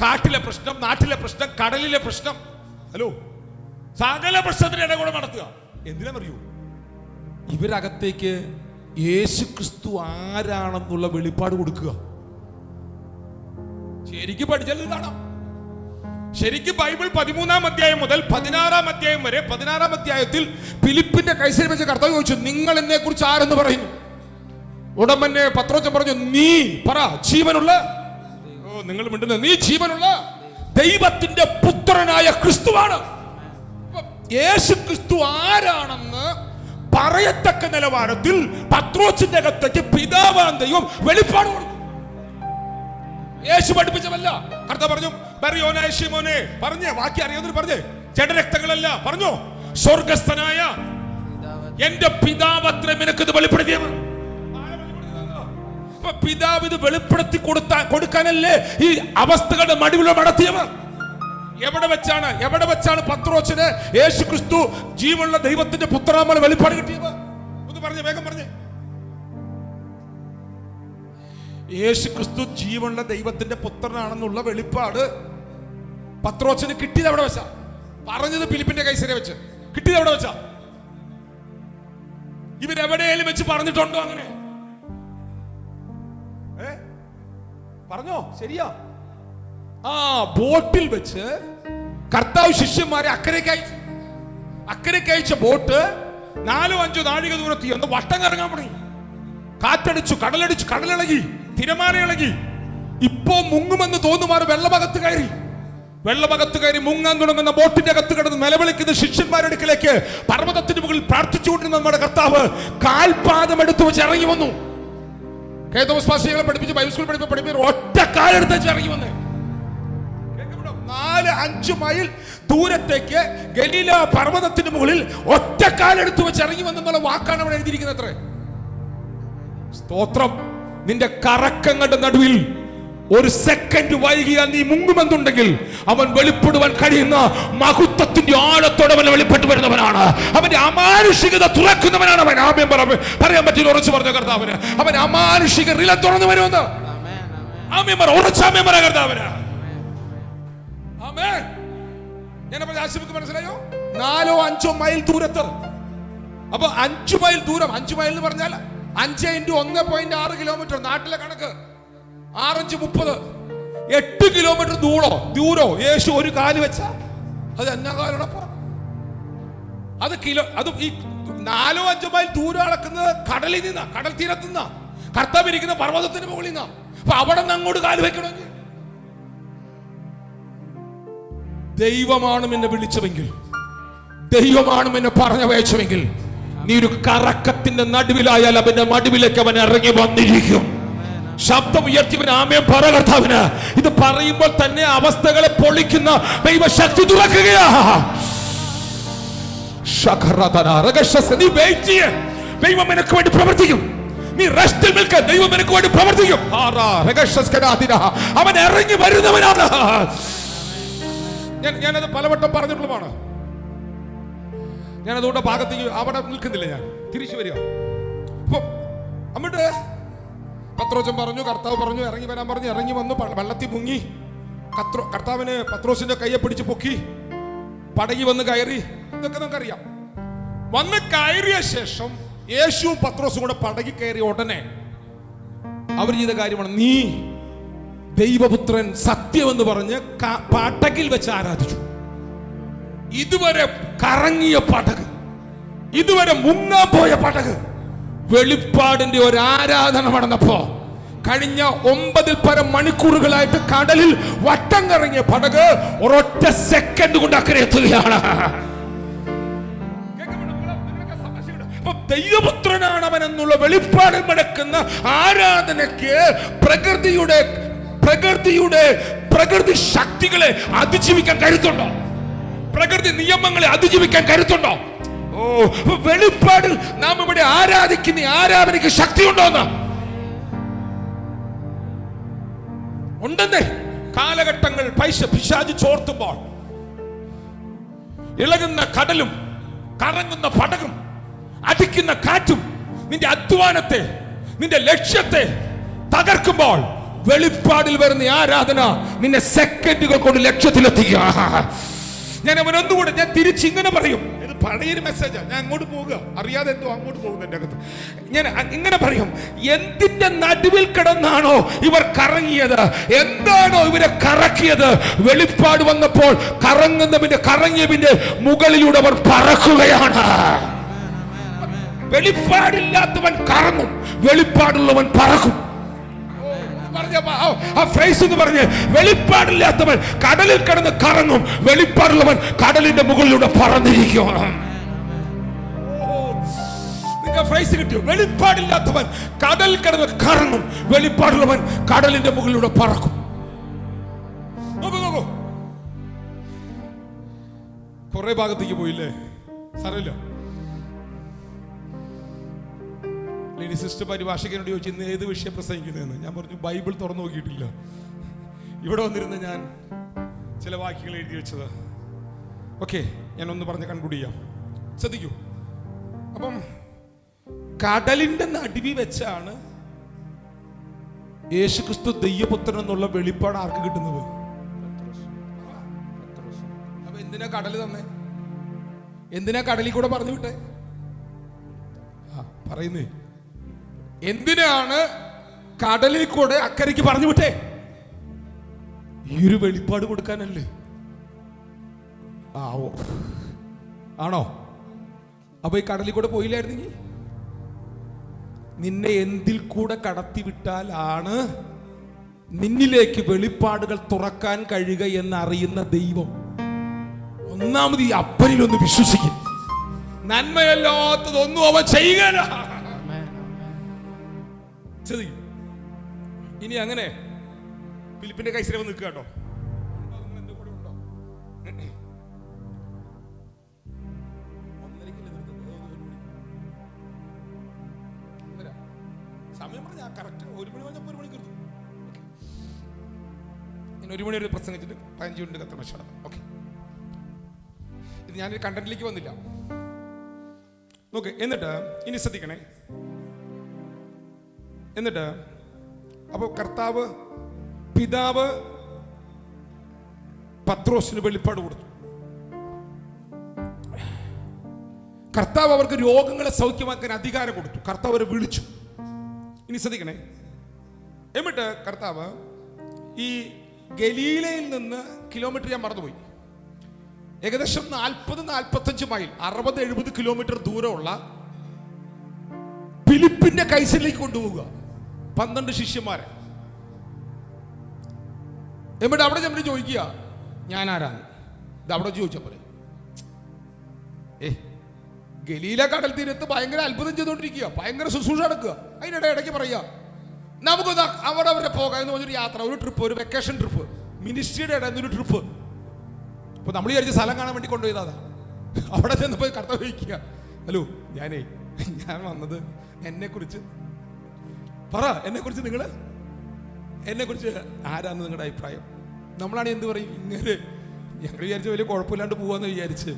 Speaker 3: കാട്ടിലെ പ്രശ്നം, നാട്ടിലെ പ്രശ്നം, കടലിലെ പ്രശ്നം, സകല പ്രശ്നത്തിന്റെ ഇടയിൽ കൂടെ നടത്തുക. എന്തിനാണെന്നറിയൂ? ഇവരകത്തേക്ക് യേശു ക്രിസ്തു ആരാണെന്നുള്ള വെളിപ്പാട് കൊടുക്കുക. ശരിക്കും പഠിച്ചാൽ കാണാം. ശരിക്കും ബൈബിൾ 13-ാം അധ്യായം മുതൽ 16-ാം അധ്യായം വരെ, 16-ാം അധ്യായത്തിൽ ഫിലിപ്പിന്റെ കൈസരിൽ വെച്ച കർത്താവ് ചോദിച്ചു, നിങ്ങൾ എന്നെ കുറിച്ച് ആരെന്ന് പറയുന്നു? ഉടമ്പന്നെ പത്രോച്ചൻ പറഞ്ഞു, നീ പറ ജീവനുള്ള, നിങ്ങൾ മിണ്ടുന്ന, നീ ജീവനുള്ള ദൈവത്തിന്റെ പുത്രനായ ക്രിസ്തുവാണ്. യേശു ക്രിസ്തു ആരാണെന്ന് പറയത്തക്ക നിലവാരത്തിൽ പത്രോസിന്റെ അകത്തേക്ക് പിതാവാൻ ദൈവം വെളിപ്പാട് കൊടുത്തു. യേശു പഠിപ്പിച്ചതല്ല. കർത്താവ് പറഞ്ഞു, ബർയോനെ പറഞ്ഞേ, ബാക്കി അറിയാവുന്നവർ പറഞ്ഞേ, ജഡരക്തങ്ങളല്ല, പറഞ്ഞു സ്വർഗസ്ഥനായ എന്റെ പിതാവത്രേ നിനക്കിത് വെളിപ്പെടുത്തിയത്. പിതാവ് ഇത് വെളിപ്പെടുത്തി കൊടുക്കാനല്ലേ ഈ അവസ്ഥകളുടെ മടിവിലൂടെ നടത്തിയവർ. എവിടെ വെച്ചാണ് പത്രോസിന് യേശു ക്രിസ്തു ജീവനുള്ള ദൈവത്തിന്റെ പുത്രനാമ വെളിപ്പാട് കിട്ടിയത്? ഒന്ന് പറഞ്ഞേ, വേഗം പറഞ്ഞേ. യേശു ക്രിസ്തു ജീവനുള്ള ദൈവത്തിന്റെ പുത്രനാണെന്നുള്ള വെളിപ്പാട് പത്രോസിന് കിട്ടിയത് എവിടെ വെച്ചാ? പറഞ്ഞത് ഫിലിപ്പിന്റെ കൈസരെ വെച്ച്. കിട്ടിയത് എവിടെ വെച്ചാ? ഇവരെവിടെയെങ്കിലും വെച്ച് പറഞ്ഞിട്ടുണ്ടോ അങ്ങനെ? പറഞ്ഞോ? ശരിയാ. ബോട്ടിൽ വെച്ച് കർത്താവ് ശിഷ്യന്മാരെ അക്കരയ്ക്ക് അയച്ച ബോട്ട് 4-5 നാഴിക ദൂരത്തി ഒന്ന് വട്ടം കറങ്ങാൻ തുടങ്ങി. കാറ്റടിച്ചു, കടലടിച്ചു, കടലിളകി, തിരമാല ഇളകി. ഇപ്പോ മുങ്ങുമെന്ന് തോന്നുമാറ് വെള്ളമകത്ത് കയറി മുങ്ങാൻ തുടങ്ങുന്ന ബോട്ടിന്റെ അകത്ത് കിടന്ന് നിലവിളിക്കുന്ന ശിഷ്യന്മാരുടെ അടുക്കലേക്ക് പർവ്വതത്തിന് മുകളിൽ പ്രാർത്ഥിച്ചുകൊണ്ടിരുന്ന നമ്മുടെ കർത്താവ് കാൽപാദം എടുത്തു വെച്ച് ഇറങ്ങി വന്നു. പഠിപ്പിച്ച് ബൈബിൾ സ്കൂൾ പഠിപ്പിച്ച് ഒറ്റ കാലെടുത്ത് വെച്ച് ഇറങ്ങി വന്നേ. 4-5 മൈൽ ദൂരത്തേക്ക് ഗലീല പർവ്വതത്തിന് മുകളിൽ ഒറ്റക്കാലെടുത്ത് വെച്ച് ഇറങ്ങി വന്നെന്നുള്ള വാക്കാണ് അവിടെ എഴുതിയിരിക്കുന്നത്. അത്രേ. സ്തോത്രം. നിന്റെ കറക്കങ്ങളുടെ നടുവിൽ ഒരു സെക്കൻഡ് വൈകിയാൽ നീ മുങ്ങുമെന്നുണ്ടെങ്കിൽ അവൻ വെളിപ്പെടുവാൻ കഴിയുന്ന മഹത്വത്തിന്റെ ആഴത്തോടെ അവൻ വെളിപ്പെട്ടു വരുന്നവനാണ്. അവന്റെ അമാനുഷികത തുറക്കുന്നവനാണ് അവൻ. പറയാൻ പറ്റില്ല, ഉറച്ചു പറഞ്ഞ കർത്താവിന് അവൻ അമാനുഷിക റില തുറന്നു വരുമെന്ന്. കർത്താവിന് ഞാൻ ആശിക്ക് മനസ്സിലായോ? 4-5 മൈൽ ദൂരത്ത്. അപ്പൊ 5 മൈൽ ദൂരം, 5 മൈൽ എന്ന് പറഞ്ഞാൽ 5 × 1.6 കിലോമീറ്റർ. നാട്ടിലെ കണക്ക് 6-5 30, 8 കിലോമീറ്റർ ദൂരോ യേശു ഒരു കാല് വെച്ച അത് എന്നാ കാലടപ്പ അത് ഈ 4-5 മൈൽ ദൂരം അളക്കുന്നത് കടലിൽ നിന്നാ, കടൽ തീരത്തു നിന്നാ. കർത്താവ് ഇരിക്കുന്ന പർവ്വതത്തിന് മുകളിൽ നിന്നാ. അപ്പൊ അവിടെ നിന്ന് അങ്ങോട്ട് കാല് വെക്കണമെങ്കിൽ ദൈവമാണ് എന്നെ വിളിച്ചതെങ്കിൽ, ദൈവമാണ് എന്നെ പറഞ്ഞു വെച്ചെങ്കിൽ, നീ ഒരു കറക്കത്തിന്റെ നടുവിലായാൽ അവന്റെ നടുവിലേക്ക് അവൻ ഇറങ്ങി വന്നിരിക്കും. ശബ്ദം ഉയർത്തിവൻ ആമേൻ പറ കർത്താവിന്. ഇത് പറയുമ്പോൾ തന്നെ അവസ്ഥകളെ പൊളിക്കുന്ന ദൈവശക്തി തുറക്കുകയാ. നീ വെയിറ്റ് ചെയ്യ്, ദൈവം നിനക്ക് വേണ്ടി പ്രവർത്തിക്കും. നീ റെസ്റ്റിൽ നിൽക്ക്, ദൈവം നിനക്ക് വേണ്ടി പ്രവർത്തിക്കും. അവൻ ഇറങ്ങി വരുന്നവനാണ്. ഞാനത് പലവട്ടം പറഞ്ഞിട്ടുള്ളതാണ്. ഞാനതുകൊണ്ട് ഭാഗത്തേക്ക് അവിടെ നിൽക്കുന്നില്ല, ഞാൻ തിരിച്ചു വരിക. അപ്പൊ അമ്മയുടെ പത്രോസൻ പറഞ്ഞു, കർത്താവ് പറഞ്ഞു ഇറങ്ങി വരാൻ പറഞ്ഞു. ഇറങ്ങി വന്നു, വെള്ളത്തിൽ മുങ്ങി. കർത്താവിന് പത്രോസിന്റെ കയ്യെ പിടിച്ച് പൊക്കി, പടകി വന്ന് കയറി. ഇതൊക്കെ നമുക്കറിയാം. വന്ന് കയറിയ ശേഷം യേശുവും പത്രോസും കൂടെ പടകി കയറിയ ഉടനെ അവർ ചെയ്ത കാര്യമാണ്, നീ ദൈവപുത്രൻ സത്യമെന്ന് പറഞ്ഞ് പടകിൽ വെച്ച് ആരാധിച്ചു. ഇതുവരെ കറങ്ങിയ പടക്, ഇതുവരെ മുങ്ങാൻ പോയ പടക്, വെളിപ്പാടിന്റെ ഒരു ആരാധന നടന്നപ്പോ കഴിഞ്ഞ 9 പരം മണിക്കൂറുകളായിട്ട് കടലിൽ വട്ടം കറങ്ങിയ പടക് ഒരൊറ്റ സെക്കൻഡ് കൊണ്ട് അക്കരെ എത്തുകയാണ്. ദൈവപുത്രനാണ് അവൻ എന്നുള്ള വെളിപ്പാട് നടക്കുന്ന ആരാധനയ്ക്ക് പ്രകൃതി ശക്തികളെ അതിജീവിക്കാൻ കരുത്തുണ്ടോ? പ്രകൃതി നിയമങ്ങളെ അതിജീവിക്കാൻ കരുത്തുണ്ടോ? ഓ, വെളിപ്പാടിൽ നാം ഇവിടെ ആരാധിക്കുന്ന ആരാധനയ്ക്ക് ശക്തി ഉണ്ടോന്ന് ഉണ്ടെന്നേ. കാലഘട്ടങ്ങൾ പിശാച് ചോർത്തുമ്പോൾ ഇളകുന്ന കടലും കറങ്ങുന്ന പടകും അടിക്കുന്ന കാറ്റും നിന്റെ അധ്വാനത്തെ, നിന്റെ ലക്ഷ്യത്തെ തകർക്കുമ്പോൾ വെളിപ്പാടിൽ വരുന്ന ആരാധന നിന്നെ സെക്കൻഡുകൾ കൊണ്ട് ലക്ഷ്യത്തിലെത്തിക്കുക. ഞാൻ അവനൊന്നുകൂടെ ഞാൻ തിരിച്ചിങ്ങനെ പറയും. ഇത് പഴയൊരു മെസ്സേജാണ്. ഞാൻ അങ്ങോട്ട് പോവുക, അറിയാതെ എന്തോ അങ്ങോട്ട് പോകുന്നു എൻ്റെ അകത്ത്. ഞാൻ ഇങ്ങനെ പറയും, എന്തിന്റെ നടുവിൽ കിടന്നാണോ ഇവർ കറങ്ങിയത്? എന്താണോ ഇവരെ കറക്കിയത്? വെളിപ്പാട് വന്നപ്പോൾ കറങ്ങിയതിന്റെ മുകളിലൂടെ അവർ പറക്കുകയാണ്. വെളിപ്പാടില്ലാത്തവൻ കറങ്ങും, വെളിപ്പാടുള്ളവൻ പറക്കും. പറഞ്ഞ് വെളിപ്പാടില്ലാത്തവൻ കടലിൽ കിടന്ന് കറങ്ങും, വെളിപ്പാടുള്ളവൻ കടലിന്റെ മുകളിലൂടെ പറന്നിരിക്കും. ഫ്രൈസ് കിട്ടിയോ? വെളിപ്പാടില്ലാത്തവൻ കടലിൽ കിടന്ന് കറങ്ങും, വെളിപ്പാടുള്ളവൻ കടലിന്റെ മുകളിലൂടെ പറക്കും. നോക്കൂ, കുറെ ഭാഗത്തേക്ക് പോയില്ലേ? സാരമില്ല. സിസ്റ്റർ പരിഭാഷകനോട് ചോദിച്ചു, ഇന്ന് ഏത് വിഷയം പ്രസംഗിക്കുന്നതെന്ന്. ഞാൻ പറഞ്ഞു, ബൈബിൾ തുറന്നു നോക്കിയിട്ടില്ല. ഇവിടെ വന്നിരുന്ന ഞാൻ ചില വാക്യങ്ങൾ എഴുതി വെച്ചത്. ഓക്കെ, ഞാനൊന്ന് പറഞ്ഞ് കൺക്ലൂഡ് ചെയ്യാം. ശ്രദ്ധിക്കൂ. അപ്പം കടലിന്റെ നടുവി വെച്ചാണ് യേശുക്രിസ്തു ദൈവപുത്രൻ എന്നുള്ള വെളിപ്പാട് ആർക്ക് കിട്ടുന്നത്? അപ്പൊ എന്തിനാ കടല് തന്നെ? എന്തിനാ കടലിൽ കൂടെ പറഞ്ഞു വിട്ടേ? പറയുന്നേ, എന്തിനാണ് കടലിൽ കൂടെ അക്കരയ്ക്ക് പറഞ്ഞു വിട്ടേ? ഈ ഒരു വെളിപ്പാട് കൊടുക്കാനല്ലേ? ആണോ? അപ്പൊ ഈ കടലിൽ കൂടെ പോയില്ലായിരുന്നെങ്കിൽ നിന്നെ എന്തിൽ കൂടെ കടത്തി വിട്ടാലാണ് നിന്നിലേക്ക് വെളിപ്പാടുകൾ തുറക്കാൻ കഴിയുക എന്നറിയുന്ന ദൈവം. ഒന്നാമത് ഈ അപ്പനിലൊന്ന് വിശ്വസിക്കും. നന്മയല്ലാത്തതൊന്നും അവൻ ചെയ്യുകയില്ല. ഇനി അങ്ങനെ ഫിലിപ്പിന്റെ കൈസരവ് നിൽക്കുക കേട്ടോ. സമയം പറഞ്ഞ കറക്റ്റ് 1 മണി കഴിഞ്ഞപ്പോൾ 1 മണിക്ക് എടുത്തു. ഞാൻ 1 മണി വരെ പ്രസംഗിച്ചിട്ട് 15 മിനിറ്റ് കത്തണം ഷടം. ഓക്കെ, ഇത് ഞാനൊരു കണ്ടന്റിലേക്ക് വന്നില്ല. നോക്ക്, എന്നിട്ട് ഇനി ശ്രദ്ധിക്കണേ. എന്നിട്ട് അപ്പോൾ കർത്താവ് പിതാവ് പത്രോസിന് വെളിപ്പാട് കൊടുത്തു. കർത്താവ് അവർക്ക് രോഗങ്ങളെ സൗഖ്യമാക്കാൻ അധികാരം കൊടുത്തു. കർത്താവ് അവരെ വിളിച്ചു. ഇനി ശ്രദ്ധിക്കണേ. എന്നിട്ട് കർത്താവ് ഈ ഗലീലയിൽ നിന്ന് കിലോമീറ്റർ ഞാൻ മറന്നുപോയി, ഏകദേശം 40-45 മൈൽ 60-70 കിലോമീറ്റർ ദൂരമുള്ള ഫിലിപ്പിന്റെ കൈസരിലേക്ക് കൊണ്ടുപോവുക 12 ശിഷ്യന്മാരെ. എന്നിട്ട് അവിടെ ചെന്ന് ചോദിക്കുക, ഞാൻ ആരാണ്? ഇത് അവിടെ ചോദിച്ചാൽ പോലെ ഗലീല കടൽ തീരത്ത് ഭയങ്കര അത്ഭുതം ചെയ്തുകൊണ്ടിരിക്കുക, ഭയങ്കര ശുശ്രൂഷ നടക്കുക. അതിനിടെ ഇടയ്ക്ക് പറയുക, നമുക്കൊന്ന് അവിടെ വരെ പോകാം എന്ന് പറഞ്ഞൊരു യാത്ര, ഒരു ട്രിപ്പ്, ഒരു വെക്കേഷൻ ട്രിപ്പ്, മിനിസ്ട്രിയുടെ ഇടയിൽ നിന്നൊരു ട്രിപ്പ്. അപ്പൊ നമ്മൾ വിചാരിച്ച സ്ഥലം കാണാൻ വേണ്ടി കൊണ്ടുപോയതാ. അവിടെ ചെന്നപ്പോ കർത്താവ് ചോദിക്കുക, ഹലോ ഞാൻ വന്നത് എന്നെക്കുറിച്ച് പറ, എന്നെക്കുറിച്ച് ആരാന്ന് നിങ്ങളുടെ അഭിപ്രായം? നമ്മളാണെങ്കിൽ എന്ത് പറയും? ഇങ്ങനെ ഞങ്ങൾ വിചാരിച്ച വലിയ കുഴപ്പമില്ലാണ്ട് പോവാന്ന് വിചാരിച്ച്.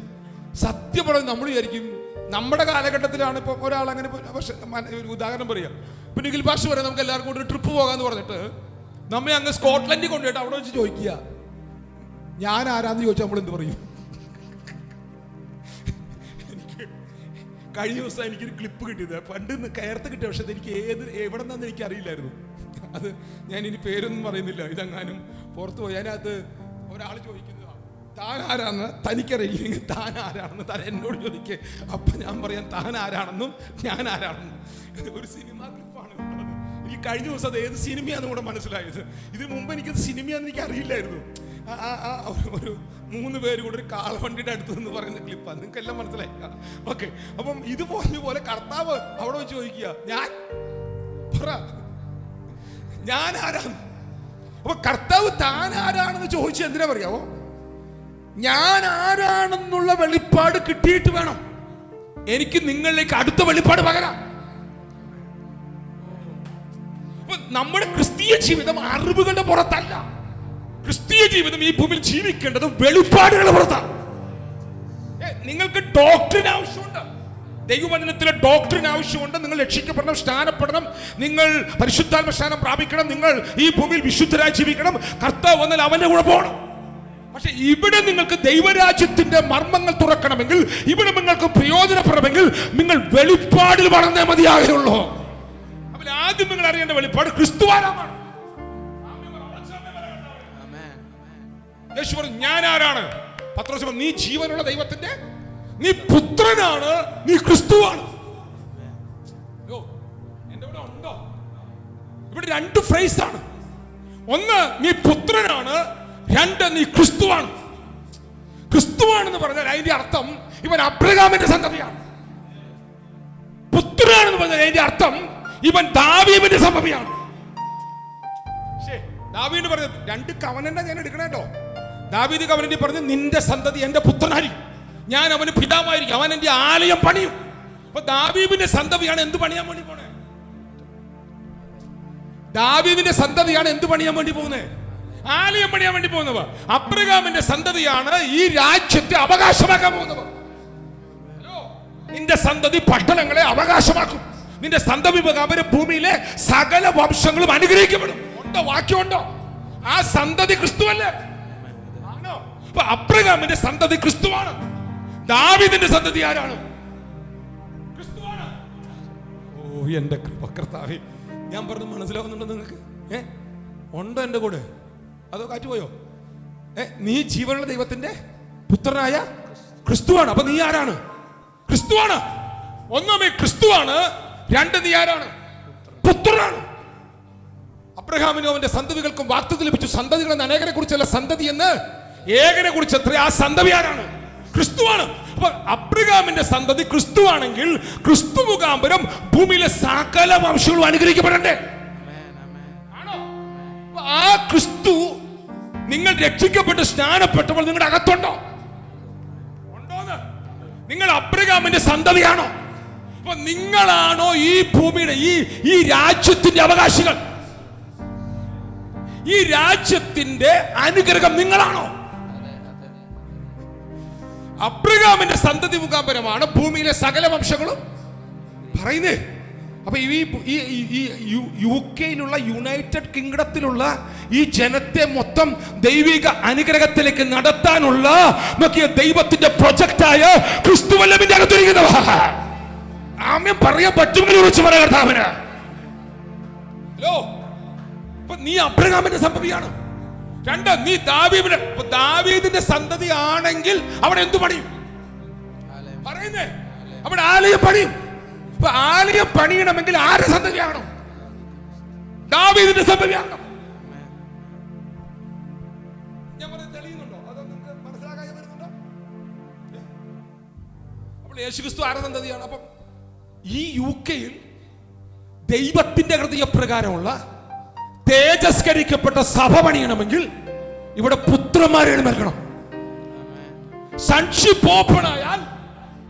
Speaker 3: സത്യം പറഞ്ഞ് നമ്മൾ വിചാരിക്കും നമ്മുടെ കാലഘട്ടത്തിലാണ് ഇപ്പൊ ഒരാൾ അങ്ങനെ, പക്ഷെ ഒരു ഉദാഹരണം പറയാം, ഇപ്പൊ നിഖിൽ ഭാഷ പറയാം, നമുക്ക് എല്ലാവർക്കും കൂടി ഒരു ട്രിപ്പ് പോകാന്ന് പറഞ്ഞിട്ട് നമ്മെ അങ്ങ് സ്കോട്ട്ലൻഡിൽ കൊണ്ടുപോയിട്ട് അവിടെ വെച്ച് ചോദിക്കുക ഞാൻ ആരാന്ന് ചോദിച്ചാൽ നമ്മൾ എന്ത് പറയും? കഴിഞ്ഞ ദിവസം എനിക്കൊരു ക്ലിപ്പ് കിട്ടിയത്, പണ്ട് കയർത്ത് കിട്ടിയ, പക്ഷെ എനിക്ക് എവിടെ നിന്നാന്ന് എനിക്ക് അറിയില്ലായിരുന്നു. അത് ഞാൻ ഇനി പേരൊന്നും പറയുന്നില്ല, ഇതെങ്ങാനും പുറത്തു പോയി. അതിനകത്ത് ഒരാൾ ചോദിക്കുന്നതാണ്, താൻ ആരാന്ന് തനിക്കറിയില്ലെങ്കിൽ താൻ ആരാണെന്ന് താൻ എന്നോട് ചോദിക്കേ. അപ്പൊ ഞാൻ പറയാം താൻ ആരാണെന്നും ഞാൻ ആരാണെന്നും. ഒരു സിനിമാ ക്ലിപ്പാണ്. എനിക്ക് കഴിഞ്ഞ ദിവസം അത് ഏത് സിനിമയാണെന്ന് കൂടെ മനസ്സിലായത്. ഇതിന് മുമ്പ് എനിക്കത് സിനിമയാണെന്ന് എനിക്ക് അറിയില്ലായിരുന്നു. ഒരു 3 പേര് കൂടെ ഒരു കാളവണ്ടിയുടെ അടുത്ത് നിന്ന് പറയുന്ന ക്ലിപ്പാണ്. നിങ്ങൾക്ക് എല്ലാം മനസ്സിലായി. ഓക്കെ, അപ്പം ഇത് പോലെ കർത്താവ് അവിടെ വെച്ച് ചോദിക്കുക, ഞാൻ ആരാണ്? അപ്പൊ കർത്താവ് താൻ ആരാണെന്ന് ചോദിച്ച് എന്തിനാ പറയാവോ? ഞാൻ ആരാണെന്നുള്ള വെളിപ്പാട് കിട്ടിയിട്ട് വേണം എനിക്ക് നിങ്ങളിലേക്ക് അടുത്ത വെളിപ്പാട് പകരാം. നമ്മുടെ ക്രിസ്തീയ ജീവിതം അറിവുകളുടെ പുറത്തല്ല. ക്രിസ്തീയ ജീവിതം ഈ ഭൂമിയിൽ ജീവിക്കേണ്ടത് വെളിപ്പാടുകളുടെ പുറത്താണ്. നിങ്ങൾക്ക് ഡോക്ടറിന് ആവശ്യമുണ്ട്, ദൈവവചനത്തിലെ ഡോക്ടറിന് ആവശ്യമുണ്ട്. നിങ്ങൾ രക്ഷിക്കപ്പെടണം, സ്നാനപ്പെടണം, നിങ്ങൾ പരിശുദ്ധാത്മ സ്നാനം പ്രാപിക്കണം, നിങ്ങൾ ഈ ഭൂമിയിൽ വിശുദ്ധരായി ജീവിക്കണം, കർത്താവ് വന്നാൽ അവന്റെ കൂടെ പോകണം. പക്ഷെ ഇവിടെ നിങ്ങൾക്ക് ദൈവരാജ്യത്തിന്റെ മർമ്മങ്ങൾ തുറക്കണമെങ്കിൽ, ഇവിടെ നിങ്ങൾക്ക് പ്രയോജനപ്പെടണമെങ്കിൽ നിങ്ങൾ വെളിപ്പാടിൽ വളർന്നേ മതിയാകുള്ളൂ. അപ്പോൾ ആദ്യം നിങ്ങൾ അറിയേണ്ട വെളിപ്പാട് ക്രിസ്തുവാനാണ്. യേശു പറഞ്ഞു, ഞാൻ ആരാണ്? പത്രോസ് പറഞ്ഞു, നീ ജീവനുള്ള ദൈവത്തിന്റെ, നീ പുത്രനാണ്, നീ ക്രിസ്തുവാണ്. എന്റെ ഇവിടെ ഉണ്ടോ? ഇവിടെ 2 ഫ്രേസ് ആണ്. ഒന്ന്, നീ പുത്രനാണ്, 2, നീ ക്രിസ്തുവാണ്. ക്രിസ്തുവാണെന്ന് പറഞ്ഞാൽ അതിന്റെ അർത്ഥം ഇവൻ അബ്രഹാമിന്റെ സന്തതിയാണ്. പുത്രനാണെന്ന് പറഞ്ഞാൽ അതിന്റെ അർത്ഥം ഇവൻ ദാവീദിന്റെ സന്തതിയാണ്. ദാവീദ് പറഞ്ഞത് 2 കവനന്റാ ഞാൻ എടുക്കണേട്ടോ. ദാവീദ് കവനന്റിൽ പറഞ്ഞു, നിന്റെ സന്തതി എന്റെ പുത്രനായിരിക്കും, ഞാൻ അവന് പിതാവായിരിക്കും, അവൻ എന്റെ ആലയം പണിയും. അപ്പൊ ദാവീദിന്റെ സന്തതിയാണ് എന്ത് പണിയാൻ വേണ്ടി പോണേ? ദാവീദിന്റെ സന്തതിയാണ് എന്ത് പണിയാൻ വേണ്ടി പോകുന്നത്? ആലയം പണിയാൻ വേണ്ടി പോകുന്നവ. അബ്രഹാമിന്റെ സന്തതിയാണ് ഈ രാജ്യത്തെ അവകാശമാക്കാൻ പോകുന്നവർ. നിന്റെ സന്തതി പട്ടണങ്ങളെ അവകാശമാക്കും. നിന്റെ സന്തതി മുഖാന്തരം ഭൂമിയിലെ സകല വംശങ്ങളും അനുഗ്രഹിക്കപ്പെടും. ഉണ്ടോ? വാക്യമുണ്ടോ? ആ സന്തതി ക്രിസ്തുവല്ലേ? ആണോ? അപ്പൊ അബ്രഹാമിന്റെ സന്തതി ക്രിസ്തുവാണ്. ദാവീദിന്റെ സന്തതി ആരാണ്? ക്രിസ്തുവാണ്. ഓ എന്റെ കർത്താവേ, ഞാൻ പറഞ്ഞു മനസ്സിലാവുന്നുണ്ടോ നിങ്ങൾക്ക്? ഉണ്ടോ എന്റെ കൂടെ? അതോ കാറ്റുപോയോ? നീ ജീവനുള്ള ദൈവത്തിന്റെ പുത്രനായ ക്രിസ്തുവാണ്. അപ്പൊ നീ ആരാണ്? ക്രിസ്തുവാണ്. ഒന്നാമേ ക്രിസ്തുവാണ്, 2 നീ ആരാണ്? പുത്രനാണ്. അബ്രഹാമിനും അവന്റെ സന്തതികൾക്കും വാഗ്ദത്തം ലഭിച്ചു. സന്തതികൾ എന്ന അനേകരെ കുറിച്ചല്ല, സന്തതി എന്ന് ഏകനെ കുറിച്ച്. എത്ര? ആ സന്തതി ആരാണ്? ക്രിസ്തുവാണ്. അപ്പൊ അബ്രഹാമിന്റെ സന്തതി ക്രിസ്തുവാണെങ്കിൽ ക്രിസ്തു മുഖാന്തരം ഭൂമിയിലെ സകല വംശങ്ങളും അനുഗ്രഹിക്കപ്പെടണ്ടേ? ആണോ? ആ ക്രിസ്തു നിങ്ങൾ രക്ഷിക്കപ്പെട്ട് സ്നാനപ്പെട്ടപ്പോൾ നിങ്ങളുടെ അകത്തുണ്ടോ? ഉണ്ടോന്ന്? നിങ്ങൾ അബ്രഹാമിന്റെ സന്തതിയാണോ? അപ്പൊ നിങ്ങളാണോ ഈ ഭൂമിയുടെ ഈ രാജ്യത്തിന്റെ അവകാശികൾ? ഈ രാജ്യത്തിന്റെ അനുഗ്രഹം നിങ്ങളാണോ? അബ്രഹാമിന്റെ സന്തതി മുഖാന്തരമാണ് ഭൂമിയിലെ സകല വംശങ്ങളും പറയുന്നേ. അപ്പൊ ഈ UK-യിലുള്ള യുണൈറ്റഡ് കിങ്ഡത്തിലുള്ള ഈ ജനത്തെ മൊത്തം ദൈവിക അനുഗ്രഹത്തിലേക്ക് നടത്താനുള്ള നോക്കിയ ദൈവത്തിന്റെ പ്രൊജക്റ്റായ ക്രിസ്തുവല്ലമിന്റെ അകത്തിരിക്കുന്നവ. ആമേൻ പറയാൻ പറ്റുമെങ്കിൽ ഉറച്ചു പറയാ കർത്താവിന്. ഹലോ, നീ അബ്രഹാമിന്റെ സന്തതിയാണ്. രണ്ട്, നീ ദാവീദിന്റെ സന്തതി ആണെങ്കിൽ അവിടെ എന്തു പണിയും പറയുന്നേ? അവിടെ ആലയം പണിയും. അപ്പൊ ആലയം പണിയണമെങ്കിൽ ആരുടെ സന്തതിയാകണം? ദാവീദിന്റെ സന്തതിയാകണം. ഞാൻ പറയുന്നത് തെളിയുന്നുണ്ടോ? അതോ നിങ്ങൾക്ക് മനസ്സിലാക്കാൻ വരുന്നുണ്ടോ? അപ്പോൾ യേശുക്രിസ്തു ആരുടെ സന്തതിയാണ്? അപ്പം ഈ യുകെയിൽ ദൈവത്തിന്റെ ഹൃദയപ്രകാരമുള്ള തേജസ്കരിക്കപ്പെട്ട സഭ പണിയണമെങ്കിൽ ഇവിടെ പുത്രന്മാരെ എഴുന്നേൽക്കണം. സൺഷിപ്പ് ഓപ്പൺ ആയാൽ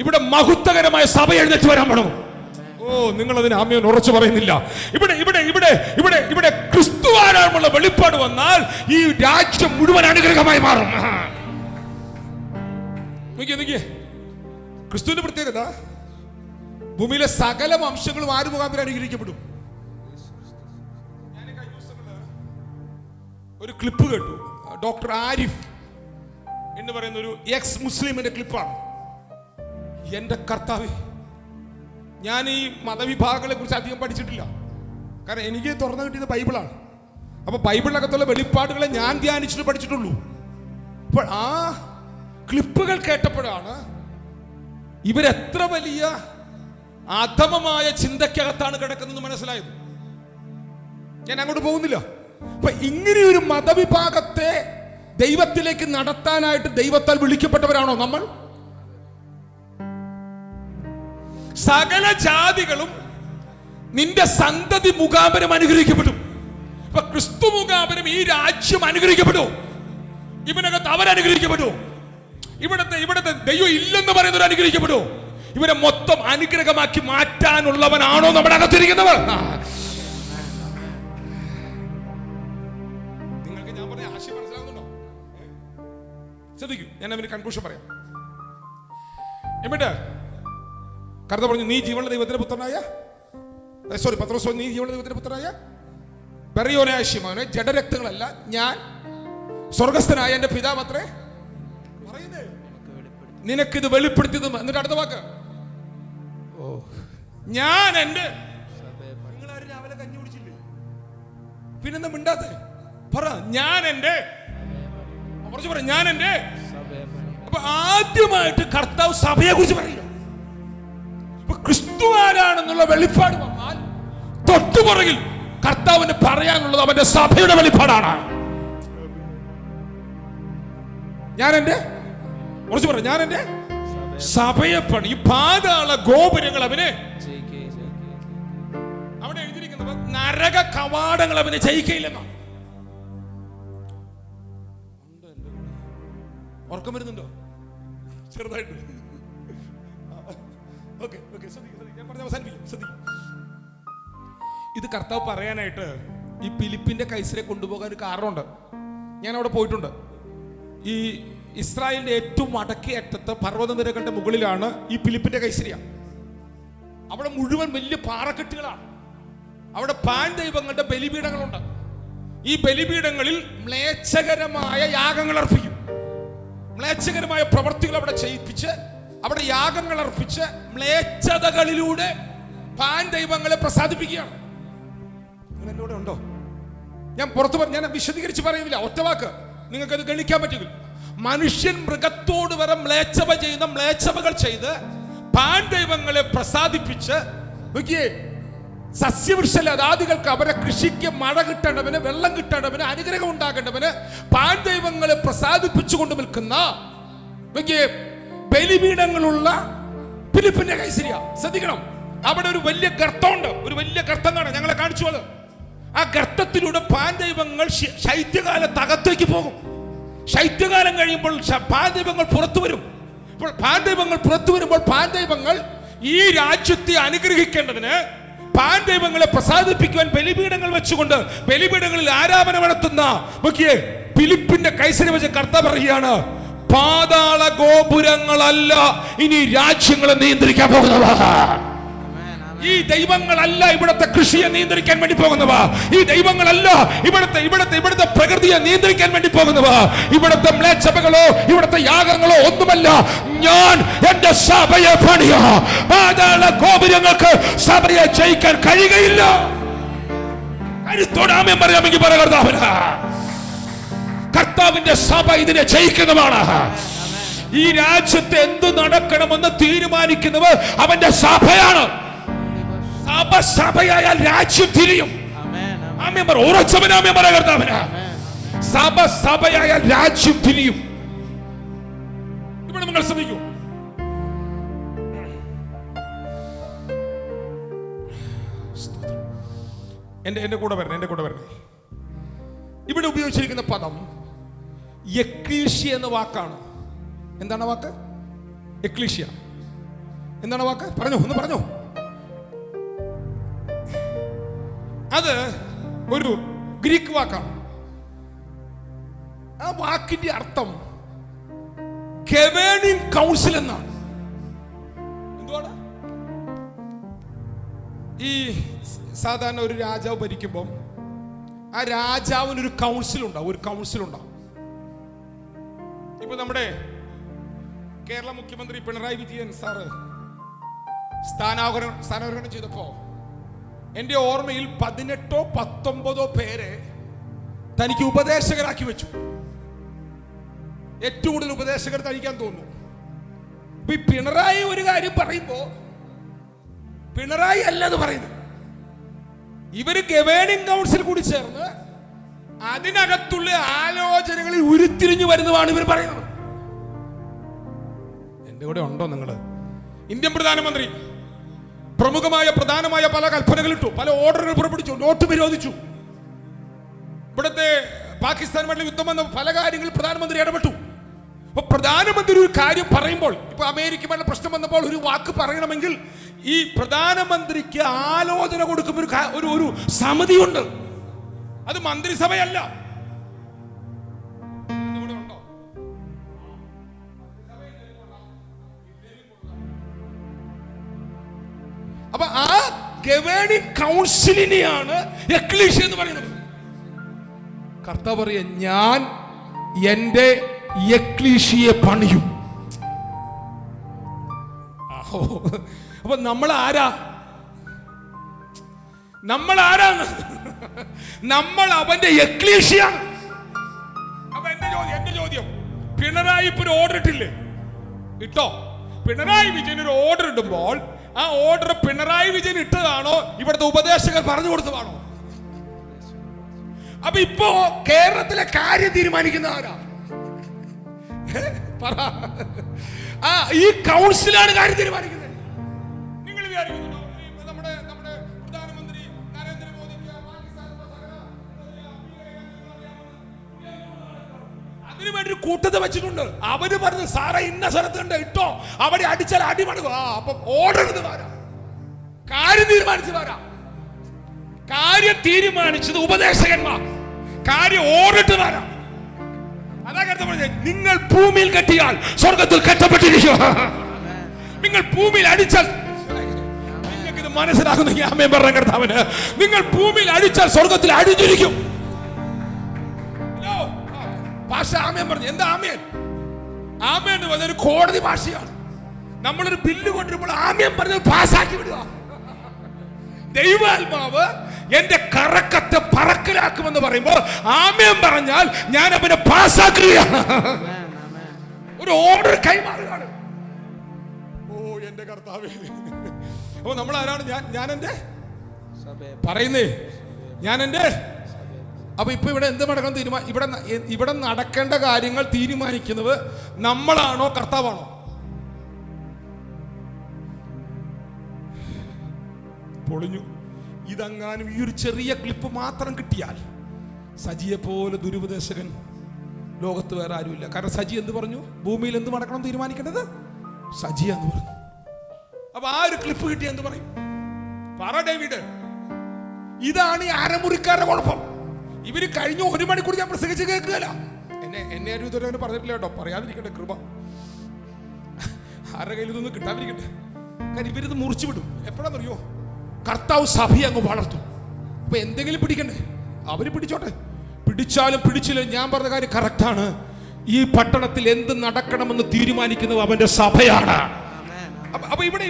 Speaker 3: ഇവിടെ മഹത്വകരമായ സഭ എഴുന്നേറ്റ് വരാൻ വേണം. ഓ, നിങ്ങൾ അതിന് ആമേൻ ഉറച്ചു പറയുന്നില്ല. ഇവിടെ ഇവിടെ ഇവിടെ ഇവിടെ ഇവിടെ ക്രിസ്തുവാനുള്ള വെളിപ്പാട് വന്നാൽ ഈ രാജ്യം മുഴുവൻ അനുഗ്രഹമായി മാറും. ക്രിസ്തുവിന്റെ പ്രത്യേകത, ഭൂമിയിലെ സകല വംശങ്ങളും ആര് മുഖാന്തരം അനുഗ്രഹിക്കപ്പെടും. ഞാൻ കഴിഞ്ഞ ദിവസങ്ങളിൽ ഒരു ക്ലിപ്പ് കേട്ടു. ഡോക്ടർ ആരിഫ് എന്ന് പറയുന്ന ഒരു എക്സ് മുസ്ലിമിന്റെ ക്ലിപ്പാണ്. എന്റെ കർത്താവേ, ഞാൻ ഈ മതവിഭാഗങ്ങളെ കുറിച്ച് അധികം പഠിച്ചിട്ടില്ല. കാരണം എനിക്ക് തുറന്നു കിട്ടിയത് ബൈബിളാണ്. അപ്പൊ ബൈബിളിനകത്തുള്ള വെളിപ്പാടുകളെ ഞാൻ ധ്യാനിച്ചിട്ട് പഠിച്ചിട്ടുള്ളൂ. അപ്പോൾ ആ ക്ലിപ്പുകൾ കേട്ടപ്പോഴാണ് ഇവരെത്ര വലിയ അധമമായ ചിന്തക്കകത്താണ് കിടക്കുന്നത് മനസ്സിലായത്. ഞാൻ അങ്ങോട്ട് പോകുന്നില്ല. അപ്പൊ ഇങ്ങനെയൊരു മതവിഭാഗത്തെ ദൈവത്തിലേക്ക് നടത്താനായിട്ട് ദൈവത്താൽ വിളിക്കപ്പെട്ടവരാണോ നമ്മൾ? സകല ജാതികളും നിന്റെ സന്തതി മുഖാന്തരം അനുഗ്രഹിക്കപ്പെടും. അപ്പൊ ക്രിസ്തു മുഖാന്തരം ഈ രാജ്യം അനുഗ്രഹിക്കപ്പെടും. ഇവനകത്ത് അവരനുഗ്രഹിക്കപ്പെടും. ഇവിടത്തെ ദൈവം ഇല്ലെന്ന് പറയുന്നവർ അനുഗ്രഹിക്കപ്പെടും. ഇവരെ മൊത്തം അനുഗ്രഹമാക്കി മാറ്റാനുള്ളവനാണോ നമ്മുടെ അകത്തിരിക്കുന്നവർ? നിങ്ങൾക്ക് ഞാൻ പറഞ്ഞ ആശയം മനസ്സിലാകുന്നുണ്ടോ? ശ്രദ്ധിക്കൂ, ഞാൻ അവന് കൺക്ലൂഷൻ പറയാം. എന്നിട്ട് കർത്താവ് പറഞ്ഞു, നീ ജീവനുള്ള ദൈവത്തിന്റെ പുത്രനായ പത്രോസ്, നീ ജീവനുള്ള ദൈവത്തിന്റെ പുത്രനായ ബെറിയോനായ ശിമോനെ, ജഡരക്തങ്ങളല്ല, ഞാൻ സ്വർഗസ്ഥനായ എന്റെ പിതാവ് അത്രേ പറയുന്നേ നിനക്കിത് വെളിപ്പെടുത്തിയത്. എന്നിട്ട് അടുത്ത വാക്ക്, ഞാൻ എന്റെ, നിങ്ങളാരും രാവിലെ കഞ്ഞി കുടിച്ചില്ലേ? പിന്നെന്താ മിണ്ടാത്തെ? പറ, ഞാൻ എന്റെ, കുറച്ച് പറ, ഞാൻ എന്റെ. അപ്പൊ ആദ്യമായിട്ട് കർത്താവ് സഭയെ കുറിച്ച് പറയുക. ക്രിസ്തു ആരാണെന്നുള്ള വെളിപ്പാട് വന്നാൽ തൊട്ടുപുറകിൽ കർത്താവിന് പറയാനുള്ളത് അവന്റെ സഭയുടെ വെളിപ്പാടാണ്. ഞാൻ എന്റെ, കുറച്ച് പറ, ഞാൻ എന്റെ സഭയെ പണി. ഈ പാതാള ഗോപുരങ്ങൾ അവന്, അവിടെ എഴുതിയിരിക്കുന്നത് നരക കവാടങ്ങൾ അവന് ജയിക്കയില്ലെന്നാ. ഉറക്കം വരുന്നുണ്ടോ? ചെറുതായിട്ട്. ഞാൻ പറഞ്ഞ അവസാനിപ്പിക്കും. ഇത് കർത്താവ് പറയാനായിട്ട് ഈ ഫിലിപ്പിന്റെ കൈസരെ കൊണ്ടുപോകാൻ ഒരു കാരണമുണ്ട്. ഞാൻ അവിടെ പോയിട്ടുണ്ട്. ഈ ഇസ്രായേലിന്റെ ഏറ്റവും വടക്കേ അറ്റത്ത് പർവ്വതനിരകളുടെ മുകളിലാണ് ഈ ഫിലിപ്പിന്റെ കൈസരിയ. അവിടെ മുഴുവൻ വലിയ പാറക്കെട്ടുകളാണ്. അവിടെ പാൻ ദൈവങ്ങളുടെ ബലിപീഠങ്ങളുണ്ട്. ഈ ബലിപീഠങ്ങളിൽ മ്ലേച്ഛകരമായ യാഗങ്ങൾ അർപ്പിക്കും. മ്ലേച്ഛകരമായ പ്രവർത്തികൾ അവിടെ ചെയ്യിപ്പിച്ച്, അവിടെ യാഗങ്ങൾ അർപ്പിച്ച് മ്ലേച്ഛതകളിലൂടെ പാൻ ദൈവങ്ങളെ പ്രസാദിപ്പിക്കുകയാണ്. നിങ്ങൾ എന്നോട് ഉണ്ടോ? ഞാൻ പുറത്ത് ഞാൻ വിശദീകരിച്ച് പറയുന്നില്ല. ഒറ്റവാക്ക് നിങ്ങൾക്കത് ഗണിക്കാൻ പറ്റും. മനുഷ്യൻ മൃഗത്തോട് വരെ മ്ലേച്ഛത ചെയ്യുന്ന മ്ലേച്ഛതകൾ ചെയ്ത് പാൻ ദൈവങ്ങളെ പ്രസാദിപ്പിച്ച് നോക്കിയേ, സസ്യവൃക്ഷലതാദികൾക്ക് അവരെ കൃഷിക്ക് മഴ കിട്ടേണ്ടവന്, വെള്ളം കിട്ടേണ്ടവന്, അനുഗ്രഹം ഉണ്ടാകേണ്ടവന് പാൻ ദൈവങ്ങളെ പ്രസാദിപ്പിച്ചുകൊണ്ട് നിൽക്കുന്ന നോക്കിയേ ബലിപീഠങ്ങളുള്ള ഫിലിപ്പിന്റെ കൈസരിയ. ശ്രദ്ധിക്കണം, അവിടെ ഒരു വലിയ ഗർത്തമുണ്ട്. ഒരു വലിയ ഗർത്തം കാണാം, ഞങ്ങളെ കാണിച്ചു. അത് ആ ഗർത്തത്തിലൂടെ പാൻ ദൈവങ്ങൾ ശൈത്യകാലത്ത് അകത്തേക്ക് പോകും. ശൈത്യകാലം കഴിയുമ്പോൾ പാൻ ദൈവങ്ങൾ പുറത്തു വരും. പാൻ ദൈവങ്ങൾ പുറത്തു വരുമ്പോൾ പാൻ ദൈവങ്ങൾ ഈ രാജ്യത്തെ അനുഗ്രഹിക്കേണ്ടതിന്, പാൻ ദൈവങ്ങളെ പ്രസാദിപ്പിക്കുവാൻ ബലിപീഠങ്ങൾ വെച്ചുകൊണ്ട് ബലിപീഠങ്ങളിൽ ആരാധന നടത്തുന്ന നോക്കിയേ ഫിലിപ്പിന്റെ കൈസരി വെച്ച് കർത്താവ് പറയുകയാണ്, പാതാള ഗോപുരങ്ങളല്ല ഇനി രാജ്യങ്ങളെ നിയന്ത്രിക്കാൻ പോകുന്നവ. ഈ ദൈവങ്ങളല്ല ഇവിടുത്തെ കൃഷിയെ നിയന്ത്രിക്കാൻ വേണ്ടി പോകുന്നവ. ഈ ദൈവങ്ങളല്ല ഇവിടുത്തെ പ്രകൃതിയെ നിയന്ത്രിക്കാൻ വേണ്ടി പോകുന്നവ. ഇവിടുത്തെ മ്ലേച്ഛതകളോ ഇവിടുത്തെ യാഗങ്ങളോ ഒന്നുമല്ല. ഞാൻ എന്റെ സഭയെ പണിയ. പാതാള ഗോപുരങ്ങൾക്ക് സഭയെ ജയിക്കാൻ കഴിയുകയില്ല. കരുത്തോടാമേ പറയാമെങ്കിൽ പറ കർത്താവിന്. കർത്താവിന്റെ സഭ ഇതിനെ ജയിക്കുന്നതാണ്. ഈ രാജ്യത്ത് എന്ത് നടക്കണമെന്ന് തീരുമാനിക്കുന്നവർ അവന്റെ സഭയാണ്. സഭയായാൽ രാജ്യം തിരിയും. സഭയായാൽ രാജ്യം തിരിയും. ഇവിടെ നിങ്ങൾ ശ്രമിക്കൂ. എന്റെ കൂടെ വരണേ. ഇവിടെ ഉപയോഗിച്ചിരിക്കുന്ന പദം എക്ലീഷ്യ എന്ന വാക്കാണ്. എന്താണ് വാക്ക്? എക്ലീഷ്യ എന്താണ് വാക്ക്? ഒന്ന് പറഞ്ഞോ. അത് ഒരു ഗ്രീക്ക് വാക്കാണ്. ആ വാക്കിന്റെ അർത്ഥം ഗവേണിംഗ് കൗൺസിൽ എന്നാണ്. എന്തുവാണ്? ഈ സാധാരണ ഒരു രാജാവ് ഭരിക്കുമ്പോൾ ആ രാജാവിന് ഒരു കൗൺസിൽ ഉണ്ടാവും. ഇപ്പൊ നമ്മുടെ കേരള മുഖ്യമന്ത്രി പിണറായി വിജയൻ സാറ് സ്ഥാനാരോഹണം ചെയ്തപ്പോ എന്റെ ഓർമ്മയിൽ 18 or 19 പേരെ തനിക്ക് ഉപദേശകരാക്കി വെച്ചു. ഏറ്റവും കൂടുതൽ ഉപദേശകർ തനിക്കാൻ തോന്നുന്നു. ഈ പിണറായി ഒരു കാര്യം പറയുമ്പോ പിണറായി അല്ലത് പറയുന്നത്. ഇവര് ഗവേണിംഗ് കൗൺസിൽ കൂടി ചേർന്ന് അതിനകത്തുള്ള ആലോചനകളിൽ ഉരുത്തിരിഞ്ഞു വരുന്നതാണ് ഇവർ പറയുന്നത്. എന്റെ കൂടെ ഉണ്ടോ നിങ്ങള്? ഇന്ത്യൻ പ്രധാനമന്ത്രി പ്രധാനമായ പല കൽപ്പനകൾ ഇട്ടു, പല ഓർഡറുകൾ പുറപ്പെടുവിച്ചു, നോട്ട് നിരോധിച്ചു. ഇവിടുത്തെ പാകിസ്ഥാനുമായിട്ടുള്ള യുദ്ധം വന്ന പല കാര്യങ്ങളിൽ പ്രധാനമന്ത്രി ഇടപെട്ടു. അപ്പൊ പ്രധാനമന്ത്രി ഒരു കാര്യം പറയുമ്പോൾ, ഇപ്പൊ അമേരിക്കയുമായുള്ള പ്രശ്നം വന്നപ്പോൾ ഒരു വാക്ക് പറയണമെങ്കിൽ ഈ പ്രധാനമന്ത്രിക്ക് ആലോചന കൊടുക്കുമ്പോൾ ഒരു സമിതിയുണ്ട്. അത് മന്ത്രിസഭയല്ല. അപ്പൊ ആ ഗവേണിംഗ് കൗൺസിലിനെയാണ് എക്ലീഷ്യ എന്ന് പറയുന്നത്. കർത്താവ് പറയ, ഞാൻ എന്റെ എക്ലീഷ്യയെ പണിയും. അപ്പൊ നമ്മൾ ആരാണ്? നമ്മൾ അവന്റെ എക്ലീഷ്യയാണ്. അപ്പൊ എന്റെ ചോദ്യം, പിണറായി ഇപ്പൊ ഒരു ഓർഡർ ഇട്ടില്ലേ? ഇട്ടോ? പിണറായി വിജയൻ ഒരു ഓർഡർ ഇടുമ്പോൾ ആ ഓർഡർ പിണറായി വിജയൻ ഇട്ടതാണോ ഇവിടുത്തെ ഉപദേശകർ പറഞ്ഞു കൊടുത്തതാണോ? അപ്പൊ ഇപ്പോ കേരളത്തിലെ കാര്യം തീരുമാനിക്കുന്ന ആരാ? പറ. ഈ കൗൺസിലാണ് കാര്യം തീരുമാനിക്കുന്നത്. നിങ്ങൾ വിചാരിക്കുന്നുണ്ടോ നമ്മുടെ പ്രധാനമന്ത്രി നരേന്ദ്രമോദിക്ക് അതിനുവേണ്ടി കൂട്ടത്തെ വെച്ചിട്ടുണ്ട്. അവര് പറഞ്ഞു, സാറേ ഇന്ന സ്ഥലത്തുണ്ട്, ഇട്ടോ, അവിടെ അടിച്ചാൽ അടിമണുക. അപ്പൊ ഓർഡർ കാര്യം തീരുമാനിച്ചതാരാ? കാര്യം തീരുമാനിച്ചത് ഉപദേശകന്മാർ. കാര്യം ഓർഡിട്ടതാരാ? അതാ കരുത പറഞ്ഞത്, നിങ്ങൾ ഭൂമിയിൽ കെട്ടിയാൽ സ്വർഗത്തിൽ കെട്ടപ്പെട്ടിരിക്കും. നിങ്ങൾ ഭൂമിയിൽ അടിച്ചാൽ, നിങ്ങൾക്കിത് മനസ്സിലാകുന്നെങ്കിൽ ആമേൻ പറയാൻ കർത്താവിന്. നിങ്ങൾ ഭൂമിയിൽ അടിച്ചാൽ സ്വർഗത്തിൽ അടിഞ്ഞിരിക്കും. ഭാഷ ആമേൻ പറഞ്ഞു. എന്താ ആമേൻ? ആമേൻ എന്ന് പറഞ്ഞ ഒരു കോടതി ഭാഷയാണ്. നമ്മളൊരു ബില്ല് കൊണ്ടിരുമ്പോൾ ആമേൻ പറഞ്ഞത് പാസ്സാക്കി വിടുക. ദൈവാത്മാവ് എന്റെ കറക്കത്തെ പറക്കലാക്കുമെന്ന് പറയുമ്പോൾ ആമേൻ പറഞ്ഞാൽ ഞാൻ അവനെ പാസ്സാക്കുകയാണ്. ഒരു ഓർഡർ കൈമാറുകയാണ്. ഓ എന്റെ കർത്താവേ. അപ്പൊ നമ്മൾ ആരാണ്? ഞാൻ എന്റെ പറയുന്നേ, ഞാൻ എന്റെ. അപ്പൊ ഇപ്പൊ ഇവിടെ എന്ത് നടക്കണം? ഇവിടെ നടക്കേണ്ട കാര്യങ്ങൾ തീരുമാനിക്കുന്നത് നമ്മളാണോ കർത്താവാണോ? പൊളിഞ്ഞു. ഇതങ്ങാനും ഈ ഒരു ചെറിയ ക്ലിപ്പ് മാത്രം കിട്ടിയാൽ സജിയെ പോലെ ദുരുപദേശകൻ ലോകത്ത് വേറെ ആരുമില്ല. കാരണം സജി എന്ത് പറഞ്ഞു? ഭൂമിയിൽ എന്ത് നടക്കണം തീരുമാനിക്കേണ്ടത് സജി എന്ന് പറഞ്ഞു. അപ്പൊ ആ ഒരു ക്ലിപ്പ് കിട്ടിയ എന്ത് പറയും? പറ ഡേവിഡ്. ഇതാണ് ഈ അരമുറിക്കാരുടെ കുഴപ്പം. ഇവര് കഴിഞ്ഞ 1 മണിക്കൂർ ഞാൻ പ്രസംഗിച്ച് കേൾക്കുകയല്ല. എന്നെ ആരും ഇതുവരെ പറഞ്ഞിട്ടില്ല കേട്ടോ. പറയാതിരിക്കട്ടെ, കൃപ ആരുടെ കയ്യിൽ ഇതൊന്നും കിട്ടാതിരിക്കട്ടെ. കാരണം ഇവരിത് മുറിച്ചു വിടും. എപ്പോഴാണെന്നറിയോ? കർത്താവ് സഭയെ അങ്ങ് വളർത്തും. അപ്പൊ എന്തെങ്കിലും പിടിക്കണ്ടേ? അവര് പിടിച്ചോട്ടെ. പിടിച്ചാലും പിടിച്ചില്ല, ഞാൻ പറഞ്ഞ കാര്യം കറക്റ്റാണ്. ഈ പട്ടണത്തിൽ എന്ത് നടക്കണമെന്ന് തീരുമാനിക്കുന്നത് അവന്റെ സഭയാണ്. അപ്പൊ ഇവിടെ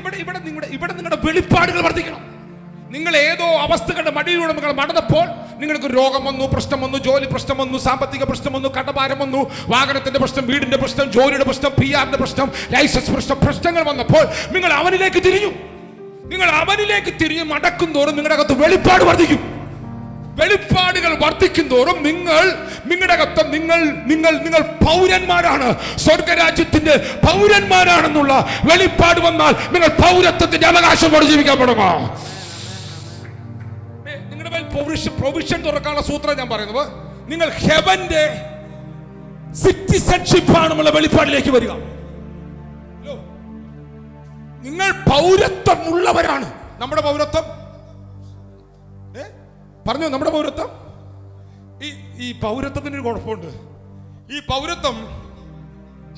Speaker 3: നിങ്ങളുടെ വെളിപ്പാടുകൾ വർദ്ധിക്കണം. നിങ്ങൾ ഏതോ അവസ്ഥകളുടെ മടിയിലൂടെ നടന്നപ്പോൾ നിങ്ങൾക്ക് രോഗം വന്നു, പ്രശ്നം വന്നു, ജോലി പ്രശ്നം വന്നു, സാമ്പത്തിക പ്രശ്നം വന്നു, കടഭാരം വന്നു, വാഹനത്തിന്റെ പ്രശ്നം, വീടിന്റെ പ്രശ്നം, ജോലിയുടെ പ്രശ്നം, PR-ന്റെ പ്രശ്നം, ലൈസൻസ് പ്രശ്നം, പ്രശ്നങ്ങൾ വന്നപ്പോൾ നിങ്ങൾ അവനിലേക്ക് തിരിഞ്ഞു. നിങ്ങൾ അവനിലേക്ക് തിരിഞ്ഞ് മടക്കും തോറും നിങ്ങളുടെ അകത്ത് വെളിപ്പാട് വർദ്ധിക്കും. വെളിപ്പാടുകൾ വർദ്ധിക്കും തോറും നിങ്ങളുടെ അകത്ത് നിങ്ങൾ പൗരന്മാരാണ്, സ്വർഗരാജ്യത്തിന്റെ പൗരന്മാരാണെന്നുള്ള വെളിപ്പാട് വന്നാൽ നിങ്ങൾ പൗരത്വത്തിന്റെ അവകാശത്തോടെ ജീവിക്കാൻ തുടങ്ങുമോ? നിങ്ങളുടെ മേൽ പ്രൊവിഷൻ തുറക്കാനുള്ള സൂത്രം ഞാൻ പറയുന്നത്, നിങ്ങൾ ഹെവന്റെ സിറ്റിസൺഷിപ്പ് ആണെന്നുള്ള വെളിപ്പാടിലേക്ക് വരിക. നിങ്ങൾ പൗരത്വം ഉള്ളവരാണ്. നമ്മുടെ പൗരത്വം പറഞ്ഞു, നമ്മുടെ പൗരത്വം, ഈ പൗരത്വത്തിന് ഒരു കുഴപ്പമുണ്ട്. ഈ പൗരത്വം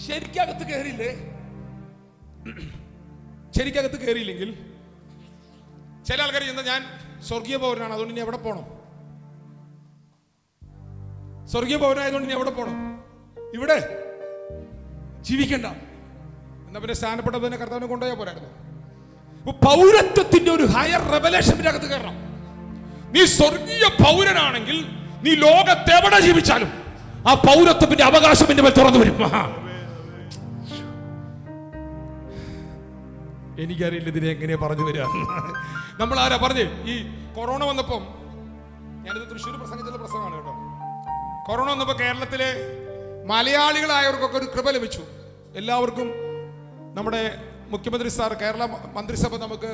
Speaker 3: ശരിക്കകത്ത് കയറിയില്ലേ, ശരിക്കകത്ത് കയറിയില്ലെങ്കിൽ ചില ആൾക്കാർ ചെയ്യുന്നത്, ഞാൻ സ്വർഗീയ പൗരനാണ് അതുകൊണ്ട് ഇനി എവിടെ പോകണം, സ്വർഗീയ പൗരനായതുകൊണ്ട് ഇനി എവിടെ പോകണം, ഇവിടെ ജീവിക്കണ്ട, എന്നാ പിന്നെ സ്ഥാനപ്പെട്ടതിനെ കർത്താവിനെ കൊണ്ടുപോയാൽ പോരായിരുന്നു. പൗരത്വത്തിന്റെ ഒരു ഹയർ റെവലേഷന്റെ അകത്ത് കയറണം. നീ സ്വർഗീയ പൗരനാണെങ്കിൽ നീ ലോകത്തെവിടെ ജീവിച്ചാലും ആ പൗരത്വത്തിന്റെ അവകാശം എന്റെ മേൽ തുറന്നു വരും. എനിക്കറിയില്ല ഇതിനെ എങ്ങനെയാ പറഞ്ഞു വരിക. നമ്മൾ ആരാ പറഞ്ഞേ, ഈ കൊറോണ വന്നപ്പം, ഞാനിത് തൃശ്ശൂർ പ്രസംഗിച്ചുള്ള പ്രസംഗമാണ് കേട്ടോ. കൊറോണ വന്നപ്പോൾ കേരളത്തിലെ മലയാളികളായവർക്കൊക്കെ ഒരു കൃപ ലഭിച്ചു. എല്ലാവർക്കും നമ്മുടെ മുഖ്യമന്ത്രി സാർ, കേരള മന്ത്രിസഭ നമുക്ക്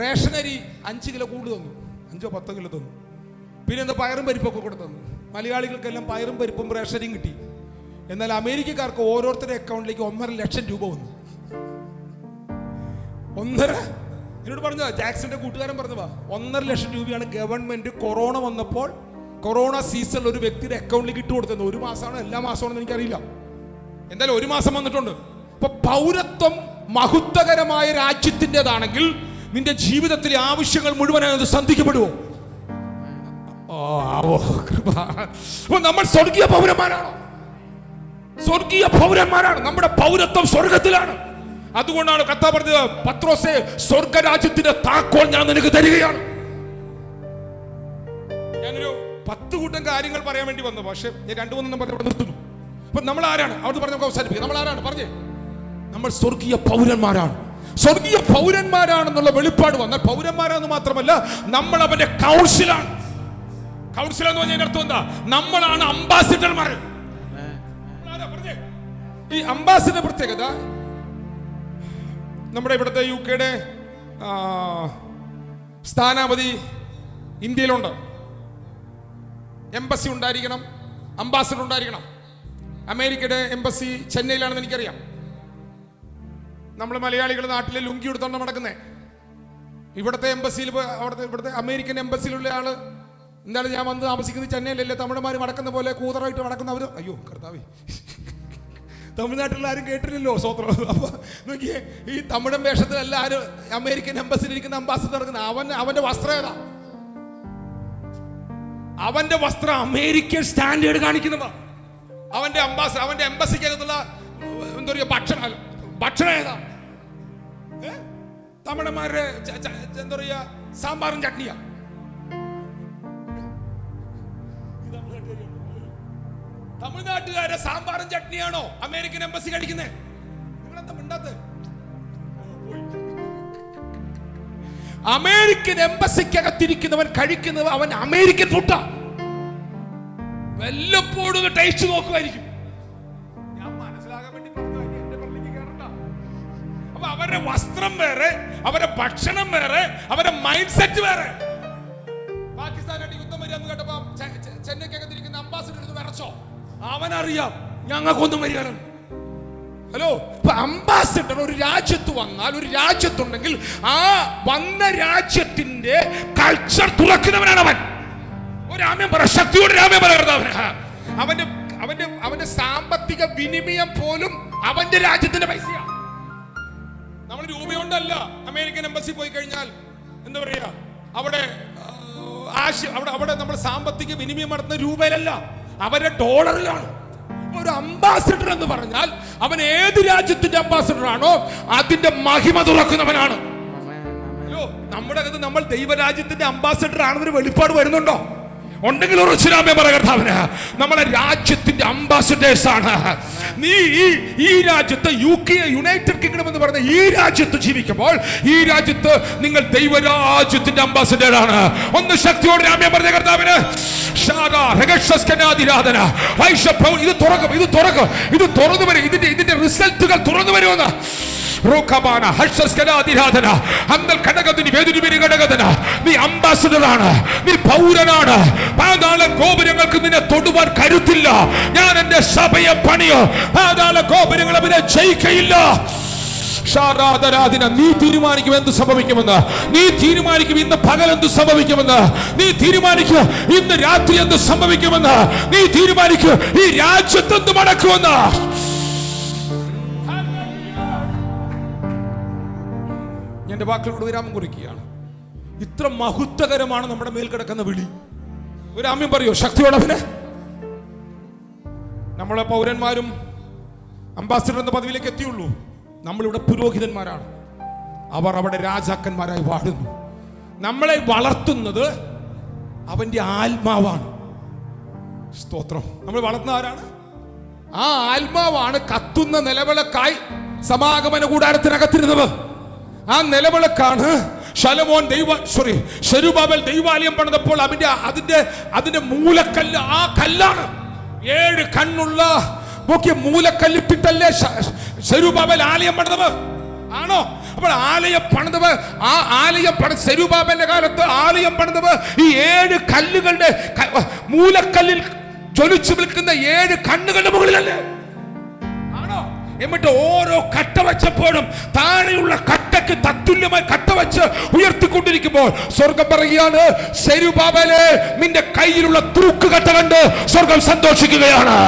Speaker 3: റേഷനരി 5 കിലോ കൂടുതൽ തന്നു, 5-10 കിലോ തന്നു. പിന്നെ എന്താ പയറും പരിപ്പൊക്കെ കൂടെ തന്നു. മലയാളികൾക്കെല്ലാം പയറും പരിപ്പും റേഷനരിയും കിട്ടി. എന്നാൽ അമേരിക്കക്കാർക്ക് ഓരോരുത്തരുടെ അക്കൗണ്ടിലേക്ക് 1.5 ലക്ഷം രൂപ വന്നു. 1.5 എന്നോട് പറഞ്ഞതാ, ജാക്സന്റെ കൂട്ടുകാരൻ പറഞ്ഞതാ, 1.5 ലക്ഷം രൂപയാണ് ഗവൺമെന്റ് കൊറോണ വന്നപ്പോൾ കൊറോണ സീസണിൽ ഒരു വ്യക്തിയുടെ അക്കൗണ്ടിലേക്ക് ഇട്ട് കൊടുത്തത്. 1 മാസമാണോ എല്ലാ മാസമാണെന്ന് എനിക്കറിയില്ല, എന്തായാലും 1 മാസം വന്നിട്ടുണ്ട്. ഇപ്പൊ പൗരത്വം മഹത്വകരമായ രാജ്യത്തിൻ്റെതാണെങ്കിൽ നിന്റെ ജീവിതത്തിലെ ആവശ്യങ്ങൾ മുഴുവനായി സന്ധിക്കപ്പെടുവോ? നമ്മൾ സ്വർഗീയ പൗരന്മാരാണോ? സ്വർഗീയ പൗരന്മാരാണ്. നമ്മുടെ പൗരത്വം സ്വർഗത്തിലാണ്. അതുകൊണ്ടാണ് കർത്താവ് പറഞ്ഞത്, പത്രോസേ, സ്വർഗരാജ്യത്തിന്റെ താക്കോൽ ഞാൻ നിനക്ക് തരികയാണ്. ഞാനൊരു 10 കൂട്ടം കാര്യങ്ങൾ പറയാൻ വേണ്ടി വന്നു, പക്ഷെ ഞാൻ 2-3 പറഞ്ഞ് നിർത്തുന്നു. അപ്പൊ നമ്മൾ ആരാണ്? അവിടെ പറഞ്ഞ അവസാനിപ്പിക്കുക. നമ്മൾ ആരാണ് പറഞ്ഞേ? നമ്മൾ സ്വർഗീയ പൗരന്മാരാണ്. സ്വർഗീയ പൗരന്മാരാണെന്നുള്ള വെളിപ്പാട് വന്നാൽ, പൗരന്മാരാണെന്ന് മാത്രമല്ല, നമ്മൾ അവന്റെ കൗൺസിലാണ്. കൗൺസിൽ എന്ന് പറഞ്ഞാൽ അർത്ഥം എന്താ? നമ്മളാണ് അംബാസിഡർമാർ. ഈ അംബാസിഡർ പ്രത്യേകത, നമ്മുടെ ഇവിടുത്തെ UK-യുടെ സ്ഥാനാപതി ഇന്ത്യയിലുണ്ട്. എംബസി ഉണ്ടായിരിക്കണം, അംബാസിഡർ ഉണ്ടായിരിക്കണം. അമേരിക്കയുടെ എംബസി ചെന്നൈയിലാണെന്ന് എനിക്കറിയാം. നമ്മൾ മലയാളികൾ നാട്ടിലെ ലുങ്കി എടുത്തോണ്ട് നടക്കുന്നേ. ഇവിടുത്തെ എംബസിയിൽ, ഇവിടുത്തെ അമേരിക്കൻ എംബസിയിലുള്ള ആള്, എന്താണ് ഞാൻ വന്ന് താമസിക്കുന്നത് ചെന്നൈയിലല്ലേ, തമിഴന്മാർ മടക്കുന്ന പോലെ കൂതറായിട്ട് മടക്കുന്നവർ. അയ്യോ കർത്താവേ, തമിഴ്നാട്ടിലുള്ള ആരും കേട്ടില്ലല്ലോ സ്വത്രം. അപ്പൊ നോക്കിയേ, ഈ തമിഴൻ വേഷത്തിലല്ല ആരും അമേരിക്കൻ എംബസിയിൽ ഇരിക്കുന്ന അംബാസിഡർ നടക്കുന്നത്. അവന്റെ വസ്ത്രം ഏതാ? അവന്റെ വസ്ത്രം അമേരിക്കൻ സ്റ്റാൻഡേർഡ് കാണിക്കുന്നതാ. അവന്റെ എംബസിക്കകത്തുള്ള എന്താ പറയുക, ഭക്ഷണം ഏതാ? തമിഴന്മാരുടെ എന്താ പറയുക, സാമ്പാറും ചട്നിയാ. തമിഴ്നാട്ടുകാരെ സാമ്പാറും ചട്നിയാണോ അമേരിക്കൻ എംബസി കഴിക്കുന്നത്? നിങ്ങളെന്താ മിണ്ടാത്തത്? അമേരിക്കൻ എംബസിക്കകത്തിരിക്കുന്നവൻ കഴിക്കുന്നത് അവൻ അമേരിക്കൻ ഫുഡാ. വല്ലപ്പോഴും ടേസ്റ്റ് നോക്കുമായിരിക്കും. ഞാൻ മനസ്സിലാകാൻ വേണ്ടി പറഞ്ഞു. അപ്പൊ അവരുടെ വസ്ത്രം വേറെ, അവരുടെ ഭക്ഷണം വേറെ, അവരുടെ മൈൻഡ് സെറ്റ് വേറെ. പാകിസ്ഥാനായിട്ട് യുദ്ധം വരികയെന്ന് കേട്ടപ്പോ ചെന്നൈക്കകത്തിരിക്കുന്ന അംബാസിഡർ ഇത് വരച്ചോ? അവനറിയാം ഞങ്ങൾക്കൊന്നും വരികയാണ്. ഹലോ, ഇപ്പൊ അംബാസിഡർ ഒരു രാജ്യത്ത് വന്നാൽ, ഒരു രാജ്യത്തുണ്ടെങ്കിൽ ആ വന്ന രാജ്യത്തിന്റെ കൾച്ചർ തുറക്കുന്നവനാണ് അവൻ. ഒരു ആമേൻ പറ, ശക്തിയോടെ ആമേൻ പറ. അവന്റെ സാമ്പത്തിക വിനിമയം പോലും അവന്റെ രാജ്യത്തിന്റെ പൈസയാണ്. നമ്മൾ രൂപയോണ്ടല്ല അമേരിക്കൻ എംബസി പോയി കഴിഞ്ഞാൽ എന്താ പറയാ, അവിടെ നമ്മൾ സാമ്പത്തിക വിനിമയം നടത്തുന്ന രൂപയിലല്ല, അവരുടെ ഡോളറിലാണ്. ഒരു അംബാസിഡർ എന്ന് പറഞ്ഞാൽ അവൻ ഏത് രാജ്യത്തിന്റെ അംബാസിഡർ ആണോ അതിന്റെ മഹിമ തുറക്കുന്നവനാണ്. ഹലോ, നമ്മുടെ അകത്ത് നമ്മൾ ദൈവരാജ്യത്തിന്റെ അംബാസിഡർ ആണെന്നൊരു വെളിപ്പാട് വരുന്നുണ്ടോ? ഉണ്ടെങ്കിൽ ഉറച്ചിരാമേ പറ കർത്താവിന്. നമ്മളെ രാജ്യത്തിന്റെ അംബാസഡേഴ്സ് ആണ്. നീ ഈ രാജ്യത്ത് UK യുണൈറ്റഡ് കിങ്ഡം എന്ന് പറയുന്ന ഈ രാജ്യത്ത് ജീവിക്കുമ്പോൾ ഈ രാജ്യത്ത് നിങ്ങൾ ദൈവരാജ്യത്തിന്റെ അംബാസഡർ ആണ്. ഒന്ന് ശക്തിയോടെ രാമ്യം പറഞ്ഞ കർത്താവിന്. ഇത് തുറന്നു വരും. ഇതിന്റെ റിസൾട്ടുകൾ തുറന്നു വരുമെന്ന്. നീ അംബാസഡറാണ്, നീ പൗരനാണ്. പാതാള ഗോപുരങ്ങൾക്ക് നിന്നെ തൊടുവാൻ കരുത്തില്ല. ഞാൻ എന്റെ സഭയെ പണിയോ, പാതാള ഗോപുരങ്ങൾ അവനെ ജയിക്കയില്ല. നീ തീരുമാനിക്കും എന്ത് സംഭവിക്കുമെന്ന്. നീ തീരുമാനിക്കും ഇന്ന് പകൽ എന്ത് സംഭവിക്കുമെന്ന്. നീ തീരുമാനിക്കും ഇന്ന് രാത്രി എന്ത് സംഭവിക്കുമെന്ന്. നീ തീരുമാനിക്കും ഈ രാജ്യത്ത് എന്ത് നടക്കുമെന്ന്. എന്റെ വാക്കുകളോട് വിരാമം കുറിക്കുകയാണ്. ഇത്ര മഹത്വകരമാണ് നമ്മുടെ മേൽ കിടക്കുന്ന വിളി. ഒരു ആമ്യം പറയോ ശക്തിയോടവന്. നമ്മളെ പൗരന്മാരും അംബാസിഡർ എന്ന പദവിയിലേക്ക് എത്തിയുള്ളൂ. നമ്മളിവിടെ പുരോഹിതന്മാരാണ്. അവർ അവിടെ രാജാക്കന്മാരായി വാഴുന്നു. നമ്മളെ വളർത്തുന്നത് അവന്റെ ആത്മാവാണ്. സ്തോത്രം. നമ്മൾ വളർത്തുന്ന ആരാണ്? ആ ആത്മാവാണ് കത്തുന്ന നിലവിളക്കായി സമാഗമന കൂടാരത്തിനകത്തിരുന്നത്. ആ നിലവിളക്കാണ് ശെരുബാബേൽ ദൈവാലയം പണിതപ്പോൾ അതിന്റെ മൂലക്കല്ല് ആ കല്ലാണ്. 7 കണ്ണുള്ള മൂലക്കല്ലിട്ടിട്ടല്ലേ ശെരുബാബേൽ ആലയം പണിതത്? ആണോ? അപ്പോൾ ആലയം പണിതവ്, ആ ആലയം ശെരുബാബേലിന്റെ കാലത്ത് ആലയം പണിതവ് ഈ 7 കല്ലുകളുടെ മൂലക്കല്ലിൽ ജ്വലിച്ചു നിൽക്കുന്ന 7 കണ്ണുകളുടെ മുകളിലല്ലേ? ആണോ? എന്നിട്ട് ഓരോ കട്ട വെച്ചപ്പോഴും താഴെയുള്ള കട്ടയ്ക്ക് തത്തുല്യമായി കട്ട വെച്ച് ഉയർത്തിക്കൊണ്ടിരിക്കുമ്പോൾ സ്വർഗം പറയുകയാണ്, ശെരുബാബേലേ നിന്റെ കയ്യിലുള്ള തൂക്കുകട്ട കണ്ട് സ്വർഗം സന്തോഷിക്കുകയാണ്.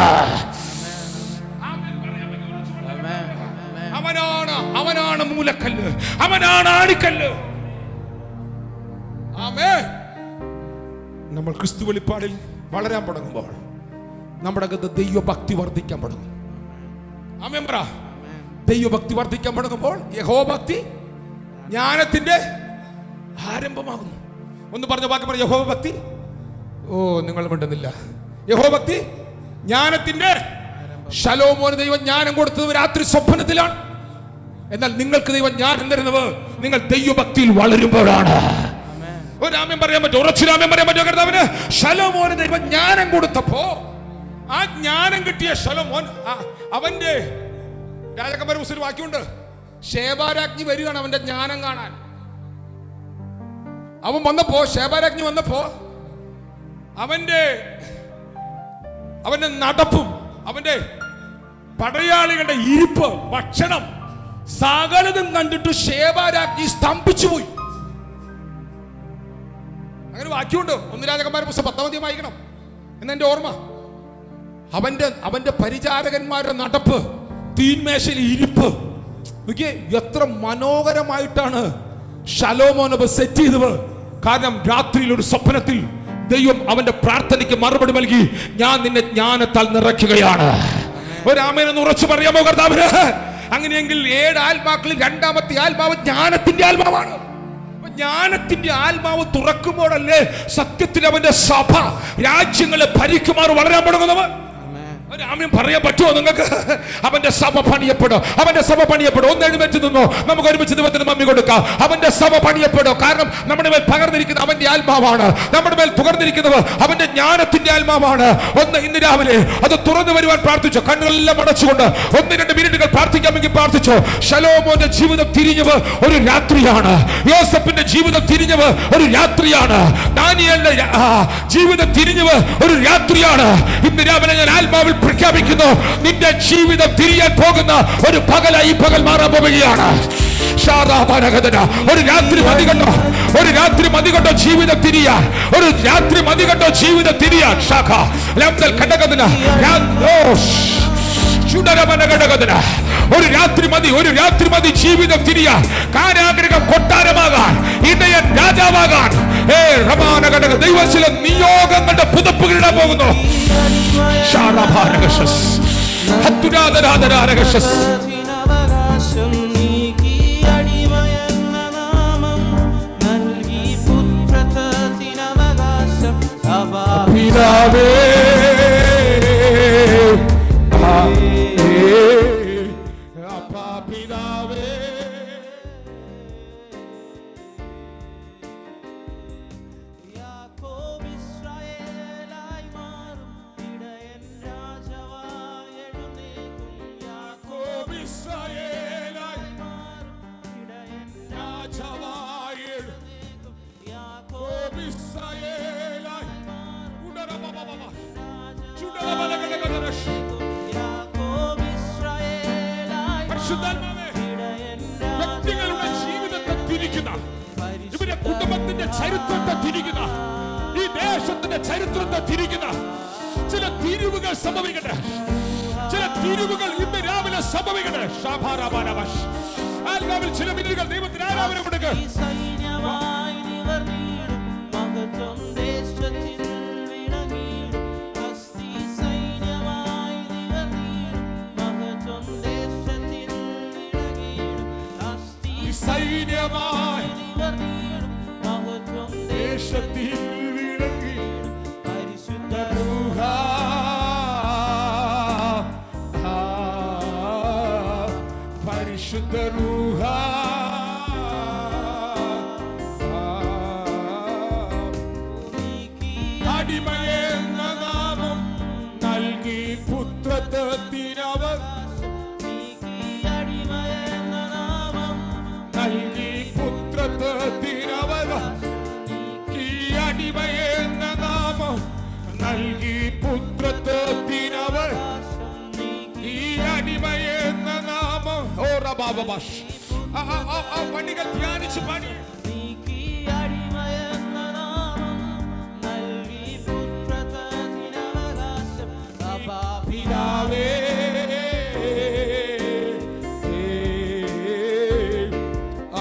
Speaker 3: അവനാണ് മൂലക്കല്ല്, അവനാണ് ആണിക്കല്ല്. ആമേൻ. നമ്മൾ ക്രിസ്തു വെളിപ്പാടിൽ വളരാൻ തുടങ്ങുമ്പോൾ നമ്മുടെ അകത്ത് ദൈവഭക്തി വർദ്ധിക്കാൻ തുടങ്ങും. ആമേൻ പറ. ദൈവഭക്തി വർദ്ധിക്കാൻ തുടങ്ങുമ്പോൾ യഹോഭക്തി ജ്ഞാനത്തിന്റെ ആരംഭമാകുന്നു. ഒന്ന് പറഞ്ഞ ബാക്കി പറഞ്ഞ യഹോഭക്തി. ഓ നിങ്ങൾ മിണ്ടുന്നില്ല. യഹോഭക്തി ജ്ഞാനത്തിന്റെ. ശലോമോന് ദൈവം ജ്ഞാനം കൊടുത്തത് രാത്രി സ്വപ്നത്തിലാണ്. എന്നാൽ നിങ്ങൾക്ക് ദൈവം ജ്ഞാനം തരുന്നത് നിങ്ങൾ ദൈവഭക്തിയിൽ വളരുമ്പോഴാണ്. ഒരു ആമേൻ പറയാൻ പറ്റും, ഉറച്ചൊരാമേൻ പറയാൻ പറ്റുമോ കർത്താവിന്? ശലോമോന് ദൈവം ജ്ഞാനം കൊടുത്തപ്പോ ആ ജ്ഞാനം കിട്ടിയ ശലോമോൻ അവന്റെ രാജാക്കന്മാരെ ഒരു വാക്യമുണ്ട്, ശേബാരാജ്ഞി വരികയാണ് അവന്റെ ജ്ഞാനം കാണാൻ. അവൻ വന്നപ്പോ ശേബാരാജ്ഞി വന്നപ്പോ അവന്റെ നടപ്പും അവന്റെ പടയാളികളുടെ ഇരിപ്പ്, ഭക്ഷണം, സകലതും കണ്ടിട്ട് ശേബാരാജ്ഞി സ്തംഭിച്ചു പോയി. അങ്ങനെ വാക്യമുണ്ട്. 1 രാജാക്കന്മാരുടെ പുസ്തകം 10 വായിക്കണം എന്നെന്റെ ഓർമ്മ. അവന്റെ പരിചാരകന്മാരുടെ നടപ്പ്, തീന്മേശയിൽ ഇരിപ്പ്, എത്ര മനോഹരമായിട്ടാണ് ശലോമോൻ സെറ്റ് ചെയ്തത്. കാരണം രാത്രിയിൽ ഒരു സ്വപ്നത്തിൽ ദൈവം അവന്റെ പ്രാർത്ഥനയ്ക്ക് മറുപടി നൽകി, ഞാൻ നിന്നെ ജ്ഞാനത്താൽ നിറയ്ക്കുകയാണ്. ഒരാമേനെന്ന് ഉറച്ചു പറയാമോ കർത്താവിന്? അങ്ങനെയെങ്കിൽ 7 ആത്മാക്കളിൽ 2ാമത്തെ ആത്മാവ് ജ്ഞാനത്തിന്റെ ആത്മാവാണ്. ജ്ഞാനത്തിന്റെ ആത്മാവ് തുറക്കുമ്പോഴല്ലേ സത്യത്തിൽ അവന്റെ സഭ രാജ്യങ്ങളെ ഭരിക്കുമാർ വളരാൻ തുടങ്ങുന്നവർ. ആമേൻ പറയാൻ പറ്റുമോ നിങ്ങൾക്ക്? അവന്റെ സഭ പണിയപ്പെടും, അവന്റെ സഭ പണിയപ്പെടും. ഒന്ന് എഴുന്നേറ്റ് നിന്നോ, നമുക്ക് ഒരുമിച്ച് ദൈവത്തിന് നന്ദി കൊടുക്കാം. അവന്റെ സഭ പണിയപ്പെടും. കാരണം നമ്മുടെ മേൽ പകർന്നിരിക്കുന്നത് അവന്റെ ആത്മാവാണ്. നമ്മുടെ മേൽ പകർന്നിരിക്കുന്നത് അവന്റെ ജ്ഞാനത്തിന്റെ ആത്മാവാണ്. ഒന്ന് ഇന്ന് രാവിലെ അത് തുറന്നു വരുവാൻ പ്രാർത്ഥിച്ചു. കണ്ണുകളെല്ലാം അടച്ചുകൊണ്ട് 1-2 മിനിറ്റുകൾ പ്രാർത്ഥിക്കാമെങ്കിൽ പ്രാർത്ഥിച്ചോ. ശലോമോന്റെ ജീവിതം തിരിഞ്ഞത് ഒരു രാത്രിയാണ്. യോസഫിന്റെ ജീവിതം തിരിഞ്ഞത് ഒരു രാത്രിയാണ്. ദാനിയേലിന്റെ ജീവിതം തിരിഞ്ഞത് ഒരു രാത്രിയാണ്. ഇന്ന് രാവിലെ ഞാൻ ആത്മാവിൽ പ്രഖ്യാപിക്കുന്നു, നിന്റെ ജീവിതം തിരിയാൻ പോകുന്ന ഒരു പകലായി പകൽ മാറാൻ പോവുകയാണ്. ഒരു രാത്രി മതി കണ്ടോ, ഒരു രാത്രി മതി കണ്ടോ ജീവിതം തിരിയാൻ, ഒരു രാത്രി മതി കണ്ടോ ജീവിതം തിരിയാൻ. ഒരു രാത്രി മതി, ഒരു രാത്രി മതി ജീവിതം തിരിയാൻ. കാരാഗ്രഹം കൊട്ടാരമാകാൻ, ഇടയൻ രാജാവാകാൻ. ദൈവത്തിലെ നിയോഗങ്ങളുടെ പുതപ്പുകളിടാൻ പോകുന്നു.
Speaker 4: Abba
Speaker 2: ഇവരുടെ കുടുംബത്തിന്റെ ചരിത്രത്തെ തിരിക്കുന്ന, ഈ ദേശത്തിന്റെ ചരിത്രത്തെ തിരിക്കുന്ന ചില തിരിവുകൾ സംഭവിക്കട്ടെ. ചില തിരിവുകൾ ഇന്ന് രാവിലെ സംഭവിക്കട്ടെ. ആത്മാവിൽ ചില മിനിറ്റുകൾ ദൈവത്തിന് ആരാധന കൊടുക്കുക. സൈന്യമായി ദേശത്തിൽ വിളങ്ങി പരിശുദ്ധ രൂഹ, പരിശുദ്ധ രൂഹ, അടിമയെന്ന നാമം നൽകി പുത്രത്വത്തിനവർ നൽകി പുത്രത്വത്തിനവർ ഈ അടിമയെന്ന നാമം നൽകി പുത്രത്വത്തിനവർ ഈ അടിമയെന്ന നാമം. ഓ റബാബാഷ് പണികൾ ധ്യാനിച്ചു പാടി. പിതാവേ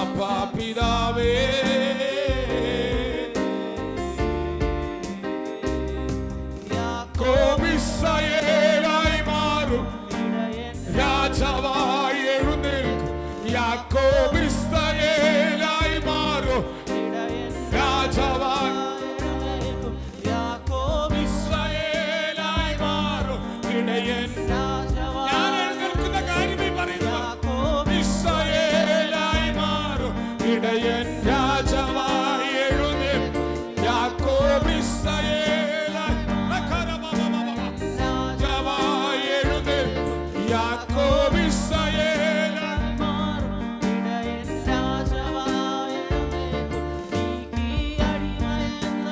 Speaker 2: അപ്പാ പിതാവേ യാക്കോബിസ്രായേലായി മാറും രാജാവായി എഴുന്നേൽക്കും. യാക്കോബിസ്രായേലായി മാറും രാജാവായി ഇസ്രായേലായി മാറും ഇടയൻ. ഞാൻ എഴുന്നേൽക്കുന്ന കാര്യമേ പറയുന്നു. ഇസ്രായേലായി മാറും ഇടയൻ രാജാവായി എഴുന്നേൽക്കും. യാക്കോബ് ഇസ്രായേലായി രാജാവായി എഴുന്നേൽക്കും. യാക്കോബ് ഇസ്രായേലായി മാറും ഇടയൻ രാജാവായി അടിമയെന്ന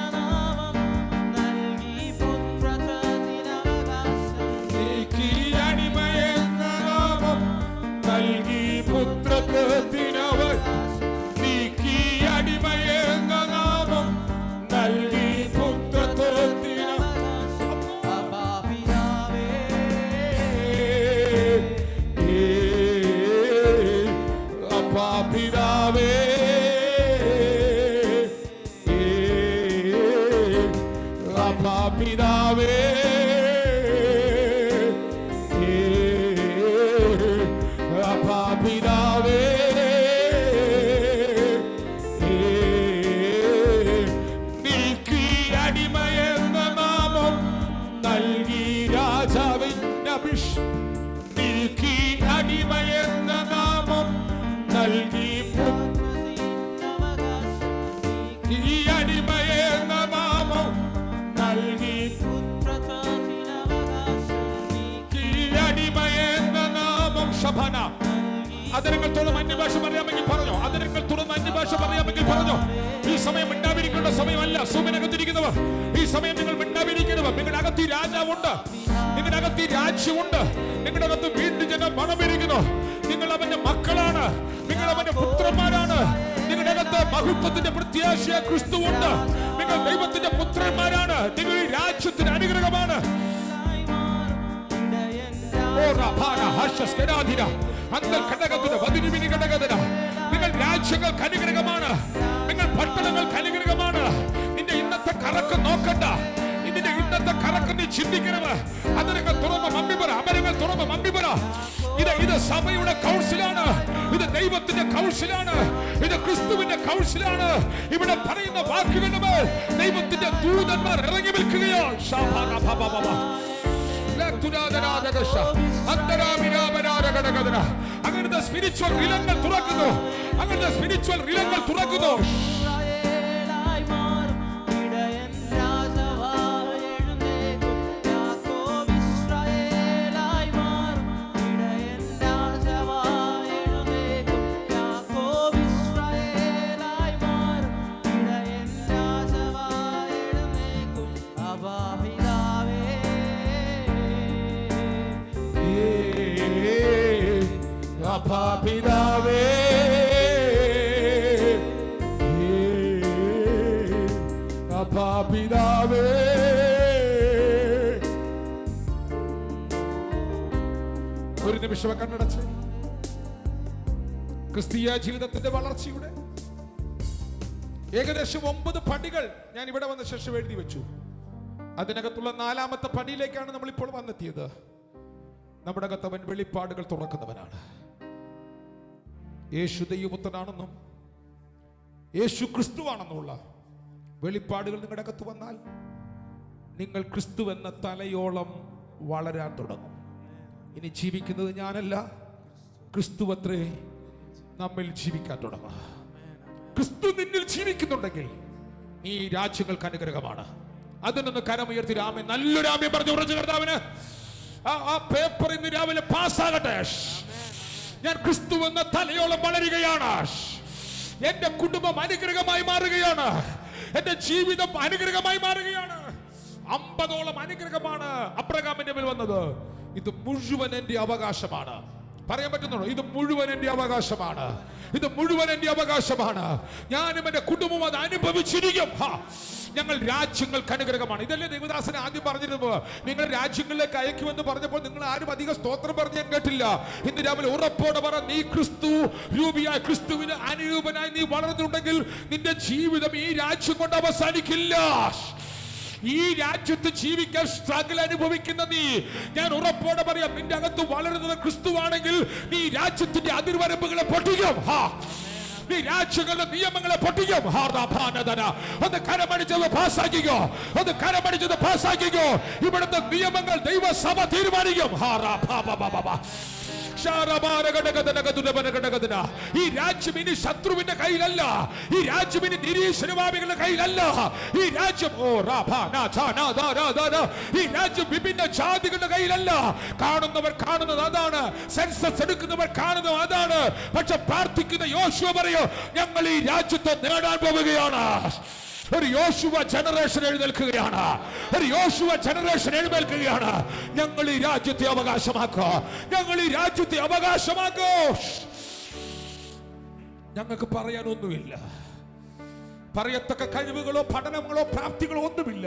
Speaker 2: നാമം നൽകി പുത്രത്വത്തിനവർ നീക്കി അടിമയെന്ന നാമം നൽകി പുത്രത്വത്തിനവർ അപ്പാ പിതാവേ അപ്പാ പിതാവേ അപ്പാ പിതാവേ നീക്കി അടിമയെന്ന നാമം നൽകി രാജാവിന്റെ നീക്കി അടിമയെന്ന നാമം നൽകി ഈ അടിമയെന്ന നാമം നൽകി ഈ അടിമയെന്ന നാമം ശബന. അതിരങ്ങൾ തുറന്ന് അന്യഭാഷ പറയാമെങ്കിൽ പറഞ്ഞു. അതിരങ്ങൾ തുറന്ന് അന്യഭാഷ പറയാമെങ്കിൽ പറഞ്ഞു. ഈ സമയം മിണ്ടാതിരിക്കേണ്ട സമയമല്ല. സൂമിനകത്തിരിക്കുന്നവർ ഈ സമയം നിങ്ങൾ മിണ്ടാതിരിക്കുന്നവർ. നിങ്ങളുടെ അകത്ത് രാജാവുണ്ട്, നിങ്ങളുടെ അകത്ത് രാജ്യമുണ്ട്, നിങ്ങളുടെ അകത്ത് വീണ്ടും ജനം മണമിരിക്കുന്നു. നിങ്ങൾ അവന്റെ മക്കളാണ്, നിങ്ങൾ അവന്റെ പുത്രന്മാരാണ്. നിങ്ങളുടെ അകത്ത് മഹത്വത്തിന്റെ പ്രത്യാശയ ക്രിസ്തുവുണ്ട്. നിങ്ങൾ ദൈവത്തിന്റെ പുത്രന്മാരാണ്. നിങ്ങൾ ഈ രാജ്യത്തിന് അനുഗ്രഹമാണ്. നിങ്ങൾ രാജ്യങ്ങൾക്ക് അനുഗ്രഹമാണ്. നിങ്ങൾ പട്ടണങ്ങൾക്ക് അനുഗ്രഹമാണ്. നിന്റെ ഇന്നത്തെ കറക്കം നോക്കണ്ട. ഇതിന്റെ ഇന്നത്തെ കറക്കം നീ ചിന്തിക്കരുത്. അതിനങ്ങൾ തുറന്ന് മമ്മിപറ, അമരങ്ങൾ തുറന്ന് മമ്മിപറ. ഇത് സഭയുടെ കൗൺസിലാണ്. ഇത് ദൈവത്തിന്റെ കൗൺസിലാണ്. ഇത് ക്രിസ്തുവിന്റെ കൗൺസിലാണ്. ഇവിടെ പറയുന്ന വാക്കുകളുടെ മേൽ ദൈവത്തിന്റെ ദൂതന്മാർ ഇറങ്ങി നിൽക്കുകയോ. അങ്ങനത്തെ സ്പിരിച്വൽ റിലങ്ങൾ തുറക്കുന്നു. അങ്ങനത്തെ സ്പിരിച്വൽ റിലങ്ങൾ തുറക്കുന്നു. പിതാവേ
Speaker 3: അപ്പാ പിതാവേ, ഒരു നിമിഷം കണ്ണടച്ച് ക്രിസ്തീയ ജീവിതത്തിന്റെ വളർച്ചയുടെ ഏകദേശം 9 പടികൾ ഞാൻ ഇവിടെ വന്ന ശേഷം എഴുതി വെച്ചു. അതിനകത്തുള്ള 4ാമത്തെ പടിയിലേക്കാണ് നമ്മൾ ഇപ്പോൾ വന്നെത്തിയത്. നമ്മുടെ അകത്തവൻ വെളിപ്പാടുകൾ തുറക്കുന്നവനാണ്. യേശു ദൈവപുത്രനാണെന്നും യേശു ക്രിസ്തുവാണെന്നുള്ള വെളിപ്പാടുകൾ നിങ്ങളുടെ അകത്ത് വന്നാൽ നിങ്ങൾ ക്രിസ്തു എന്ന തലയോളം വളരാൻ തുടങ്ങും. ഇനി ജീവിക്കുന്നത് ഞാനല്ല, ക്രിസ്തുവത്രേ നമ്മിൽ ജീവിക്കാൻ തുടങ്ങും. ക്രിസ്തു നിന്നിൽ ജീവിക്കുന്നുണ്ടെങ്കിൽ നീ രാജ്യങ്ങൾക്ക് അനുഗ്രഹമാണ്. അതിനൊന്ന് കരമുയർത്തി രാമൻ, നല്ലൊരു ആമേൻ പറഞ്ഞു ഉറച്ചു കർത്താവിന്. ആ പേപ്പർ ഇന്ന് രാവിലെ പാസ്സാകട്ടെ. ഞാൻ ക്രിസ്തു എന്ന തലയോളം വളരുകയാണ്. എന്റെ കുടുംബം അനുഗ്രഹമായി മാറുകയാണ്. എന്റെ ജീവിതം അനുഗ്രഹമായി മാറുകയാണ്. 50ഓളം അനുഗ്രഹമാണ് അബ്രഹാമിന്റെ മേൽ വന്നത്. ഇത് മുഴുവൻ എന്റെ അവകാശമാണ്. പറയാൻ പറ്റുന്നുണ്ടോ? ഇത് മുഴുവൻ എന്റെ അവകാശമാണ്. ഇത് മുഴുവൻ എന്റെ അവകാശമാണ്. ഞാനും എന്റെ കുടുംബം അത് അനുഭവിച്ചിരിക്കും. ഞങ്ങൾ രാജ്യങ്ങൾക്ക് അനുഗ്രഹമാണ്. ഇതല്ലേ ദേവദാസൻ ആദ്യം പറഞ്ഞിരുന്നത്? നിങ്ങൾ രാജ്യങ്ങളിലേക്ക് അയക്കുമെന്ന് പറഞ്ഞപ്പോൾ നിങ്ങൾ ആരും അധികം സ്തോത്രം പറഞ്ഞ് ഞാൻ കേട്ടില്ല. ഇന്ന് രാവിലെ ഉറപ്പോടെ പറ, നീ ക്രിസ്തു രൂപിയായ ക്രിസ്തുവിന് അനുരൂപനായി നീ വളർന്നുണ്ടെങ്കിൽ നിന്റെ ജീവിതം ഈ രാജ്യം കൊണ്ട് അവസാനിക്കില്ല. ഈ രാജ്യത്ത് ജീവിക്കാൻ സ്ട്രഗിൾ അനുഭവിക്കുന്ന നീ, ഞാൻ ഉറപ്പോടെ പറയാം, നിന്റെ അകത്ത് വളരുന്നത് ക്രിസ്തുവാണെങ്കിൽ നീ രാജ്യത്തിന്റെ അതിർവരമ്പുകളെ പൊട്ടിക്കും. നീ രാജ്യങ്ങളുടെ നിയമങ്ങളെ പൊട്ടിക്കും. ഒന്ന് കരമടിച്ചത് പാസ്സാക്കിക്കോ, ഒന്ന് കരമടിച്ചത് പാസ്സാക്കിക്കോ. ഇവിടുത്തെ നിയമങ്ങൾ ദൈവസഭ തീരുമാനിക്കും. ഈ രാജ്യം ഇനി ശത്രുവിന്റെ കയ്യിലല്ല. ഈ രാജ്യം ഇനി നിരീശ്വരവാദികളുടെ കയ്യിലല്ല. ഈ രാജ്യം ഈ രാജ്യം വിഭിന്ന ജാതികളുടെ കയ്യിലല്ല. കാണുന്നവർ കാണുന്നത് അതാണ്, സെൻസസ് എടുക്കുന്നവർ കാണുന്നത് അതാണ്. പക്ഷെ പ്രാർത്ഥിക്കുന്ന യോശുവ പറയോ, ഞങ്ങൾ ഈ രാജ്യത്തെ നേടാൻ പോവുകയാണ്. ഒരു യോശുവ ജനറേഷൻ എഴുന്നേൽക്കുകയാണ്. ഒരു യോശുവ ജനറേഷൻ എഴുന്നേൽക്കുകയാണ്. ഞങ്ങൾ ഈ രാജ്യത്തെ അവകാശമാക്കോ, ഞങ്ങൾ ഈ രാജ്യത്തെ അവകാശമാക്കോ. ഞങ്ങൾക്ക് പറയാനൊന്നുമില്ല, പറയത്തക്ക കഴിവുകളോ പഠനങ്ങളോ പ്രാപ്തികളോ ഒന്നുമില്ല.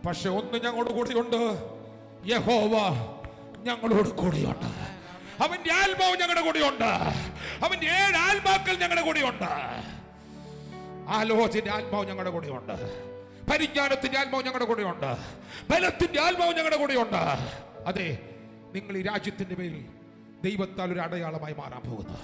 Speaker 3: പക്ഷെ ഒന്ന് ഞങ്ങളുടെ കൂടെയുണ്ട്, യഹോവ ഞങ്ങളോട് കൂടെയുണ്ട്. അവന്റെ ആത്മാവ് ഞങ്ങളുടെ കൂടെയുണ്ട്. അവന്റെ 7 ആത്മാക്കൾ ഞങ്ങളുടെ കൂടെയുണ്ട്. ആലോചനയുടെ ആത്മാവ് ഞങ്ങളുടെ കൂടെയുണ്ട്. പരിജ്ഞാനത്തിന്റെ ആത്മാവ് ഞങ്ങളുടെ കൂടെയുണ്ട്. ബലത്തിന്റെ ആത്മാവ് ഞങ്ങളുടെ കൂടെയുണ്ട്. അതെ, നിങ്ങൾ ഈ രാജ്യത്തിന്റെ മേൽ ദൈവത്താൽ ഒരു അടയാളമായി മാറാൻ പോകുന്നു.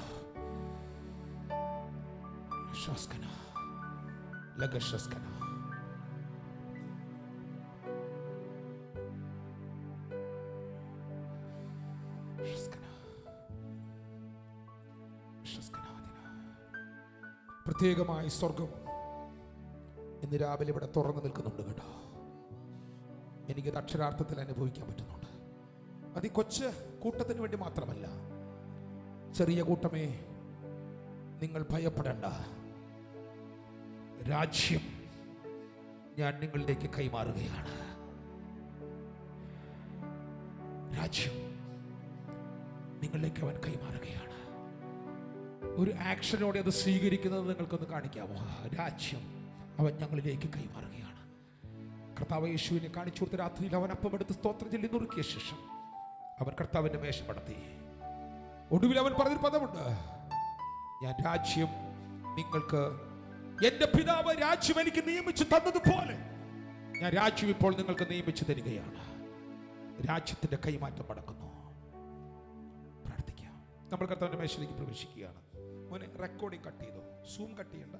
Speaker 3: പ്രത്യേകമായി സ്വർഗം ഇന്ന് രാവിലെ ഇവിടെ തുറന്നു നിൽക്കുന്നുണ്ട് കേട്ടോ. എനിക്കത് അക്ഷരാർത്ഥത്തിൽ അനുഭവിക്കാൻ പറ്റുന്നുണ്ട്. അത് ഈ കൊച്ചു കൂട്ടത്തിന് വേണ്ടി മാത്രമല്ല. ചെറിയ കൂട്ടമേ, നിങ്ങൾ ഭയപ്പെടേണ്ട. രാജ്യം ഞാൻ നിങ്ങളിലേക്ക് കൈമാറുകയാണ്. രാജ്യം നിങ്ങളിലേക്ക് അവൻ കൈമാറുകയാണ്. ഒരു ആക്ഷനോടെ അത് സ്വീകരിക്കുന്നത് നിങ്ങൾക്കൊന്ന് കാണിക്കാമോ? രാജ്യം അവൻ ഞങ്ങളിലേക്ക് കൈമാറുകയാണ്. കർത്താവ് യേശുവിനെ കാണിച്ചു കൊടുത്ത രാത്രിയിൽ അവൻ അപ്പമെടുത്ത് സ്തോത്രം ചൊല്ലി നുറുക്കിയ ശേഷം അവൻ കർത്താവിന്റെ മേശ മടത്തി. ഒടുവിൽ അവൻ പറഞ്ഞൊരു പദമുണ്ട്, ഞാൻ രാജ്യം നിങ്ങൾക്ക്, എന്റെ പിതാവ് രാജ്യം എനിക്ക് നിയമിച്ചു തന്നതുപോലെ ഞാൻ രാജ്യം ഇപ്പോൾ നിങ്ങൾക്ക് നിയമിച്ചു തരികയാണ്. രാജ്യത്തിന്റെ കൈമാറ്റം നടക്കുന്നു. പ്രാർത്ഥിക്കാം. നമ്മൾ കർത്താവിന്റെ മേശയിലേക്ക് പ്രവേശിക്കുകയാണ്. മോനെ, റെക്കോർഡിംഗ് കട്ട് ചെയ്തോ, സൂം കട്ട് ചെയ്യണ്ട,